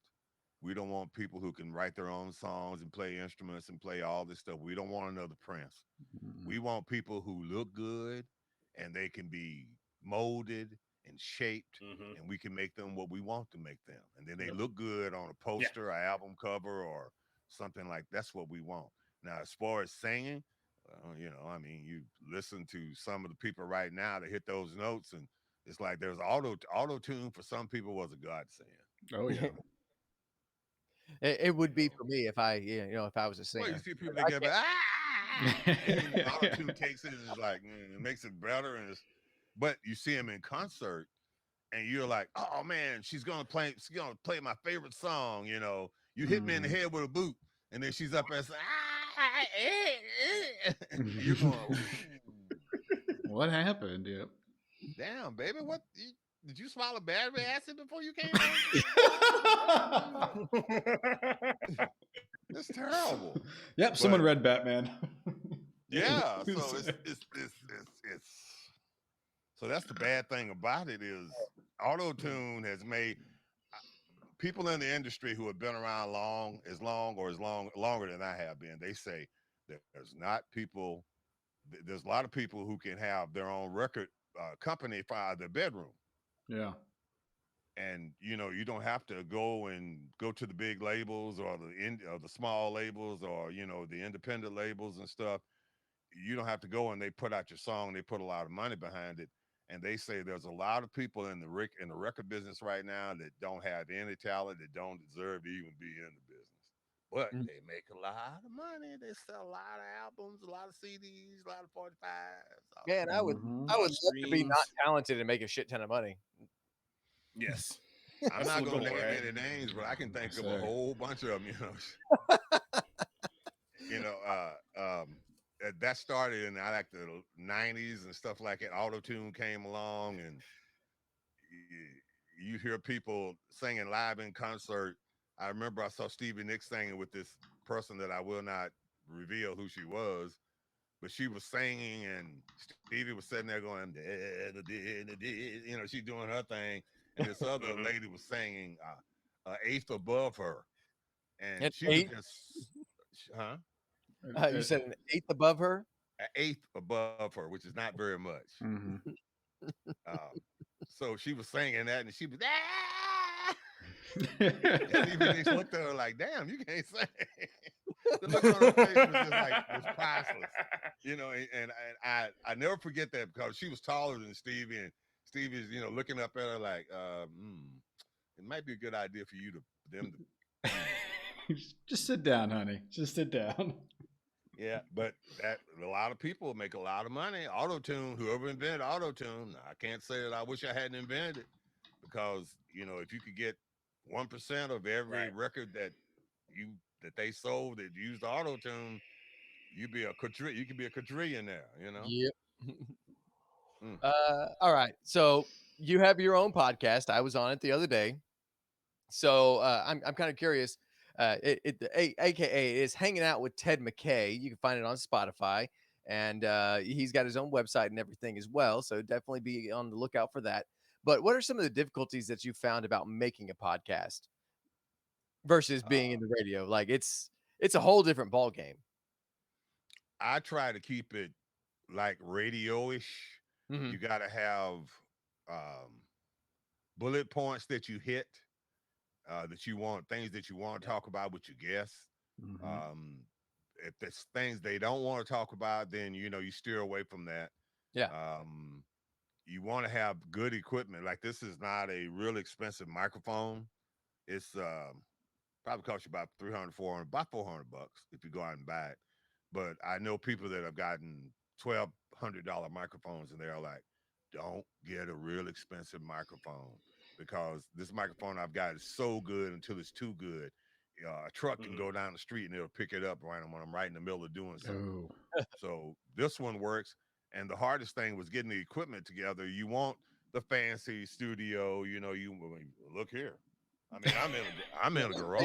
We don't want people who can write their own songs and play instruments and play all this stuff. We don't want another Prince. Mhm. We want people who look good and they can be molded and shaped, Mm-hmm. and we can make them what we want to make them. And then they Yep. look good on a Yeah. poster, an album cover, or something like that's what we want. Now, as far as singing, I mean, you listen to some of the people right now that hit those notes, and it's like there's auto tune for some people was a godsend. Oh yeah. It would You be know, for me if if I was a well, you singer. see people 'Cause that I get can't. back, and then the auto tune takes it and it's like it makes it better, but you see them in concert and you're like, oh man, she's gonna play my favorite song. You hit me in the Mhm. head with a boot, and then she's up there saying, you're going, ooh, What happened? Yep. damn, baby, did you swallow battery acid before you came on? It's terrible. Yep. Someone But read Batman. yeah, so it's so that's the bad thing about it is auto tune has made people in the industry who have been around long or as longer than I have been. They say that there's a lot of people who can have their own record company for their bedroom, Yeah. and you don't have to go to the big labels or the small labels or the independent labels and stuff. You don't have to go, and they put out your song. They put a lot of money behind it, and they say there's a lot of people in the record business right now that don't have any talent, that don't deserve to even be in the business, but Mm. they make a lot of money. They sell a lot of albums, a lot of CDs, a lot of 45s, all that Man, kind of stuff. Mhm. I A lot would of love to be not streams. talented and make a shit ton of money. Yes. I'm That's not the gonna goal, name right? any names, but I can think of a Say. whole bunch of them. you know, that started in like the '90s and stuff like that. Auto tune came along, and you hear people singing live in concert. I remember I saw Stevie Nicks singing with this person that I will not reveal who she was, but she was singing, and Stevie was sitting there going, she's doing her thing, and this other Mm-hmm. lady was singing eighth above her, and An she was eighth? just, huh? You said an eighth above her? An eighth above her, which is not very much. Mhm. Um, so she was singing that, and she was, and Stevie Nicks looked at her like, "Damn, you can't sing." The look on her face was priceless, and I never forget that because she was taller than Stevie, and Stevie's looking up at her like, it might be a good idea for them to, Just sit down, honey. Just sit down. yeah, but that a lot of people make a lot of money. Auto tune, whoever invented auto tune, I can't say that I wish I hadn't invented it because if you could get 1% of every Right. record that they sold that used auto tune, you could be a quadrillionaire. Yep. Mm. All right. So you have your own podcast. I was on it the other day. So I'm kind of curious. AKA is hanging out with Ted McKay. You can find it on Spotify, and he's got his own website and everything as well. So definitely be on the lookout for that. But what are some of the difficulties that you found about making a podcast versus being Uh, in the radio? Like it's a whole different ball game. I try to keep it like radio-ish. Hmm. You got to have um, bullet points that you hit, that you want, things that you want to talk about with your guests. Mm-hmm. If there's things they don't want to talk about, then you steer away from that. Yeah. Um, you want to have good equipment. Like this is not a real expensive microphone. It's probably cost you about 300, 400, about $400 if you go out and buy it. But I know people that have gotten $1,200 microphones, and they're like, "Don't get a real expensive microphone because this microphone I've got is so good until it's too good. A truck can go down the street and it'll pick it up right when I'm right in the middle of doing something." Oh. So this one works. And the hardest thing was getting the equipment together. You want the fancy studio, you look here. I mean, I'm in a So garage.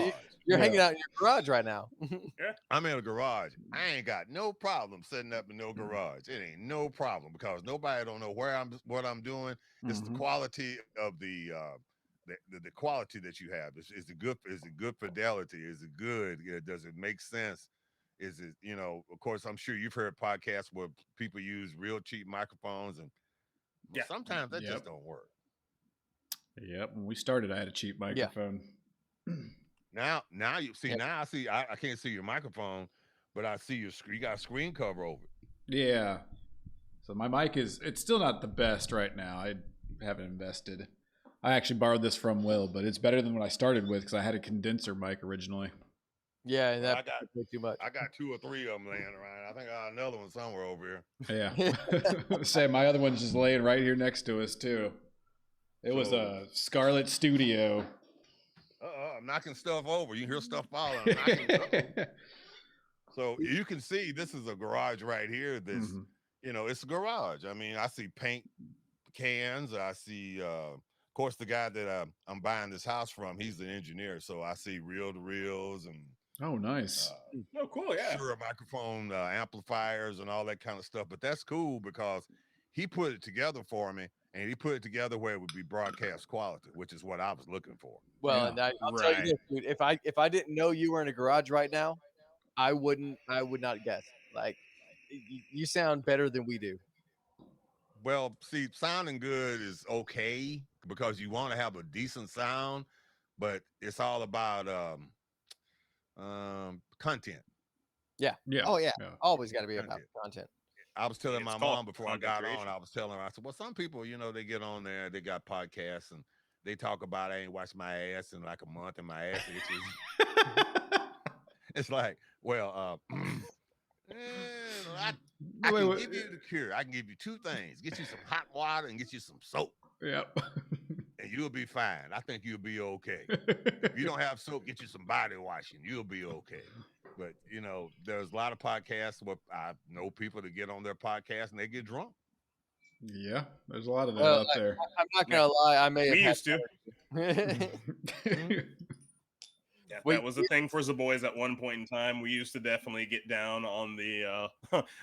you're Yeah. hanging out in your garage right now. Yeah. I'm in a garage. I ain't got no problem setting up in no garage. It ain't no problem because nobody don't know what I'm doing. It's the Mhm. quality of the quality that you have. Is it good fidelity? Is it good? Does it make sense? Is it, of course, I'm sure you've heard podcasts where people use real cheap microphones, and Yeah. sometimes that Yep. just don't work. Yep. When we started, I had a cheap Yeah. microphone. Now you see. Yeah. Now I see. I can't see your microphone, but I see your screen. You got a screen cover over it. Yeah. So my mic it's still not the best right now. I haven't invested. I actually borrowed this from Will, but it's better than what I started with because I had a condenser mic originally. Yeah, and Well, that way too much. I got 2 or 3 of them laying around. I think I got another one somewhere over here. Yeah. Say my other one's just laying right here next to us too. It was So- a Scarlett Studio. I'm knocking stuff over. You hear stuff falling. I'm knocking. So you can see this is a garage right here. This, Mhm. It's a garage. I mean, I see paint cans. I see, of course, the guy that I'm buying this house from. He's an engineer, so I see reel-to-reels and Oh, nice. Oh, cool. Yeah. Shure microphone amplifiers and all that kind of stuff. But that's cool because he put it together for me, and he put it together where it would be broadcast quality, which is what I was looking for. Well, Yeah. and I'll tell you Right. this, dude. If I didn't know you were in a garage right now, I would not guess. Like you sound better than we do. Well, see, sounding good is okay because you want to have a decent sound, but it's all about content. Yeah. Yeah. Oh yeah. Yeah. Always got to be about Content. content. I was telling It's my called mom before I content got on, creation. I was telling her, I said, well, some people, they get on there, they got podcasts and they talk about I ain't washed my ass in like a month and my ass itches. It's like, well, I Wait, can wait. give you the cure. I can give you 2 things. Get you some hot water and get you some soap, Yep. and you'll be fine. I think you'll be okay. If you don't have soap, get you some body washing. You'll be okay. But, there's a lot of podcasts where I know people that get on their podcast and they get drunk. Yeah, there's a lot of that Well, out there. I'm not gonna lie. I may have We had used to. Yeah, We- that was a thing for Zaboys at one point in time. We used to definitely get down on the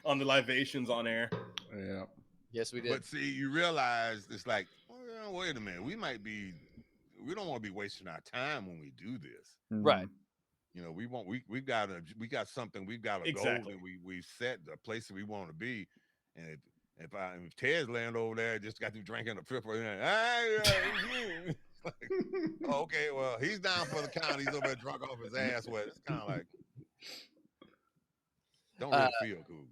on the libations on air. Yeah. Yes, we did. But see, you realize it's like, well, wait a minute. We don't want to be wasting our time when we do this. Right. We got something, we've got a Exactly. goal that we've set, the place that we want to be. And if Ted's laying over there, just got to drinking a fifth, okay, well, he's down for the count. He's over there drunk off his ass. Well, it's kind of like, don't really feel cool.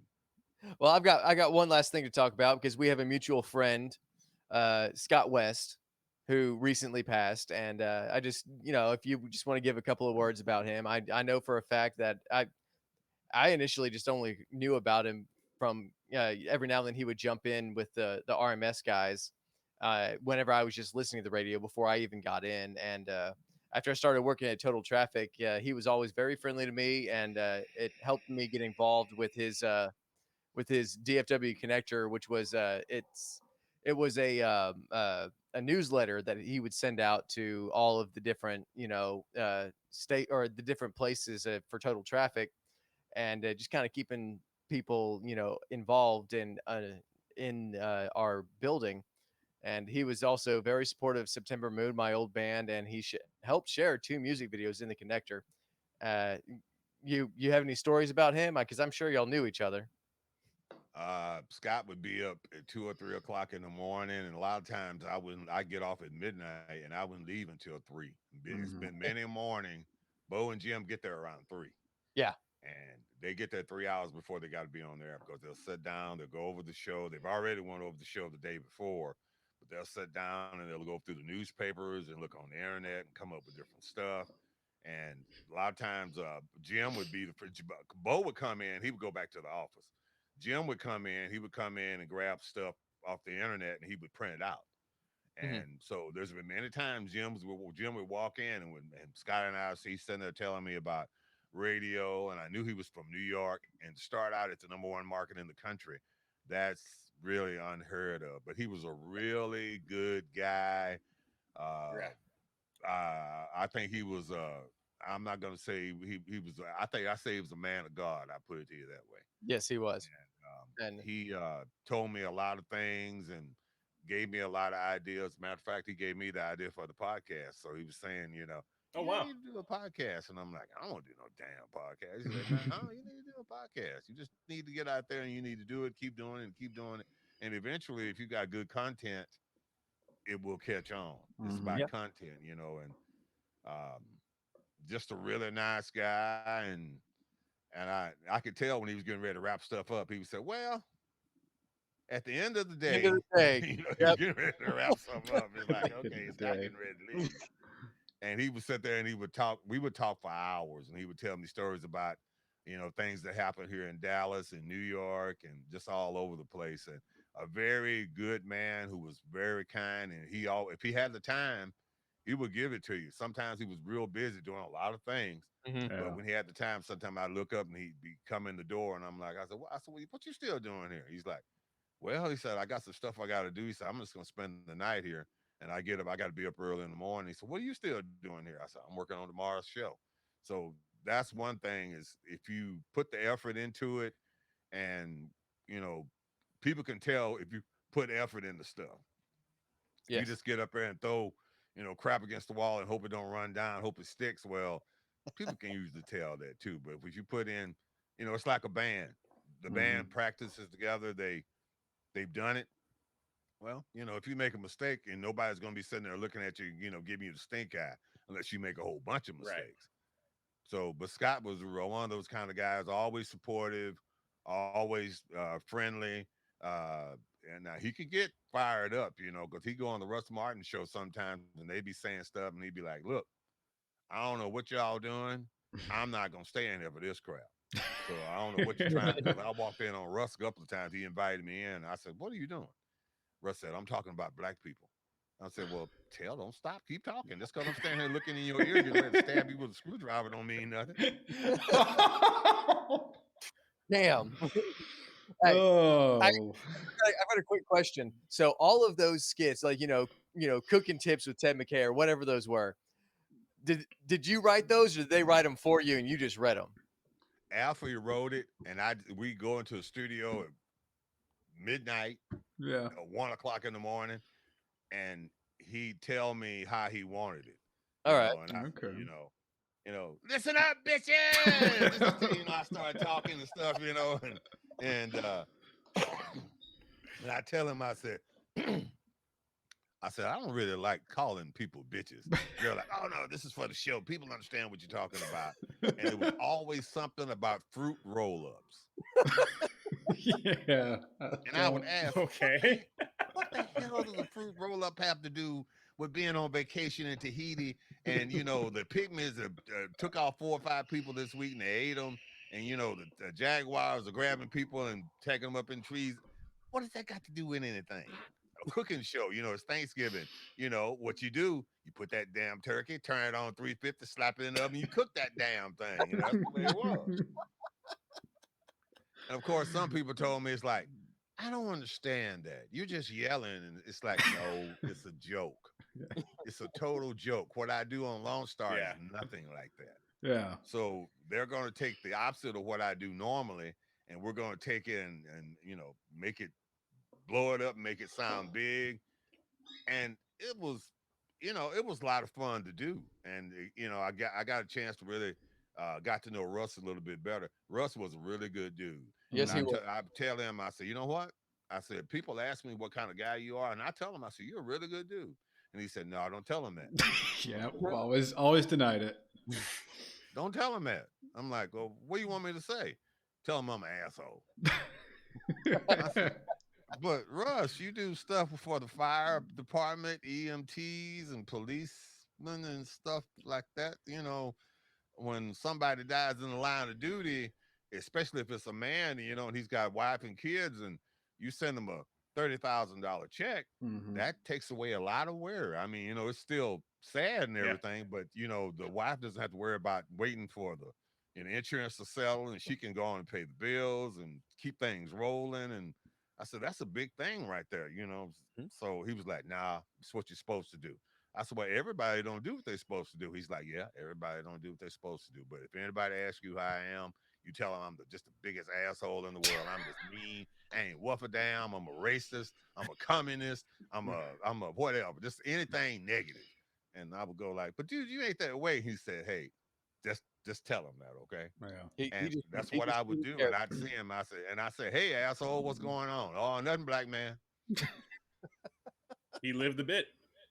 Well, I got one last thing to talk about because we have a mutual friend, Scott West, who recently passed, and I just if you just want to give a couple of words about him, I know for a fact that I initially just only knew about him from every now and then he would jump in with the RMS guys whenever I was just listening to the radio before I even got in, and after I started working at Total Traffic, he was always very friendly to me, and it helped me get involved with his DFW connector, which was it was a newsletter that he would send out to all of the different state or the different places for Total Traffic, and just kind of keeping people involved in our building. And he was also very supportive of September Moon, my old band, and he helped share 2 music videos in the connector. You have any stories about him? Because I'm sure y'all knew each other. Scott would be up at 2 or 3 o'clock in the morning, and a lot of times I wouldn't. I get off at midnight, and I wouldn't leave until 3. It's Mhm. been many a morning. Bo and Jim get there around 3, Yeah. and they get there 3 hours before they got to be on there because they'll sit down, they'll go over the show. They've already went over the show the day before, but they'll sit down and they'll go through the newspapers and look on the internet and come up with different stuff. And a lot of times, Jim would be the Bo would come in, he would go back to the office. Jim would come in, he would come in and grab stuff off the internet and he would print it out. Hmm. And so there's been many times Jim would walk in and Scott and I see sitting there telling me about radio, and I knew he was from New York and to start out at the #1 market in the country. That's really unheard of. But he was a really good guy. Uh, Yeah. I think he was. I'm not gonna say he was. I think I say he was a man of God. I put it to you that way. Yes, he was. And He told me a lot of things and gave me a lot of ideas. Matter of fact, he gave me the idea for the podcast. So he was saying, Oh you wow. need to do a podcast. And I'm like, I don't want to do no damn podcast. He's like, no, you need to do a podcast. You just need to get out there and you need to do it, keep doing it, and keep doing it. And eventually, if you got good content, it will catch on. It's Mhm. about yep. content, and um, just a really nice guy. And I could tell when he was getting ready to wrap stuff up, he would say, well, at the end of the End of day, the day. he's Yep. getting ready to wrap something up. It's like, End okay, of it's the not day. getting ready to leave. And he would sit there and he would talk. We would talk for hours, and he would tell me stories about, things that happened here in Dallas and New York and just all over the place. And a very good man who was very kind. And if he had the time, he would give it to you. Sometimes he was real busy doing a lot of things. Hmm. But Yeah. when he had the time, sometimes I look up and he'd be come in the door, and I'm like, what you still doing here? He's like, well, he said, I got some stuff I got to do. He said, I'm just going to spend the night here. And I get up, I got to be up early in the morning. He said, what are you still doing here? I said, I'm working on tomorrow's show. So that's one thing is if you put the effort into it and, you know, people can tell if you put effort into stuff. If you Yes. just get up there and throw, crap against the wall and hope it don't run down, hope it sticks, well, people can usually tell that too. But if you put in, it's like a band. The Mhm. band practices together, they've done it. Well, if you make a mistake and nobody's going to be sitting there looking at you, giving you the stink eye unless you make a whole bunch of Right. mistakes. So, but Scott was one of those kind of guys, always supportive, always friendly, uh, and he could get fired up, because he go on the Russ Martin show sometimes and they be saying stuff and he'd be like, "Look, I don't know what y'all doing. I'm not gonna stay in here for this crap. So I don't know what you're trying to." Because I walked in on Russ a couple of times. He invited me in. I said, "What are you doing?" Russ said, I'm talking about black people. I said, well, don't stop. Keep talking. Just because I'm standing here looking in your ear, getting ready to stab you with a screwdriver don't mean nothing. Damn. Hey, Oh. I've got a quick question. So all of those skits, like cooking tips with Ted McKay or whatever those were, did you write those, or did they write them for you and you just read them? Alfie wrote it, and we go into the studio at midnight, Yeah. 1 o'clock in the morning, and he tell me how he wanted it, All right. and I say, Okay. listen up, bitches. Listen to, I started talking and stuff, and and I tell him, I said, I don't really like calling people bitches. They're like, oh no, this is for the show. People understand what you're talking about. And it was always something about fruit roll-ups. Yeah. And I would ask, Okay. what the hell does a fruit roll-up have to do with being on vacation in Tahiti? And the pygmies took off 4 or 5 people this week and they ate them. And the jaguars are grabbing people and taking them up in trees. What does that got to do with anything? A cooking show, it's Thanksgiving. What you do, you put that damn turkey, turn it on 350, slap it in the oven, you cook that damn thing. That's the way it was. And of course, some people told me it's like, I don't understand that. You're just yelling. And it's like, no, it's a joke. It's a total joke. What I do on Lone Star is Yeah. nothing like that. Yeah. So they're going to take the opposite of what I do normally, and we're going to take it and make it, blow it up, make it sound big. And it was a lot of fun to do. And I got a chance to really got to know Russ a little bit better. Russ was a really good dude. Yes, And he was. I tell him, I say, you know what? I said, people ask me what kind of guy you are, and I tell him, I said, you're a really good dude. And he said, no, don't tell him that. Yeah, always denied it. Don't tell him that. I'm like, well, what do you want me to say? Tell him I'm an asshole. I said, but Russ, you do stuff for the fire department, EMTs, and policemen and stuff like that. You know, when somebody dies in the line of duty, especially if it's a man, you know, and he's got a wife and kids, and you send him a $30,000 check, that takes away a lot of wear. I mean, you know, it's still sad and everything, but you know, the wife doesn't have to worry about waiting for the insurance to settle, and she can go on and pay the bills and keep things rolling. And I said, that's a big thing right there, you know. So he was like, nah, it's what you're supposed to do. I said, well, everybody don't do what they're supposed to do. He's like, yeah, everybody don't do what they're supposed to do. But if anybody asks you how I am, you tell them I'm just the biggest asshole in the world. I'm just mean. I ain't worth a damn. I'm a racist. I'm a communist. I'm a whatever. Just anything negative. And I would go like, but dude, you ain't that way. He said, hey, just tell him that, okay? Yeah. And that's what I would do. And I'd see him. I said, hey, asshole, what's going on? Oh, nothing, black man. He lived a bit.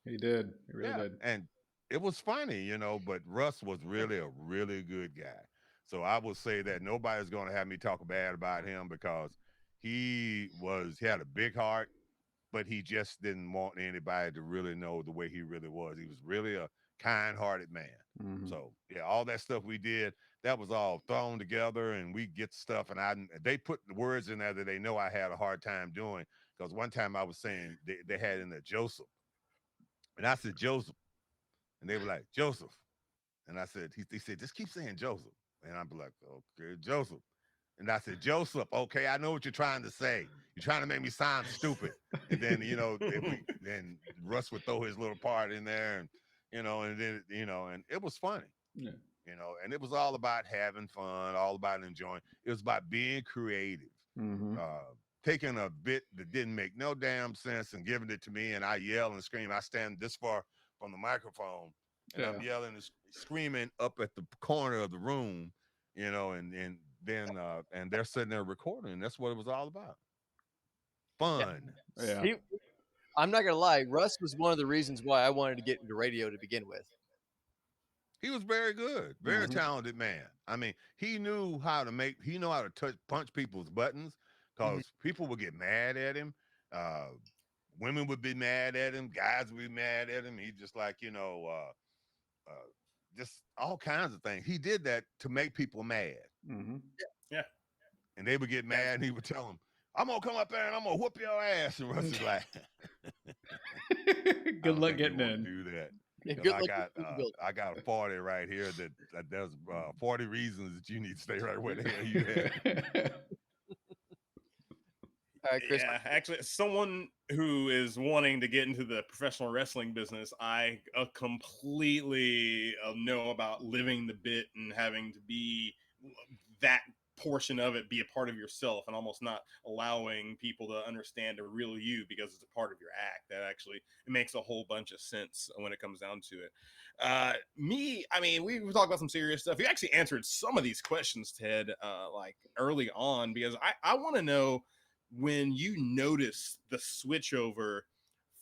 He did. He really did. And it was funny, you know, but Russ was really a really good guy. So I would say that nobody's going to have me talk bad about him, because he had a big heart, but he just didn't want anybody to really know the way he really was. He was really a kind-hearted man. So yeah, all that stuff we did, that was all thrown together, and we get stuff, and they put the words in there that they know I had a hard time doing, because one time I was saying they had in there Joseph, and I said Joseph, and they were like Joseph, and I said he said just keep saying Joseph, and I'm like, okay, Joseph. And I said, Joseph, okay, I know what you're trying to say. You're trying to make me sound stupid. And then, you know, then Russ would throw his little part in there, and, you know, and then, you know, and it was funny. Yeah. You know, and it was all about having fun, all about enjoying. It was about being creative, taking a bit that didn't make no damn sense and giving it to me, and I yell and scream. I stand this far from the microphone, and I'm yelling and screaming up at the corner of the room, you know, and then and they're sitting there recording, and that's what it was all about. Fun. Yeah. I'm not gonna lie, Russ was one of the reasons why I wanted to get into radio to begin with. He was very good, very talented man. I mean, he knew how to punch people's buttons, because people would get mad at him. Women would be mad at him. Guys would be mad at him. He just like, you know, just all kinds of things. He did that to make people mad. Yeah. And they would get mad, and he would tell them, I'm going to come up there and I'm going to whoop your ass. And Russ is like, good luck getting in. Do that. Yeah, I got a 40 right here that does 40 reasons that you need to stay right where the hell you at. Chris, yeah, actually, someone who is wanting to get into the professional wrestling business, I completely know about living the bit and having to be that portion of it, be a part of yourself, and almost not allowing people to understand the real you because it's a part of your act. That actually, it makes a whole bunch of sense when it comes down to it. I mean, we talked about some serious stuff. You actually answered some of these questions, Ted, like early on, because I want to know when you notice the switch over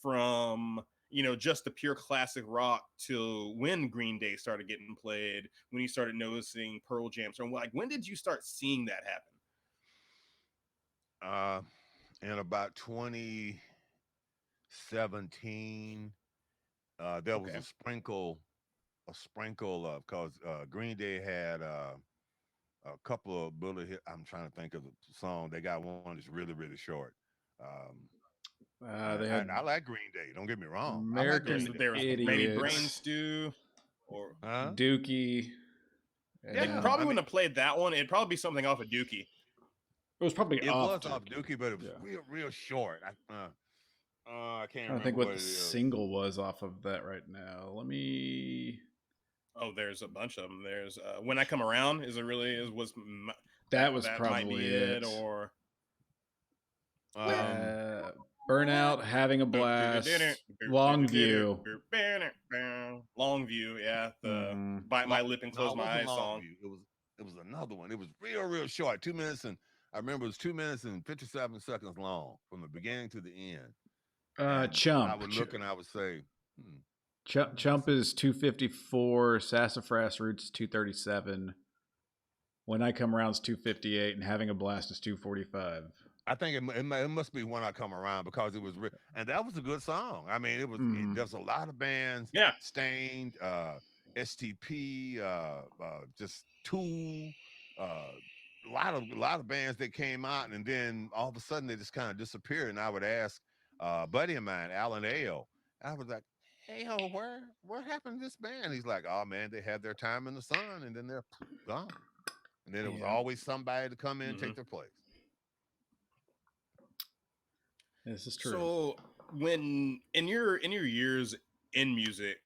from, you know, just the pure classic rock to when Green Day started getting played, when you started noticing Pearl Jam. So like, when did you start seeing that happen? In about 2017, there was a sprinkle of, because Green Day had a couple of bullet hit. I'm trying to think of the song. They got one that's really, really short. I like Green Day. Don't get me wrong. American There's maybe Brain Stew or Dookie. Yeah, probably wouldn't have played that one. It'd probably be something off of Dookie. It was probably off Dookie, but it was real short. I can't remember. I think what the single was off of that right now. Let me. Oh, there's a bunch of them. There's When I Come Around. That was probably might be it, or Burnout, Having a Blast, Longview. Longview, yeah. The Mhm. Bite My Lip and No, Close it My wasn't Eyes song. Longview. It was another one. It was real short. 2 minutes and I remember it was 2 minutes and 57 seconds long from the beginning to the end. And I Chump. would look and I would say, Chump is 254. Sassafras Roots is 237. When I Come Around is 258, and Having a Blast is 245. I think it must be When I Come Around because it was and that was a good song. I mean, there's a lot of bands, Yeah. Stained, STP, just Tool, a lot of bands that came out, and then all of a sudden they just kind of disappeared. And I would ask a buddy of mine, Alan Ale, I was like, "Hey, what happened to this band?" He's like, "Oh man, they had their time in the sun, and then they're gone." And then there was always somebody to come in and take their place. This is true. So when in your years in music,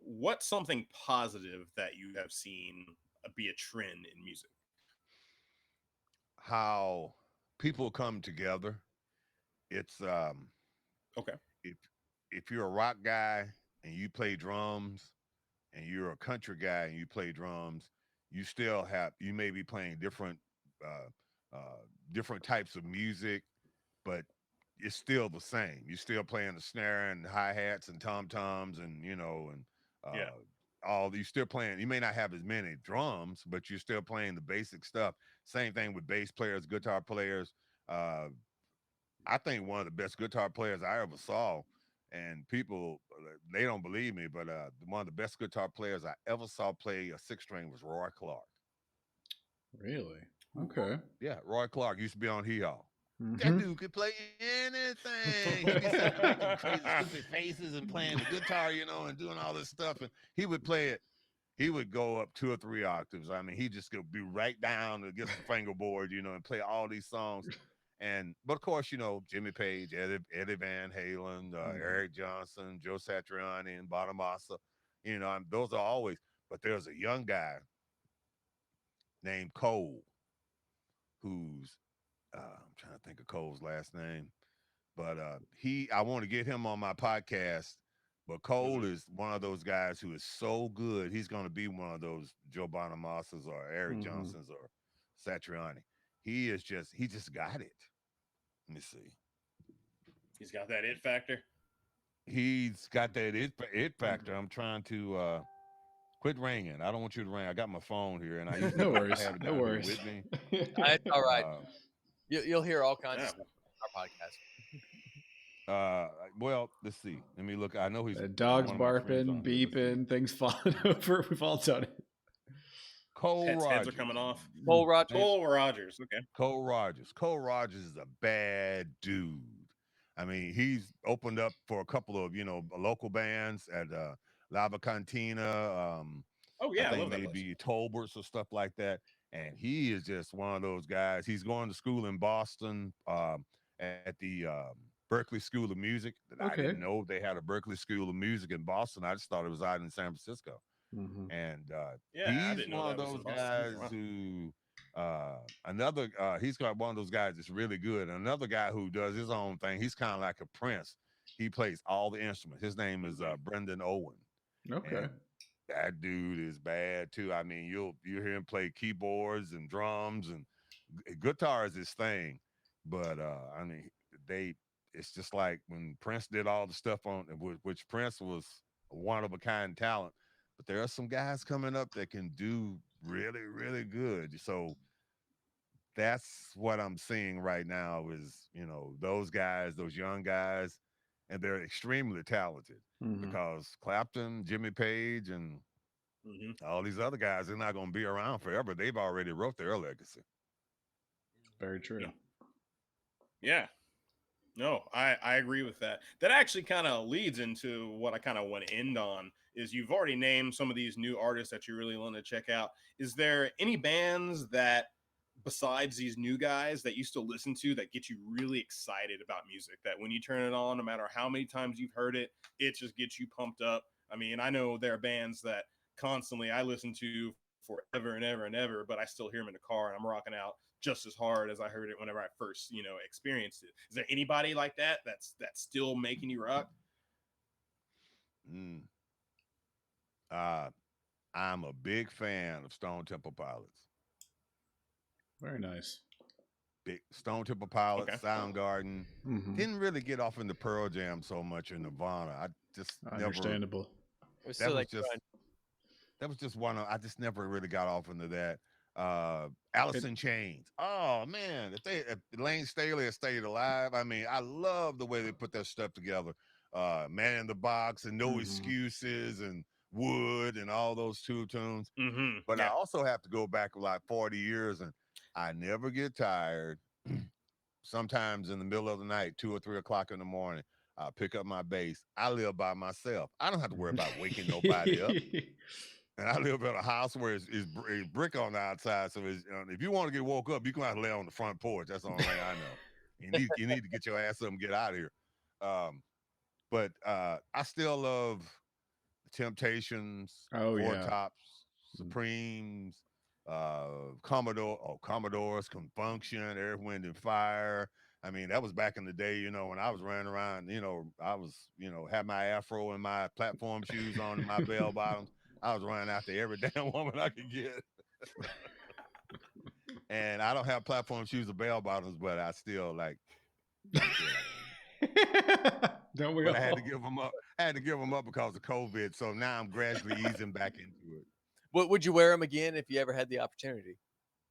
what's something positive that you have seen be a trend in music? How people come together. It's Okay. if you're a rock guy and you play drums and you're a country guy and you play drums, you may be playing different types of music, but it's still the same. You're still playing the snare and hi hats and tom toms and Yeah. all you still playing. You may not have as many drums, but you're still playing the basic stuff. Same thing with bass players, guitar players. Uh, I think one of the best guitar players I ever saw, and people they don't believe me, but one of the best guitar players I ever saw play a six string was Roy Clark. Really? Okay. Yeah, Roy Clark used to be on Hee Haw. That Mm-hmm. dude could play anything. He'd be sitting there making crazy, stupid faces and playing the guitar, and doing all this stuff. And he would play it. He would go up 2 or 3 octaves. I mean, he just could be right down against the fingerboard, and play all these songs. But of course, Jimmy Page, Eddie Van Halen, Eric Johnson, Joe Satriani, and Bonamassa. Those are always. But there's a young guy named Cole who's I'm trying to think of Cole's last name, but I want to get him on my podcast. But Cole is one of those guys who is so good. He's going to be one of those Joe Bonamassas or Eric Johnsons or Satriani. He just got it. Let me see. He's got that it factor. He's got that it factor. I'm trying to quit ringing. I don't want you to ring. I got my phone here, and I usually No worries. have it No down here worries. with me. It's all right. You'll hear all kinds Yeah. of stuff on our podcast. Well, let's see. Let me look. I know he's Dogs one of my friends barking, on here. Let's see. beeping, things falling over. We've all done it. Cole Heads Rogers. are coming off. Cole Rogers. Cole Rogers. Okay. Cole Rogers. Cole Rogers is a bad dude. I mean, he's opened up for a couple of local bands at Lava Cantina. Oh I yeah, I think love that place. maybe Tolbert's or stuff like that. And he is just one of those guys. He's going to school in Boston at the Berkeley School of Music. I didn't know they had a Berkeley School of Music in Boston. I just thought it was out in San Francisco. And Yeah, I he's didn't know one of that was in those Boston. guys Wow. who he's got one of those guys that's really good. Another guy who does his own thing. He's kind of like a Prince. He plays all the instruments. His name is Brendan Owen. Okay. And that dude is bad too. I mean, you'll hear him play keyboards and drums and guitar is his thing. But I mean, it's just like when Prince did all the stuff on which Prince was a one of a kind talent. But there are some guys coming up that can do really, really good. So that's what I'm seeing right now is, those guys, those young guys, and they're extremely talented because Clapton, Jimmy Page, and all these other guys, they're not going to be around forever. They've already wrote their legacy. Very true. Yeah. No, I agree with that. That actually kind of leads into what I kind of want to end on is you've already named some of these new artists that you really want to check out. Is there any bands that besides these new guys that you still listen to that get you really excited about music that when you turn it on, no matter how many times you've heard it, it just gets you pumped up? I mean, I know there are bands that constantly I listen to forever and ever and ever, but I still hear them in the car and I'm rocking out just as hard as I heard it whenever I first, experienced it. Is there anybody like that that's still making you rock? I'm a big fan of Stone Temple Pilots. Very nice. Big Stone Temple Pilots, Okay. Soundgarden. Mm-hmm. Didn't really get off into Pearl Jam so much in Nirvana. I just Understandable. that was just one of, I just never really got off into that. Alice in Chains. Oh man, if Lane Staley had stayed alive, I mean, I love the way they put that stuff together. Man in the Box and No Excuses and Wood and all those two tunes. But I also have to go back like 40 years, and I never get tired. Sometimes in the middle of the night, 2 or 3 o'clock in the morning, I'll pick up my bass. I live by myself. I don't have to worry about waking nobody up. And I live in a house where it's brick on the outside. So if you want to get woke up, you can have to lay on the front porch. That's the only thing I know. You need to get your ass up and get out of here. But I still love Temptations, Four Tops, Supremes, Commodores, Confunction, Earth, Wind and Fire. I mean, that was back in the day, when I was running around, I was, had my afro and my platform shoes on and my bell bottoms. I was running after every damn woman I could get. And I don't have platform shoes or bell bottoms, but I still like. Don't we but all? I had to give them up. I had to give them up because of COVID. So now I'm gradually easing back into it. What would you wear them again if you ever had the opportunity?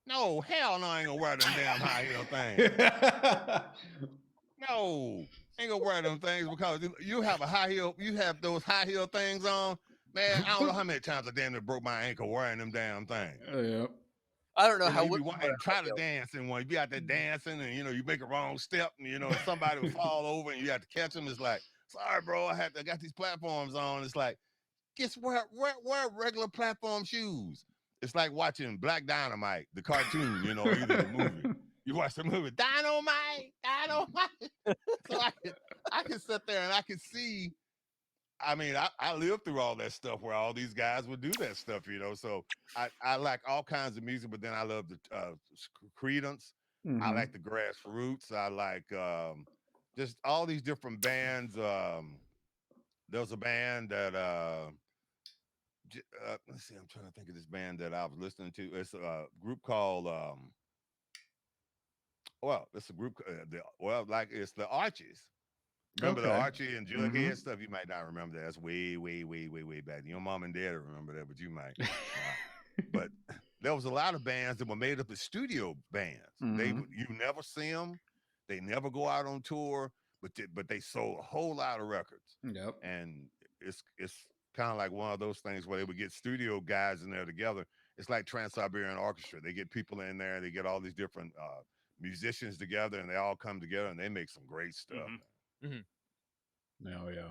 No, hell no, I ain't gonna wear them damn high heel things. No, ain't gonna wear them things because you have a high heel. You have those high heel things on, man. I don't know how many times I damn near broke my ankle wearing them damn things. Yeah. I don't know and how. You try to dance, and when you be out there dancing, and you make a wrong step, and somebody will fall over, and you have to catch them. It's like, sorry, bro, I got these platforms on. It's like, guess wear regular platform shoes. It's like watching Black Dynamite, the cartoon, either the movie. You watch the movie, Dynamite. So I can sit there and I can see. I mean, I lived through all that stuff where all these guys would do that stuff, So I like all kinds of music, but then I love the Creedence. I like the Grassroots. I like just all these different bands. There was a band that let's see, I'm trying to think of this band that I was listening to. It's a group called it's a group it's the Archies. Remember the Archie and Jughead stuff? You might not remember that. That's way, way, way, way, way back. Your mom and dad remember that, but you might. But there was a lot of bands that were made up of studio bands. You never see them. They never go out on tour, but they sold a whole lot of records. Yep. And it's kind of like one of those things where they would get studio guys in there together. It's like Trans-Siberian Orchestra. They get people in there. They get all these different musicians together, and they all come together, and they make some great stuff. Oh yeah.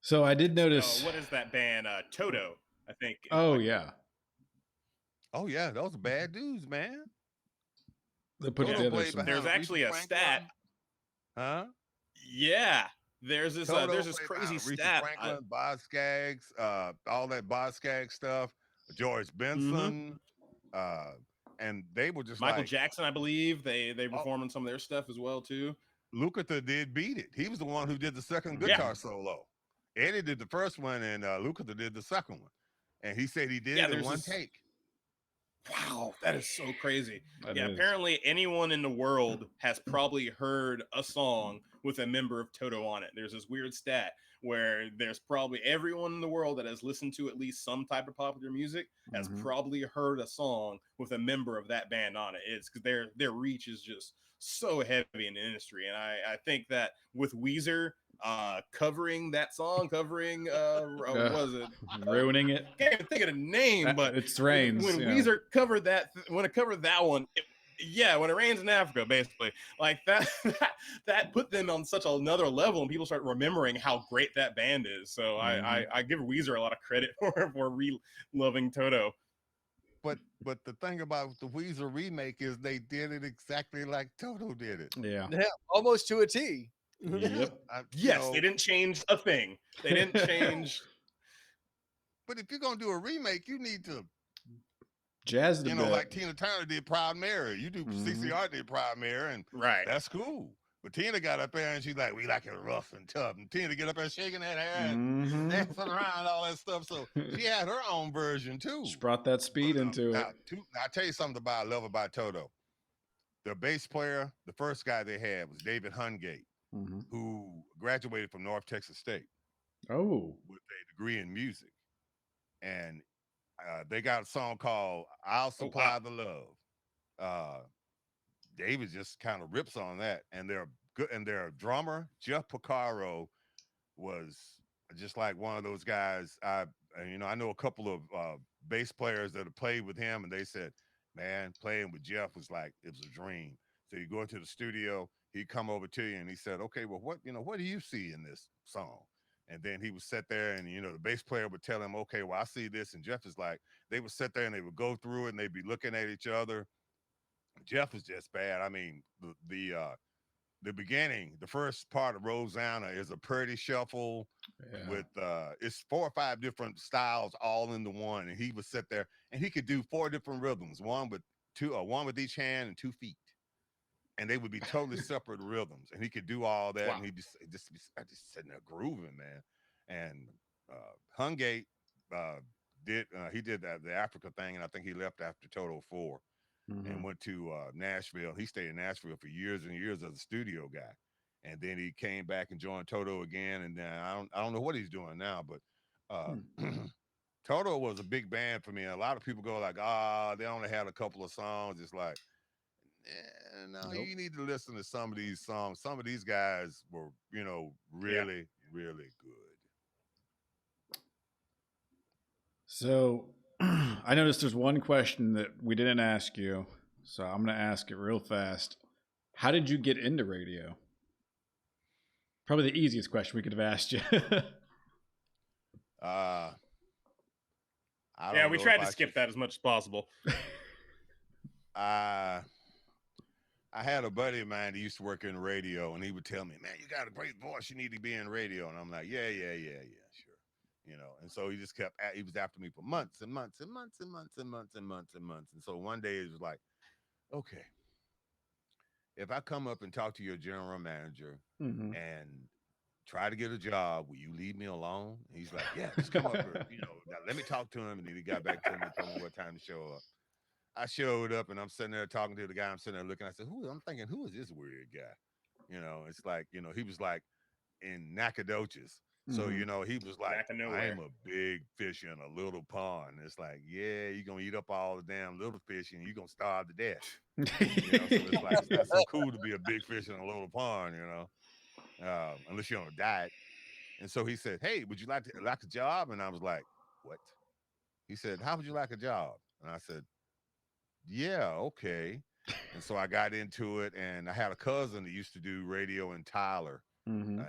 So I did notice. What is that band? Toto, I think. Oh yeah. Oh yeah, those are bad dudes, man. They put together some. There's actually a stat. Huh? Yeah. There's this crazy stat. Franklin, Boz Scaggs, all that Boz Scaggs stuff. George Benson, and they were just Michael Jackson, I believe. They performed on some of their stuff as well too. Lukather did Beat It. He was the one who did the second guitar solo. Eddie did the first one, and Lukather did the second one. And he said he did it in one take. Wow, that is so crazy. Apparently anyone in the world has probably heard a song with a member of Toto on it. There's this weird stat where there's probably everyone in the world that has listened to at least some type of popular music has probably heard a song with a member of that band on it. It's because their reach is just so heavy in the industry. And I think that with Weezer covering that song, what was it? Ruining it. I can't even think of the name, but it's Rains. When Weezer covered that, when it covered that one, when it rains in Africa, basically, like that put them on such another level, and people start remembering how great that band is. So I give Weezer a lot of credit for re-loving Toto. But the thing about the Weezer remake is they did it exactly like Toto did it. Yeah, almost to a T. Yep. They didn't change a thing. They didn't change. But if you're gonna do a remake, you need to jazzed a You know, bit. like Tina Turner did Proud Mary. You do CCR did Proud Mary, and Right. that's cool. But Tina got up there and she's like, we like it rough and tough. And Tina get up there shaking that hair and dancing around and all that stuff. So she had her own version too. Just brought that speed into it. Now, I tell you something about I love about Toto. The bass player, the first guy they had was David Hungate, who graduated from North Texas State. Oh. With a degree in music. And they got a song called I'll Supply the Love. David just kind of rips on that. And their drummer, Jeff Porcaro, was just like one of those guys. I know a couple of bass players that have played with him, and they said, man, playing with Jeff was like, it was a dream. So you go into the studio, he'd come over to you and he said, okay, well, what do you see in this song? And then he would sit there and, the bass player would tell him, okay, well, I see this. And Jeff is like, they would sit there and they would go through it and they'd be looking at each other. Jeff was just bad. I mean, the beginning, the first part of Rosanna is a pretty shuffle with it's 4 or 5 different styles all into one. And he would sit there and he could do 4 different rhythms, one with each hand and 2 feet. And they would be totally separate rhythms. And he could do all that. Wow. And he'd just sitting there grooving, man. And Hungate did the Africa thing, and I think he left after Toto 4 and went to Nashville. He stayed in Nashville for years and years as a studio guy. And then he came back and joined Toto again. And then I don't know what he's doing now, but Toto was a big band for me. And a lot of people go like, they only had a couple of songs. It's like, no, you need to listen to some of these songs. Some of these guys were, really, really good. So I noticed there's one question that we didn't ask you, so I'm going to ask it real fast. How did you get into radio? Probably the easiest question we could have asked you. We tried to skip that as much as possible. I had a buddy of mine that used to work in radio, and he would tell me, man, you got a great voice. You need to be in radio. And I'm like, yeah, sure. And so he just he was after me for months and months and months and months and months and months and months. And so one day it was like, okay, if I come up and talk to your general manager and try to get a job, will you leave me alone? And he's like, yeah, just come up here, let me talk to him. And then he got back to me and told me what time to show up. I showed up and I'm sitting there talking to the guy. I'm sitting there looking. I said, who is this weird guy? It's like, he was like in Nacogdoches. So, he was like, I'm a big fish in a little pond. It's like, yeah, you're going to eat up all the damn little fish and you're going to starve to death. So it's like, it's not so cool to be a big fish in a little pond, unless you're on a diet. And so he said, hey, would you like a job? And I was like, what? He said, how would you like a job? And I said, yeah, okay. And so I got into it, and I had a cousin that used to do radio in Tyler.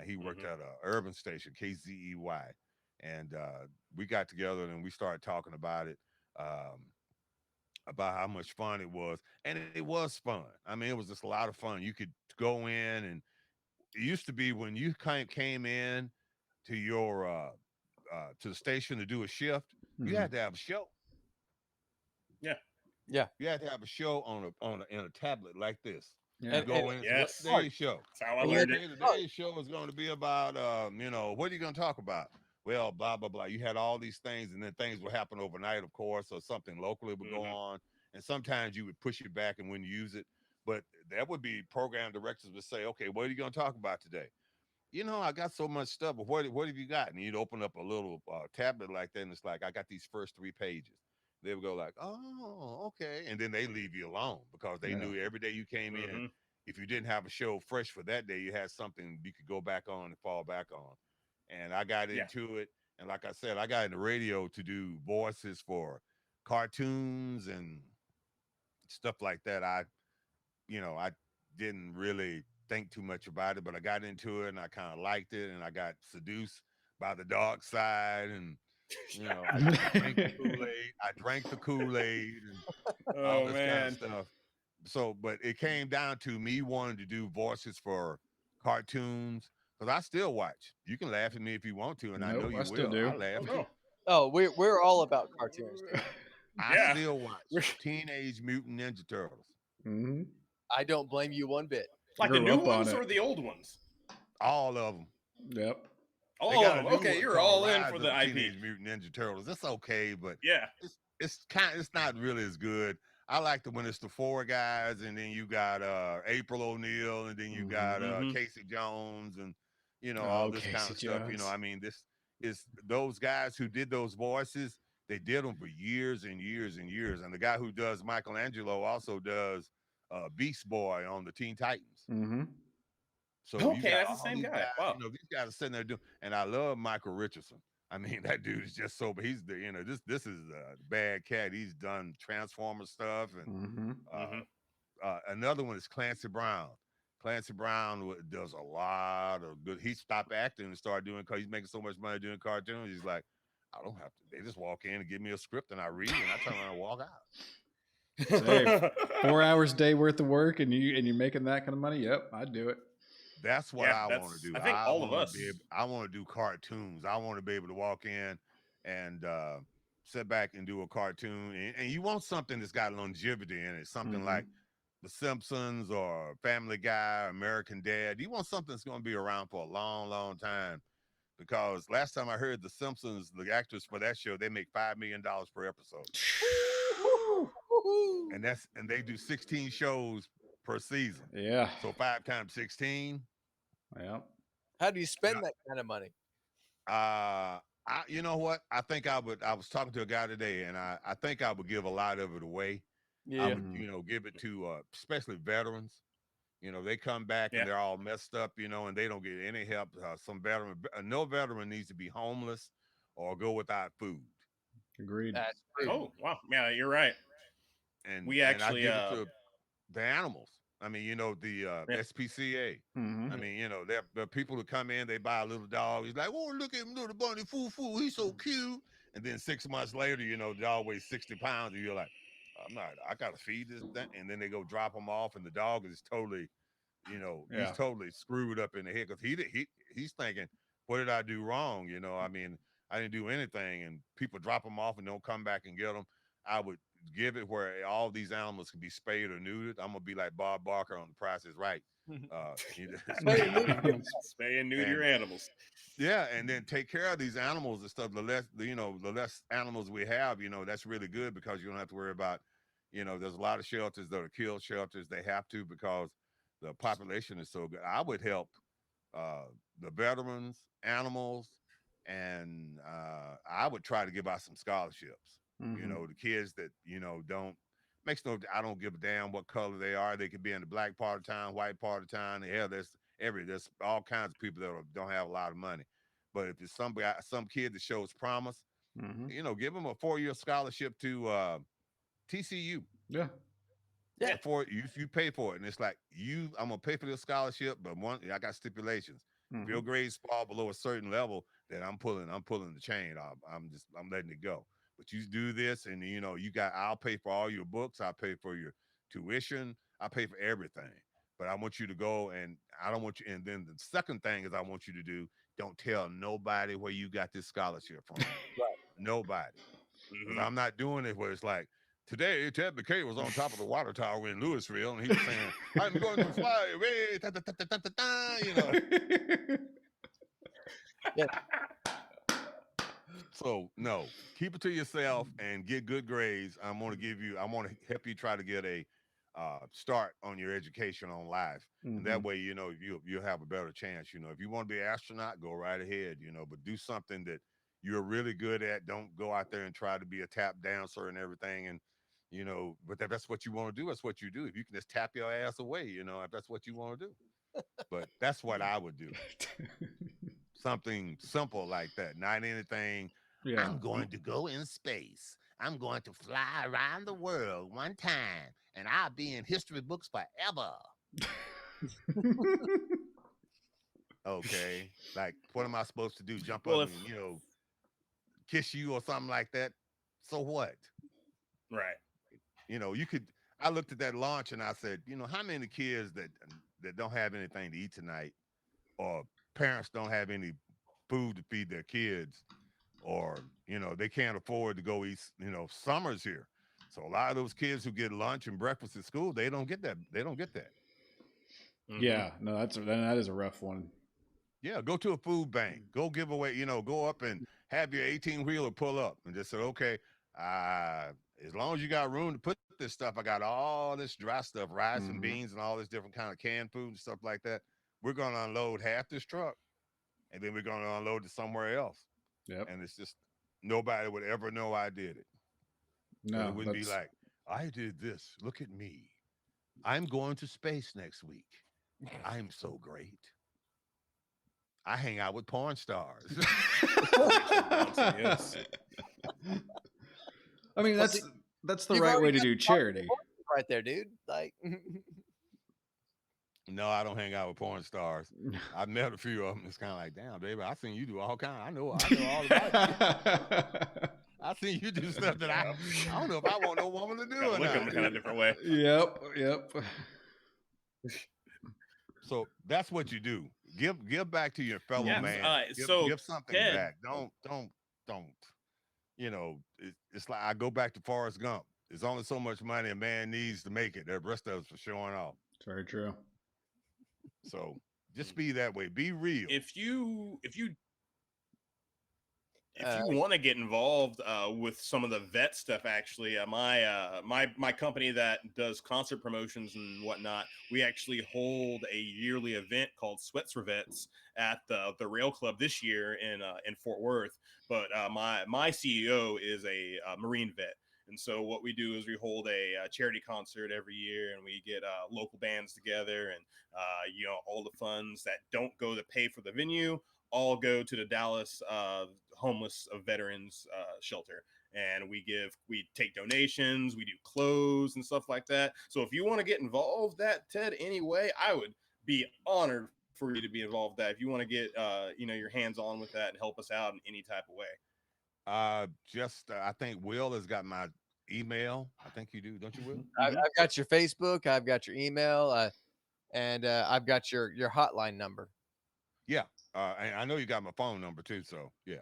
He worked at an urban station, KZEY, and we got together and we started talking about it, about how much fun it was, and it was fun. I mean, it was just a lot of fun. You could go in, and it used to be when you came in to your to the station to do a shift, you had to have a show. Yeah. You had to have a show in a tablet like this. Yeah. Go in. Yes. So today's show. That's how I learned it. Today's show is going to be about, what are you going to talk about? Well, blah, blah, blah. You had all these things, and then things would happen overnight, of course, or something locally would go on. And sometimes you would push it back and wouldn't use it. But that would be program directors would say, okay, what are you going to talk about today? I got so much stuff, but what have you got? And you'd open up a little tablet like that, and it's like, I got these first 3 pages. They would go like, oh, okay. And then they leave you alone because they knew every day you came in, if you didn't have a show fresh for that day, you had something you could go back on and fall back on. And I got into it. And like I said, I got into radio to do voices for cartoons and stuff like that. I didn't really think too much about it, but I got into it and I kind of liked it. And I got seduced by the dark side, and I drank the Kool-Aid. I drank the Kool-Aid and all this kind of stuff. So, but it came down to me wanting to do voices for cartoons, because I still watch. You can laugh at me if you want to, and I know you will. Still do. I laugh. Oh, we're all about cartoons, dude. I Yeah. still watch Teenage Mutant Ninja Turtles. Mm-hmm. I don't blame you one bit. Like the Grew new up on ones it. or the old ones? All of them. Yep. They All of got a them. new Okay, one you're called all in Rise for of the the IP. Teenage Mutant Ninja Turtles. It's okay, but Yeah. it's not really as good. I like the when it's the four guys, and then you got April O'Neil, and then you got Mm-hmm. Casey Jones, and all Oh, this kind Casey of stuff. Jones. I mean, this is those guys who did those voices. They did them for years and years and years. And the guy who does Michelangelo also does Beast Boy on the Teen Titans. Mm-hmm. So you Okay, got that's the all same these guy. guys, Wow. these guys are sitting there doing, and I love Michael Richardson. I mean, that dude is just so, but he's the, this is a bad cat. He's done Transformer stuff. And Mm-hmm. Mm-hmm. another one is Clancy Brown. Clancy Brown does a lot of good. He stopped acting and started doing, because he's making so much money doing cartoons. He's like, I don't have to. They just walk in and give me a script and I read and I turn around and walk out. Say 4 hours a day worth of work, and you're making that kind of money. Yep, I'd do it. That's what Yeah, I want to that's. do. I think all of us. I want to do cartoons. I want to be able to walk in and sit back and do a cartoon. And you want something that's got longevity in it. Something Mhm. like The Simpsons or Family Guy, American Dad. You want something that's going to be around for a long, long time. Because last time I heard The Simpsons, the actors for that show, they make $5 million per episode. And they do 16 shows per season. Yeah. So 5 times 16. Yep. How do you spend that kind of money? You know what? I think I would. I was talking to a guy today, and I think I would give a lot of it away. I would, give it to especially veterans. They come back Yeah. and they're all messed up, and they don't get any help. No veteran needs to be homeless or go without food. Agreed. That's true. Oh wow. Yeah, you're right. And We and I actually. give it to the animals. I mean, the Yeah. SPCA. Mm-hmm. I mean, there are people who come in, they buy a little dog. He's like, oh, look at him, little bunny, foo foo. He's so cute. And then 6 months later, the dog weighs 60 pounds, and you're like, I gotta feed this thing. And then they go drop him off, and the dog is totally, he's Yeah. totally screwed up in the head because he's thinking, what did I do wrong? I mean, I didn't do anything, and people drop him off and don't come back and get them. I would give it where all these animals can be spayed or neutered. I'm gonna be like Bob Barker on The Price is Right. Spay and neuter your animals. Yeah, and then take care of these animals and stuff. The less animals we have, that's really good because you don't have to worry about, there's a lot of shelters that are kill shelters. They have to because the population is so good. I would help the veterans, animals, and I would try to give out some scholarships. Mm-hmm. The kids that don't makes no. I don't give a damn what color they are. They could be in the black part of town, white part of town. Hell, there's all kinds of people that don't have a lot of money. But if it's some kid that shows promise, Mm-hmm. give them a 4-year scholarship to TCU. Yeah. Yeah. If you pay for it, and it's like I'm gonna pay for this scholarship, but I got stipulations. If Mm-hmm. your grades fall below a certain level, then I'm pulling the chain off. I'm letting it go. But you do this, and I'll pay for all your books. I'll pay for your tuition. I pay for everything. But I want you to go, and I don't want you. And then the second thing is I want you to do. Don't tell nobody where you got this scholarship from. Right. Nobody. Because Mhm. I'm not doing it where it's like, today, Ted McKay was on top of the water tower in Louisville, and he was saying, I'm going to fly away, Yeah. So, no, keep it to yourself and get good grades. I want to help you try to get a start on your education on life. And that Mhm. way, you'll have a better chance. If you want to be an astronaut, go right ahead, but do something that you're really good at. Don't go out there and try to be a tap dancer and everything. And, but if that's what you want to do, that's what you do. If you can just tap your ass away, if that's what you want to do. But that's what I would do. Something simple like that, not anything. Yeah. I'm going to go in space. I'm going to fly around the world one time, and I'll be in history books forever. Okay, like what am I supposed to do? Jump Well, up and kiss you or something like that? So what? right. You could. I looked at that launch and I said, how many kids that don't have anything to eat tonight, or parents don't have any food to feed their kids, or they can't afford to go eat summers here. So a lot of those kids who get lunch and breakfast at school, they don't get that. They don't get that. Yeah, no, that is a rough one. Yeah, go to a food bank. Go give away, go up and have your 18-wheeler pull up and just say, okay, as long as you got room to put this stuff, I got all this dry stuff, rice and beans and all this different kind of canned food and stuff like that. We're going to unload half this truck, and then we're going to unload it somewhere else. Yep. And it's just nobody would ever know I did it. But No, it wouldn't be like, I did this. Look at me. I'm going to space next week. I'm so great. I hang out with porn stars. Yes. I mean, that's the right way to do charity. Right there, dude. Like, No, I don't hang out with porn stars. I've met a few of them. It's kind of like, damn, baby, I seen you do all kind. I know all about you. I seen you do stuff that I don't know if I want no woman to do or Look at them not. kind of different way. Yep. So that's what you do. Give back to your fellow man. So give something Ted, back. Don't. It's like I go back to Forrest Gump. There's only so much money a man needs to make it. The rest of us for showing off. It's very true. So just be that way. Be real. If you want to get involved with some of the vet stuff, actually, my company that does concert promotions and whatnot, we actually hold a yearly event called Sweats for Vets at the Rail Club this year in Fort Worth. But my CEO is a Marine vet. And so what we do is we hold a charity concert every year, and we get local bands together, and all the funds that don't go to pay for the venue all go to the Dallas homeless veterans shelter. And we take donations, we do clothes and stuff like that. So if you want to get involved Ted, anyway, I would be honored for you to be involved that if you want to get your hands on with that and help us out in any type of way. I think Will has got my email. I think you do, don't you, Will? I've got your Facebook, I've got your email, and I've got your hotline number. Yeah, and I know you got my phone number too. So yeah.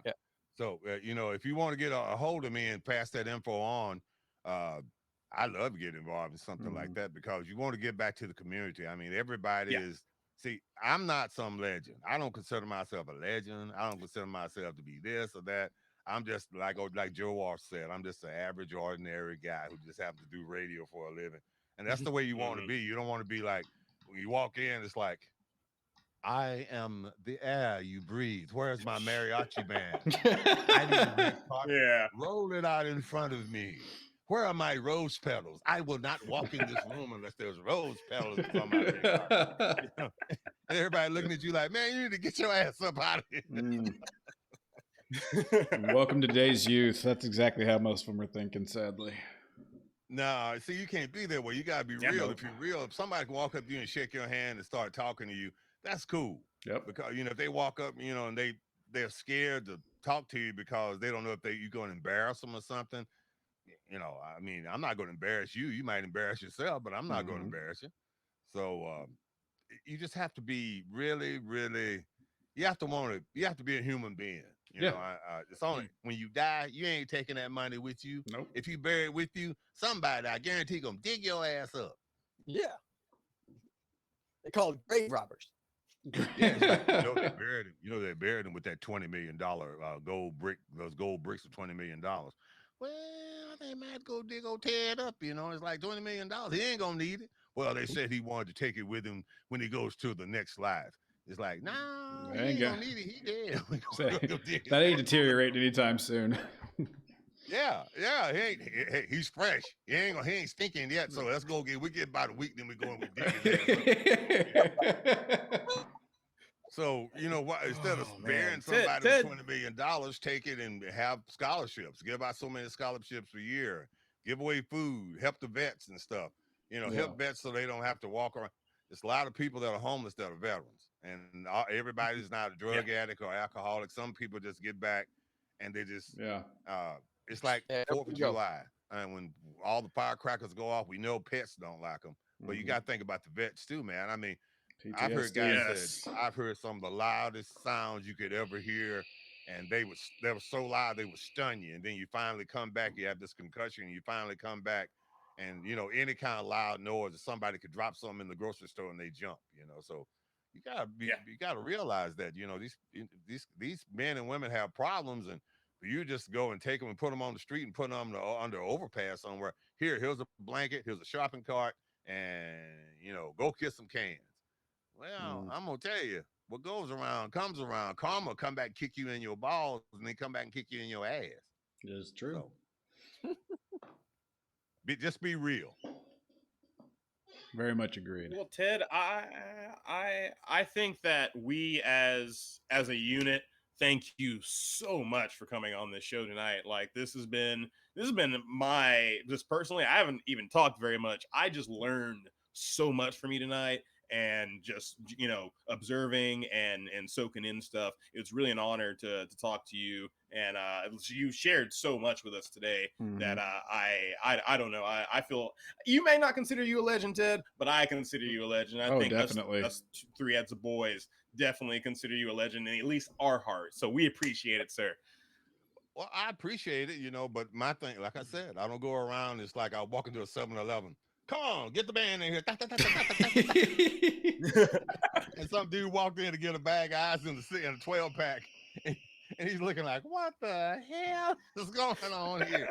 So if you want to get a hold of me and pass that info on, I love to get involved in something like that because you want to get back to the community. I mean, everybody is. See, I'm not some legend. I don't consider myself a legend. I don't consider myself to be this or that. I'm just like Joe Walsh said, I'm just an average, ordinary guy who just happens to do radio for a living. And that's the way you want to be. You don't want to be like, when you walk in, it's like, I am the air you breathe. Where's my mariachi band? I need a red carpet. Yeah. Roll it out in front of me. Where are my rose petals? I will not walk in this room unless there's rose petals on my red carpet. And everybody looking at you like, man, you need to get your ass up out of here. Welcome to today's youth. That's exactly how most of them are thinking, sadly. No, see, you can't be that way. You gotta be real. If you're real, if somebody can walk up to you and shake your hand and start talking to you, that's cool. Yep. Because if they walk up, and they're scared to talk to you because they don't know if you're going to embarrass them or something. I mean, I'm not going to embarrass you. You might embarrass yourself, but I'm not going to embarrass you. So you just have to be really, really. You have to be a human being. It's only when you die, you ain't taking that money with you. Nope. If you bury it with you, somebody, I guarantee, gonna dig your ass up. Yeah. They call it grave robbers. Yeah, they buried him with that $20 million gold brick, those gold bricks of $20 million. Well, they might go tear it up. It's like $20 million. He ain't gonna need it. Well, they said he wanted to take it with him when he goes to the next life. It's like, nah, he ain't gonna need it. He dead. That ain't deteriorating anytime soon. Yeah, he's fresh. He ain't stinking yet. So let's go we get about a week, then we go and we dig his ass up. So what? Instead of burying somebody with $20 million, take it and have scholarships. Give out so many scholarships a year. Give away food. Help the vets and stuff. Help vets so they don't have to walk around. There's a lot of people that are homeless that are veterans, and everybody's not a drug addict or alcoholic. Some people just get back, and they just it's like 4th of July, and when all the firecrackers go off, we know pets don't like them, but you got to think about the vets too, man. I mean, PTSD. I've heard guys I've heard some of the loudest sounds you could ever hear and they were so loud they would stun you, and then you finally come back, you have this concussion, and you finally come back, and any kind of loud noise, somebody could drop something in the grocery store and they jump, so Yeah. you gotta realize that these men and women have problems, and you just go and take them and put them on the street and put them under an overpass somewhere. Here's a blanket, here's a shopping cart, and go kiss some cans. Well, I'm gonna tell you, what goes around comes around. Karma come back and kick you in your balls, and then come back and kick you in your ass. It is true. So just be real. Very much agreed. Well, Ted, I think that we as a unit thank you so much for coming on this show tonight. Like this has been my just personally, I haven't even talked very much. I just learned so much from you tonight, and just observing and soaking in stuff. It's really an honor to talk to you, and you shared so much with us today that I don't know, I feel you may not consider you a legend, Ted, but I consider you a legend. I think definitely. us three as the boys definitely consider you a legend in at least our heart. So we appreciate it, sir. Well, I appreciate it, but my thing, like I said, I don't go around. It's like I walk into a 7-Eleven. Come on, get the band in here. And some dude walked in to get a bag of ice in a 12-pack. And he's looking like, what the hell is going on here?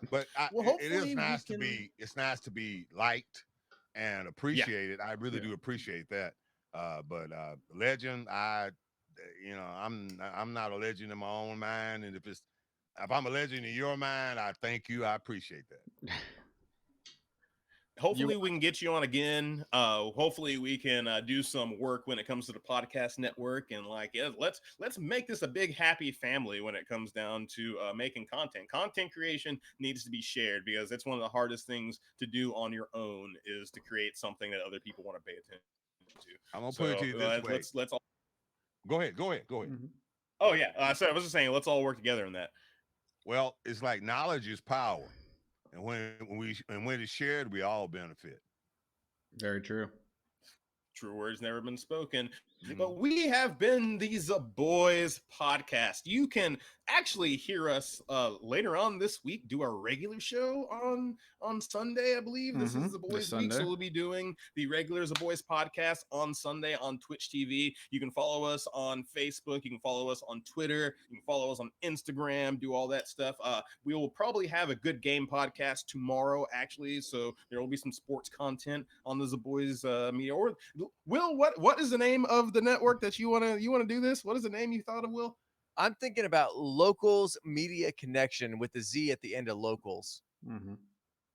But Well, it is hopefully nice we can. it's nice to be liked and Yeah. appreciated. I really do appreciate that. But legend, I'm not a legend in my own mind. And if I'm a legend in your mind, I thank you. I appreciate that. Hopefully we can get you on again. Hopefully we can do some work when it comes to the podcast network, and let's make this a big happy family when it comes down to making content. Content creation needs to be shared, because it's one of the hardest things to do on your own, is to create something that other people want to pay attention to. I'm gonna put it So to you this way. let's all. Go ahead. Oh yeah, so I was just saying, let's all work together in that. Well, it's like knowledge is power, and when it's shared, we all benefit. Very true. True words never been spoken. Mm-hmm. But we have been the Zaboys podcast. You can actually hear us later on this week do our regular show on Sunday, I believe. This is Zaboys week, so we'll be doing the regular Zaboys podcast on Sunday on Twitch TV. You can follow us on Facebook. You can follow us on Twitter. You can follow us on Instagram. Do all that stuff. We will probably have a good game podcast tomorrow, actually. So there will be some sports content on the Zaboys media. Or Will, what is the name of the network that you wanna do this? What is the name you thought of, Will? I'm thinking about Locals Media Connection with the Z at the end of Locals.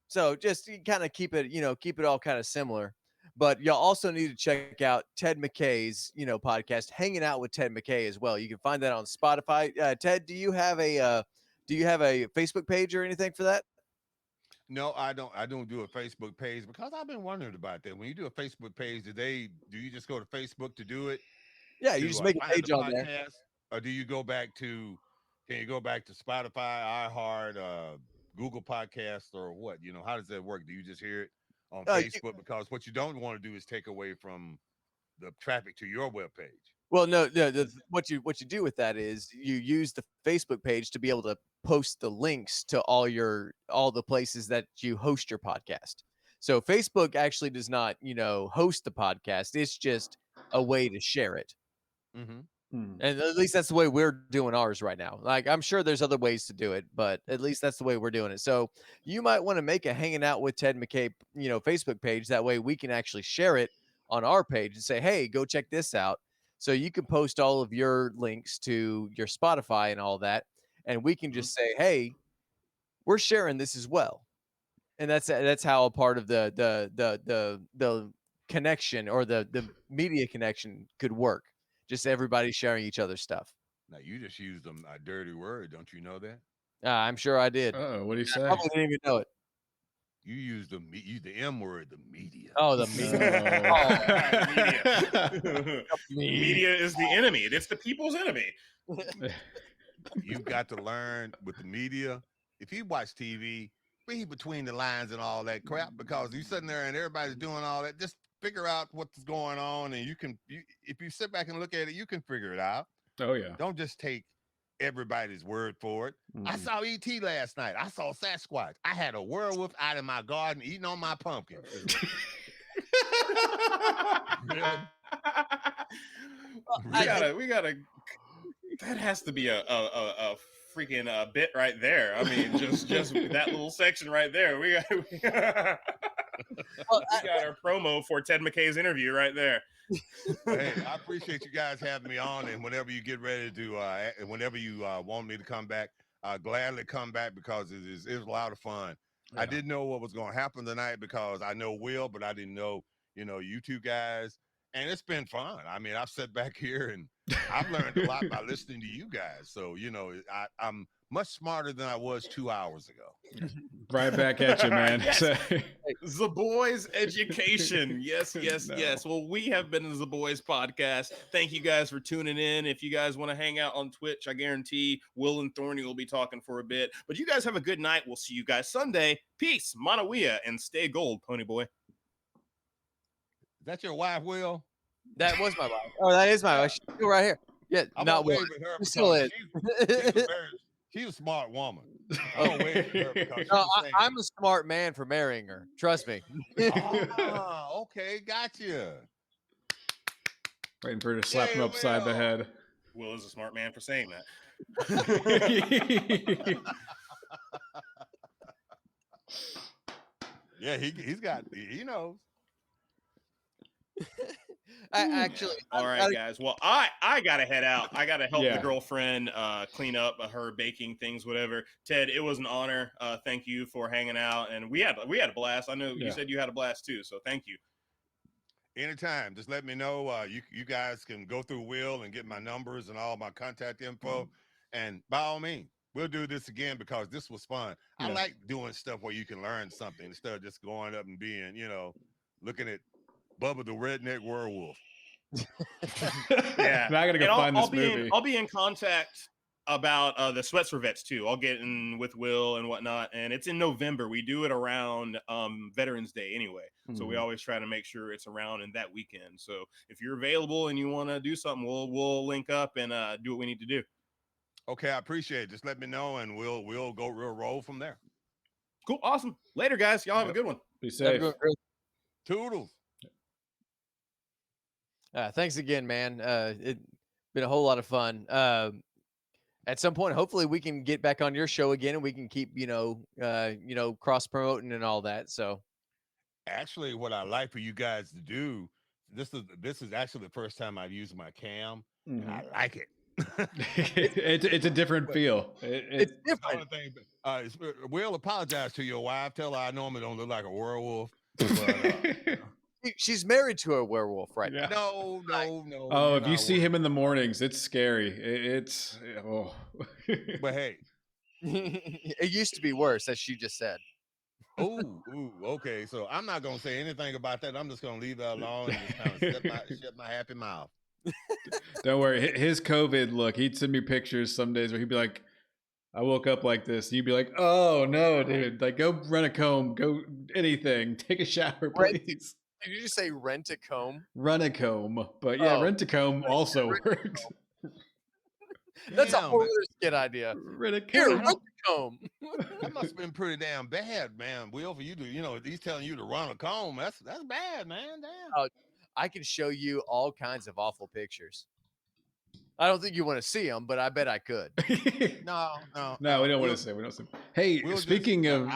So just kind of keep it all kind of similar. But y'all also need to check out Ted McKay's, podcast, Hanging Out with Ted McKay as well. You can find that on Spotify. Ted, do you have a Facebook page or anything for that? No, I don't. I don't do a Facebook page, because I've been wondering about that. When you do a Facebook page, do you just go to Facebook to do it? Yeah, you just make a page on there. Or do you go back to? Can you go back to Spotify, iHeart, Google Podcasts, or what? How does that work? Do you just hear it on Facebook? Because what you don't want to do is take away from the traffic to your webpage. Well, no. What you do with that is you use the Facebook page to be able to post the links to all the places that you host your podcast. So Facebook actually does not, host the podcast. It's just a way to share it. And at least that's the way we're doing ours right now. Like, I'm sure there's other ways to do it, but at least that's the way we're doing it. So you might want to make a Hanging Out with Ted McKay, Facebook page. That way we can actually share it on our page and say, hey, go check this out. So you can post all of your links to your Spotify and all that. And we can just say, hey, we're sharing this as well. And that's how a part of the connection, or the media connection, could work. Just everybody sharing each other's stuff. Now, you just used a dirty word. Don't you know that? I'm sure I did. Oh, what do you say? I probably didn't even know it. You used the M word, the media. Oh, the media. Media is the enemy. It's the people's enemy. You've got to learn with the media. If you watch TV, read between the lines and all that crap, because you're sitting there and everybody's doing all that. Just figure out what's going on, and if you sit back and look at it, you can figure it out. Oh yeah. Don't just take everybody's word for it. I Mhm. saw ET last night. I saw Sasquatch. I had a werewolf out in my garden eating on my pumpkin. Really? we gotta. That has to be a freaking bit right there. I mean, just that little section right there. We got our promo for Ted McKay's interview right there. Hey, I appreciate you guys having me on, and whenever you get ready to, whenever you want me to come back, I'll gladly come back because it was a lot of fun. Yeah. I didn't know what was going to happen tonight because I know Will, but I didn't know, you two guys, and it's been fun. I mean, I've sat back here and I've learned a lot by listening to you guys. So, I'm much smarter than I was 2 hours ago. Right back at you, man. Yes. Zaboys education. Yes. No. Well, we have been the Zaboys podcast. Thank you guys for tuning in. If you guys want to hang out on Twitch, I guarantee Will and Thorny will be talking for a bit. But you guys have a good night. We'll see you guys Sunday. Peace, Manawia, and stay gold, Pony Boy. Is that your wife, Will? That was my wife. Oh, that is my wife. She's still right here. Yeah, I'm not gonna Will. wave at her She still is. she's a smart woman. I'm gonna wave at her because No, she's I'm a smart man for marrying her. Trust me. okay, gotcha. Waiting for her to slap him upside the head. Will is a smart man for saying that. Yeah, he knows. All right, guys. Well, I gotta head out. I gotta help Yeah. the girlfriend clean up her baking things, whatever. Ted, it was an honor. Thank you for hanging out, and we had a blast. I know you said you had a blast too, so thank you. Anytime, just let me know. You guys can go through Will and get my numbers and all my contact info, and by all means, we'll do this again because this was fun. I like doing stuff where you can learn something instead of just going up and being, looking at Bubba the Redneck Werewolf. Yeah, Now I gotta go find this movie. I'll be in contact about the Sweat Servettes too. I'll get in with Will and whatnot, and it's in November. We do it around Veterans Day anyway, so we always try to make sure it's around in that weekend. So if you're available and you want to do something, we'll link up and do what we need to do. Okay, I appreciate it. Just let me know, and we'll roll from there. Cool, awesome. Later, guys. Y'all have a good one. Be safe. Toodles. Thanks again, man. It's been a whole lot of fun. At some point, hopefully, we can get back on your show again, and we can keep, cross promoting and all that. So, actually, what I like for you guys to do, this is actually the first time I've used my cam, and I like it. It's a different feel. It's different. Will apologize to your wife. Tell her I normally don't look like a werewolf. But, she's married to a werewolf right now. No. Oh, if you see him in the mornings, it's scary. But hey, it used to be worse, as she just said. Ooh, okay. So I'm not gonna say anything about that. I'm just gonna leave that alone and just kind of shut my happy mouth. Don't worry. His COVID look, he'd send me pictures some days where he'd be like, I woke up like this. You'd be like, oh no, dude. Like, go run a comb, go anything. Take a shower, please. Did you just say rent a comb? Run a comb. But yeah, rent a comb also works. That's a whole other skit idea. Rent a comb. Here, rent a comb. That must have been pretty damn bad, man. Will, for you to, he's telling you to run a comb. That's bad, man. Damn. I can show you all kinds of awful pictures. I don't think you want to see them, but I bet I could. No, we don't want to say. We don't say. Hey, speaking of,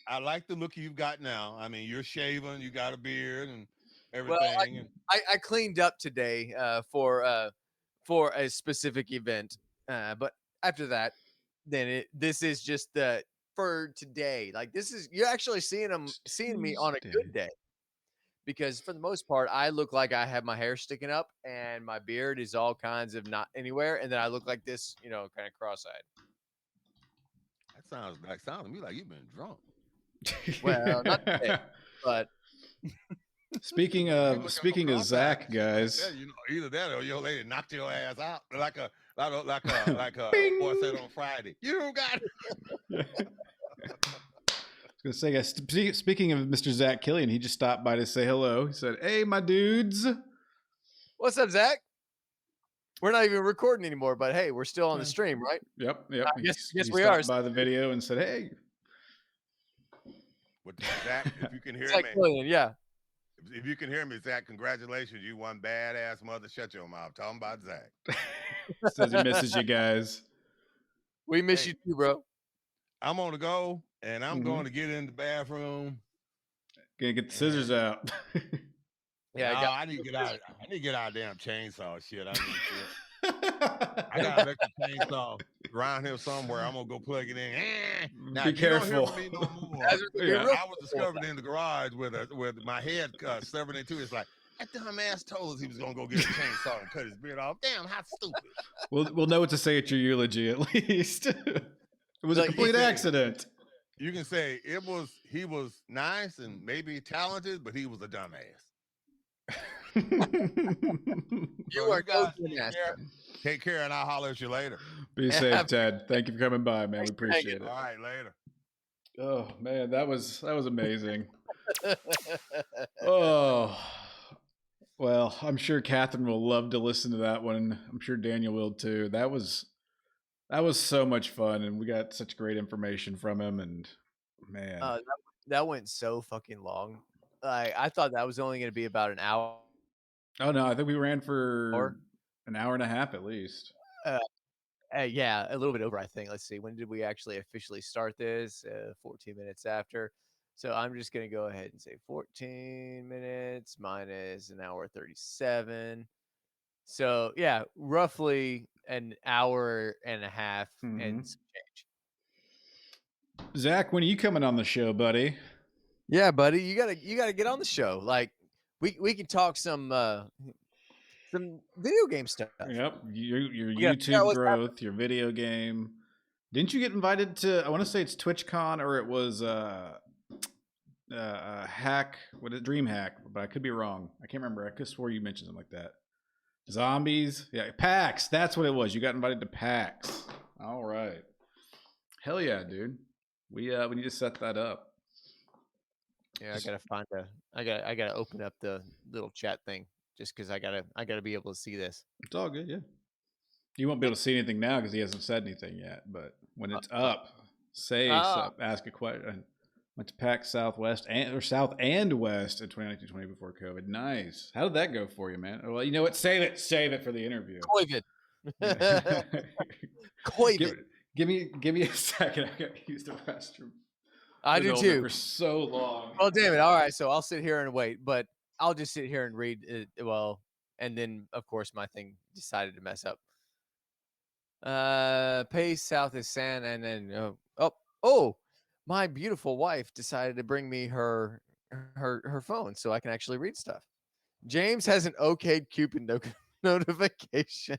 I like the look you've got now. I mean, you're shaven, you got a beard and everything. Well, I cleaned up today for a specific event, but after that, then this is just for today. Like, this is, you're actually seeing me on a good day. Because for the most part, I look like I have my hair sticking up and my beard is all kinds of not anywhere. And then I look like this, kind of cross-eyed. That sounds to me like you've been drunk. Well, not today, but speaking of Zach, guys. Either that or your lady knocked your ass out like a boy said on Friday. You don't got it. I was gonna say, guys, speaking of Mr. Zach Killian, he just stopped by to say hello. He said, "Hey, my dudes." What's up, Zach? We're not even recording anymore, but hey, we're still on the stream, right? Yep. Yes, He we are. stopped by the video and said, "Hey." With Zach, if you can hear Zach me, Willian, yeah. if you can hear me, Zach, congratulations. You one badass mother. Shut your mouth. Talking about Zach. Says he misses you guys. We miss Hey. you too, bro. I'm on the go, and I'm Mhm. going to get in the bathroom. Gonna get the scissors out. Yeah, No, I need to get out. I need to get out of damn chainsaw shit. I got an electric chainsaw around here somewhere. I'm gonna go plug it in. Now Be you don't careful. hear from me no more. Yeah. I was discovered in the garage with my head severed in two. It's like that dumbass told us he was gonna go get a chainsaw and cut his beard off. Damn, how stupid. We'll know what to say at your eulogy at least. It was a Like, complete accident. You can say he was nice and maybe talented, but he was a dumbass. you are guys guys take care, and I'll holler at you later. Be safe, Ted. Thank you for coming by, man. We appreciate it. All right, later. Oh man, that was amazing. Oh, well, I'm sure Catherine will love to listen to that one. I'm sure Daniel will too. That was so much fun, and we got such great information from him. And man, that went so fucking long. I thought that was only going to be about an hour. oh no, I think we ran for an hour and a half at least. Yeah, a little bit over, I think. Let's see. When did we actually officially start this? 14 minutes after. So I'm just going to go ahead and say 14 minutes minus an hour 37. So, yeah, roughly an hour and a half and some change. Zach, when are you coming on the show, buddy? Yeah, buddy, you gotta get on the show. Like, we can talk some video game stuff. Yep, your YouTube growth, your video game. Didn't you get invited to? I want to say it's TwitchCon or it was Hack. What is DreamHack? But I could be wrong. I can't remember. I could swore you mentioned something like that. Zombies, yeah, PAX. That's what it was. You got invited to PAX. All right, hell yeah, dude. We need to set that up. Yeah, I gotta open up the little chat thing just because I gotta be able to see this. It's all good, yeah. You won't be able to see anything now because he hasn't said anything yet. But when it's up, say something, ask a question. Went to PAX Southwest or South and West in 2019-20 before COVID. Nice. How did that go for you, man? Well, you know what? Save it for the interview. COVID. COVID. Give me a second. I gotta use the restroom. I do too. For so long. Well, damn it. All right, so I'll sit here and wait, but I'll just sit here and read it. Well, and then of course my thing decided to mess up. Pace South is San, and then oh, my beautiful wife decided to bring me her phone so I can actually read stuff. James has an okayed Cupid notification.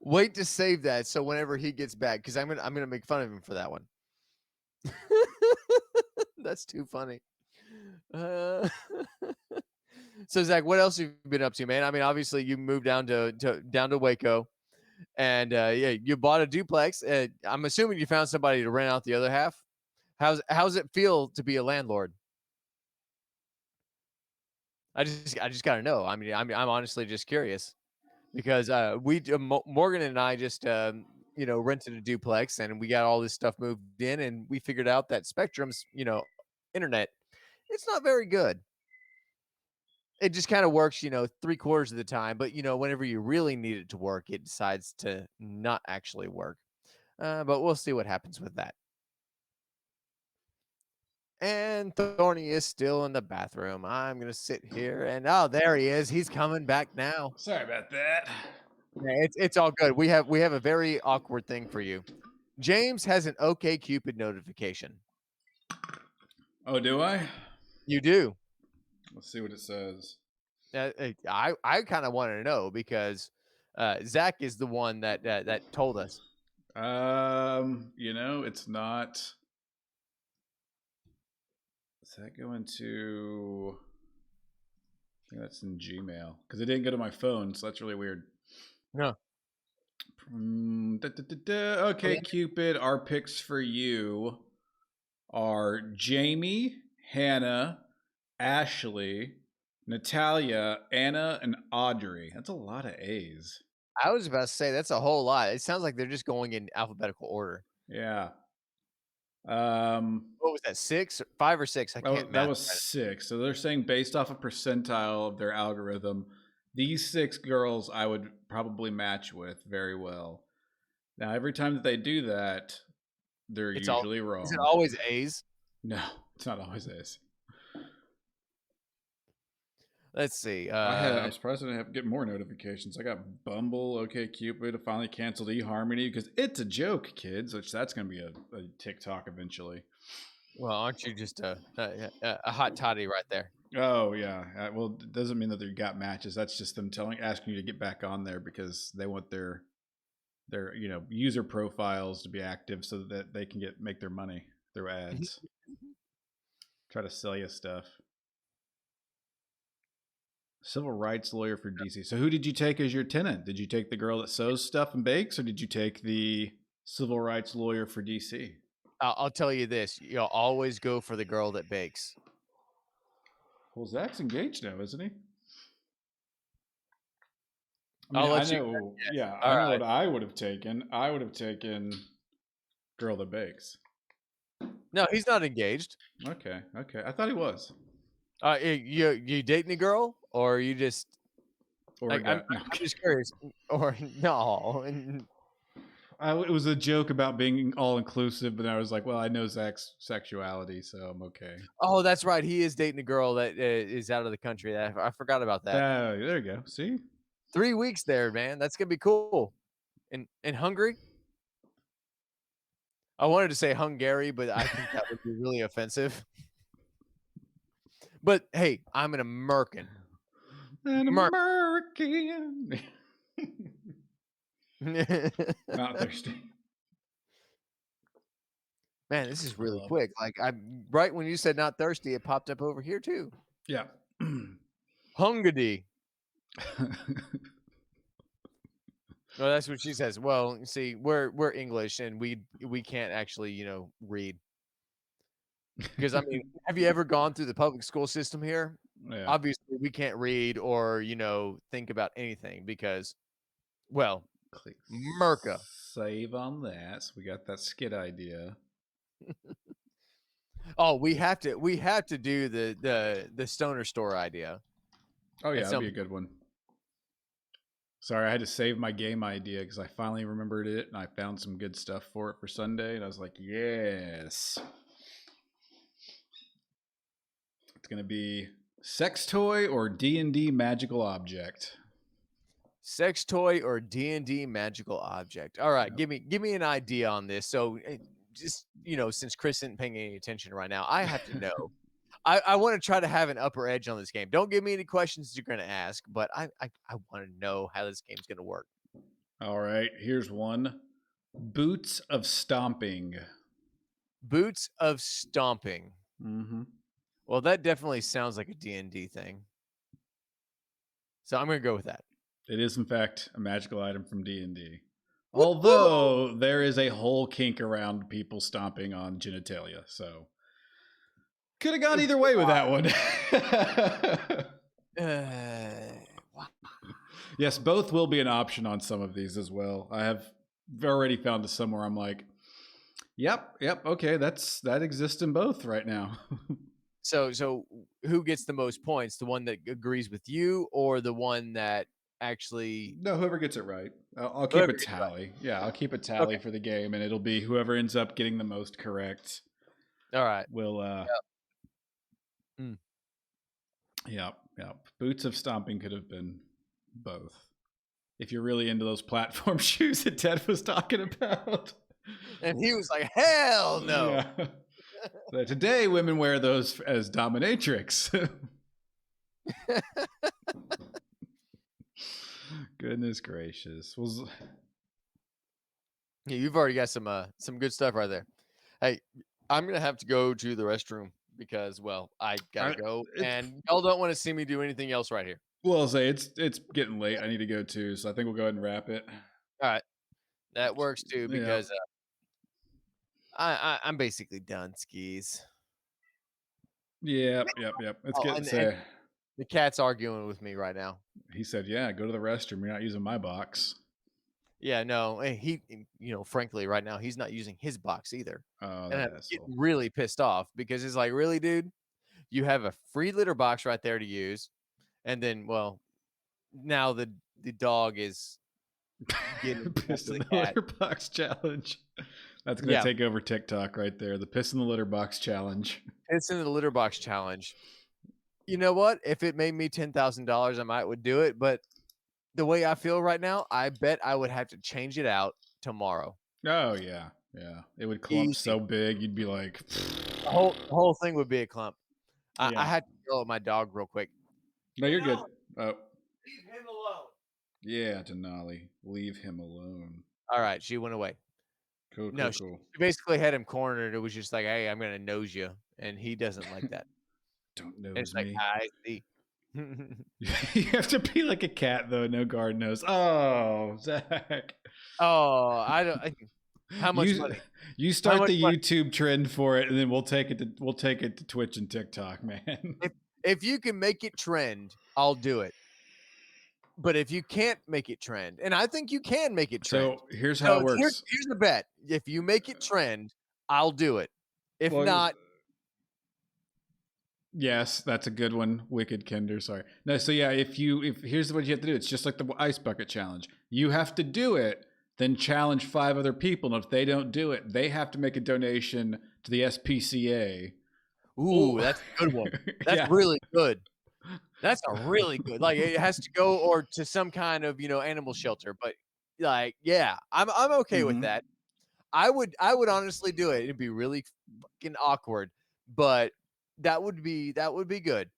Wait to save that so whenever he gets back, because I'm gonna make fun of him for that one. That's too funny. So Zach, what else have you been up to, man? I mean, obviously you moved down to Waco, and yeah, you bought a duplex. I'm assuming you found somebody to rent out the other half. How's it feel to be a landlord? I just gotta know. I mean, I'm honestly just curious because Morgan and I just rented a duplex and we got all this stuff moved in and we figured out that Spectrum's internet, it's not very good. It just kind of works 3/4 of the time, but whenever you really need it to work, it decides to not actually work. But we'll see what happens with that. And Thorny is still in the bathroom. I'm gonna sit here and there he is. He's coming back now. Sorry about that. Yeah, it's all good. We have a very awkward thing for you. James has an OkCupid notification. Oh, do I? You do. Let's see what it says. I kind of want to know because Zach is the one that told us. It's not. Does that go into? I think that's in Gmail because it didn't go to my phone, so that's really weird. No. Okay, Cupid. Our picks for you are Jamie, Hannah, Ashley, Natalia, Anna, and Audrey. That's a lot of A's. I was about to say that's a whole lot. It sounds like they're just going in alphabetical order. Yeah. What was that? 6, 5 or 6? I can't. That was 6. So they're saying based off a percentile of their algorithm, these 6 girls I would probably match with very well. Now, every time that they do that, they're usually wrong. Is it always A's? No, it's not always A's. Let's see. I'm surprised I didn't get more notifications. I got Bumble, OkCupid, finally canceled eHarmony because it's a joke, kids. Which that's going to be a TikTok eventually. Well, aren't you just a hot toddy right there? Oh yeah. Well, it doesn't mean that they got matches. That's just them asking you to get back on there because they want their user profiles to be active so that they can make their money through ads. Try to sell you stuff. Civil rights lawyer for DC. So who did you take as your tenant? Did you take the girl that sews stuff and bakes, or did you take the civil rights lawyer for DC? I'll tell you this: you'll always go for the girl that bakes. Well, Zach's engaged now, isn't he? I know. What I would have taken. I would have taken girl that bakes. No, he's not engaged. Okay. I thought he was. You dating a girl, or you just? Or I'm just curious. Or no? It was a joke about being all inclusive, but I was like, well, I know Zach's sexuality, so I'm okay. Oh, that's right. He is dating a girl that is out of the country. I forgot about that. There you go. See, 3 weeks there, man. That's gonna be cool. In Hungary. I wanted to say Hungary, but I think that would be really offensive. But hey, I'm an American. American. Not thirsty. Man, this is really quick. Like right when you said not thirsty, it popped up over here too. Yeah. Hungary. No, that's what she says. Well, see, we're English and we can't actually, read. Because I mean, have you ever gone through the public school system here? Yeah. Obviously, we can't read or think about anything because, well, click Merca. Save on that. So we got that skit idea. Oh, we have to do the stoner store idea. Oh yeah, that'd be a good one. Sorry, I had to save my game idea because I finally remembered it and I found some good stuff for it for Sunday, and I was like, yes. It's gonna be sex toy or D&D magical object. Sex toy or D&D magical object. All right, give me an idea on this. So, just since Chris isn't paying any attention right now, I have to know. I want to try to have an upper edge on this game. Don't give me any questions you're going to ask, but I want to know how this game's going to work. All right, here's one. Boots of Stomping. Boots of Stomping. Mm-hmm. Well, that definitely sounds like a D&D thing. So I'm going to go with that. It is, in fact, a magical item from D&D. Although there is a whole kink around people stomping on genitalia, so could have gone either way with that one. Wow. Yes, both will be an option on some of these as well. I have already found some where I'm like, yep, okay, that exists in both right now. So who gets the most points? The one that agrees with you, or the one that actually? No, whoever gets it right. I'll keep a tally. Right. Yeah, I'll keep a tally for the game, and it'll be whoever ends up getting the most correct. All right. Will Yep. Boots of Stomping could have been both. If you're really into those platform shoes that Ted was talking about. And he was like, hell no. Yeah. So today, women wear those as dominatrix. Goodness gracious. Yeah, you've already got some good stuff right there. Hey, I'm going to have to go to the restroom because, well, I got to go. And y'all don't want to see me do anything else right here. Well, I'll say it's getting late. I need to go too. So I think we'll go ahead and wrap it. All right. That works too because I'm basically done, skis. Yep. It's Oh, getting and say. the cat's arguing with me right now. He said, "Yeah, go to the restroom. You're not using my box." Yeah, no, and frankly, right now he's not using his box either, Oh, and that I'm asshole. getting really pissed off because it's like, really, dude, you have a free litter box right there to use, and then, well, now the dog is getting Piss in the the cat. litter box challenge. That's gonna Yeah, take over TikTok right there. The piss in the litter box challenge. it's in the litter box challenge. You know what? If it made me $10,000, I might would do it, but the way I feel right now, I bet I would have to change it out tomorrow. Oh yeah. It would clump Easy. so big, you'd be like, The whole thing would be a clump. I yeah. had to yell at my dog real quick. No, you're good. Oh, Leave him alone. yeah, Denali, leave him alone. All right, she went away. Cool. No, she basically had him cornered. It was just like, hey, I'm gonna nose you, and he doesn't like that. Don't And nose it's like, me. I see. You have to be like a cat though. No guard nose. Oh, Zach. Oh, I don't. How much money? You start much the money? YouTube trend for it, and then we'll take it to Twitch and TikTok, man. If you can make it trend, I'll do it. But if you can't make it trend, and I think you can make it trend. So here's how it works. Here's the bet. If you make it trend, I'll do it. If Well, not, yes, that's a good one. Wicked Kinder, sorry. No, so yeah, if here's what you have to do. It's just like the ice bucket challenge. You have to do it, then challenge 5 other people, and if they don't do it, they have to make a donation to the SPCA. ooh, that's a good one. That's really good. That's a really good. Like, it has to go or to some kind of, animal shelter. But like, yeah, I'm okay with that. I would honestly do it. It'd be really fucking awkward, but that would be good.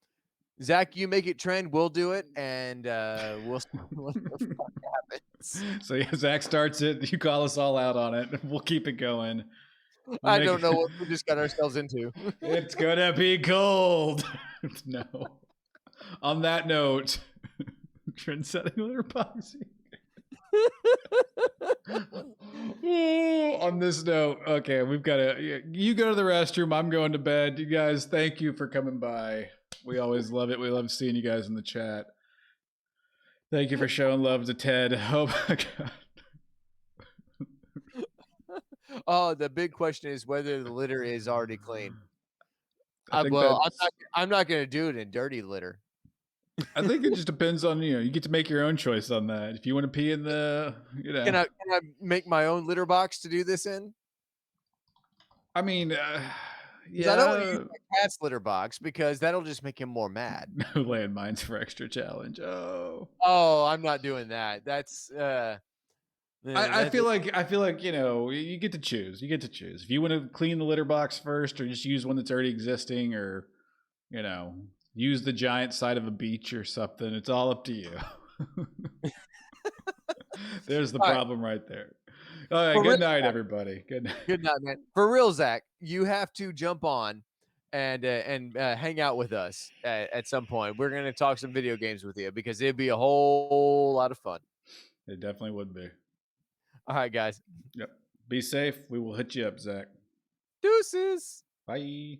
Zach, you make it trend, we'll do it, and we'll see what the fuck happens. So yeah, Zach starts it. You call us all out on it. We'll keep it going. I don't know what we just got ourselves into. It's gonna be cold. No. On that note, trend-setting litter boxing. On this note, okay, we've got to. You go to the restroom. I'm going to bed. You guys, thank you for coming by. We always love it. We love seeing you guys in the chat. Thank you for showing love to Ted. Oh my god. Oh, the big question is whether the litter is already clean. I think I'm not going to do it in dirty litter. I think it just depends on you get to make your own choice on that. If you want to pee in the, Can I make my own litter box to do this in? I mean, yeah. I don't want to use my cat's litter box because that'll just make him more mad. No landmines for extra challenge. Oh, I'm not doing that. That's I feel like you get to choose. You get to choose if you want to clean the litter box first, or just use one that's already existing, or use the giant side of a beach or something. It's all up to you. There's the problem right there. All right. Good night, everybody. Good night. Good night, man. For real, Zach, you have to jump on and hang out with us at some point. We're going to talk some video games with you because it'd be a whole lot of fun. It definitely would be. All right, guys. Yep. Be safe. We will hit you up, Zach. Deuces. Bye.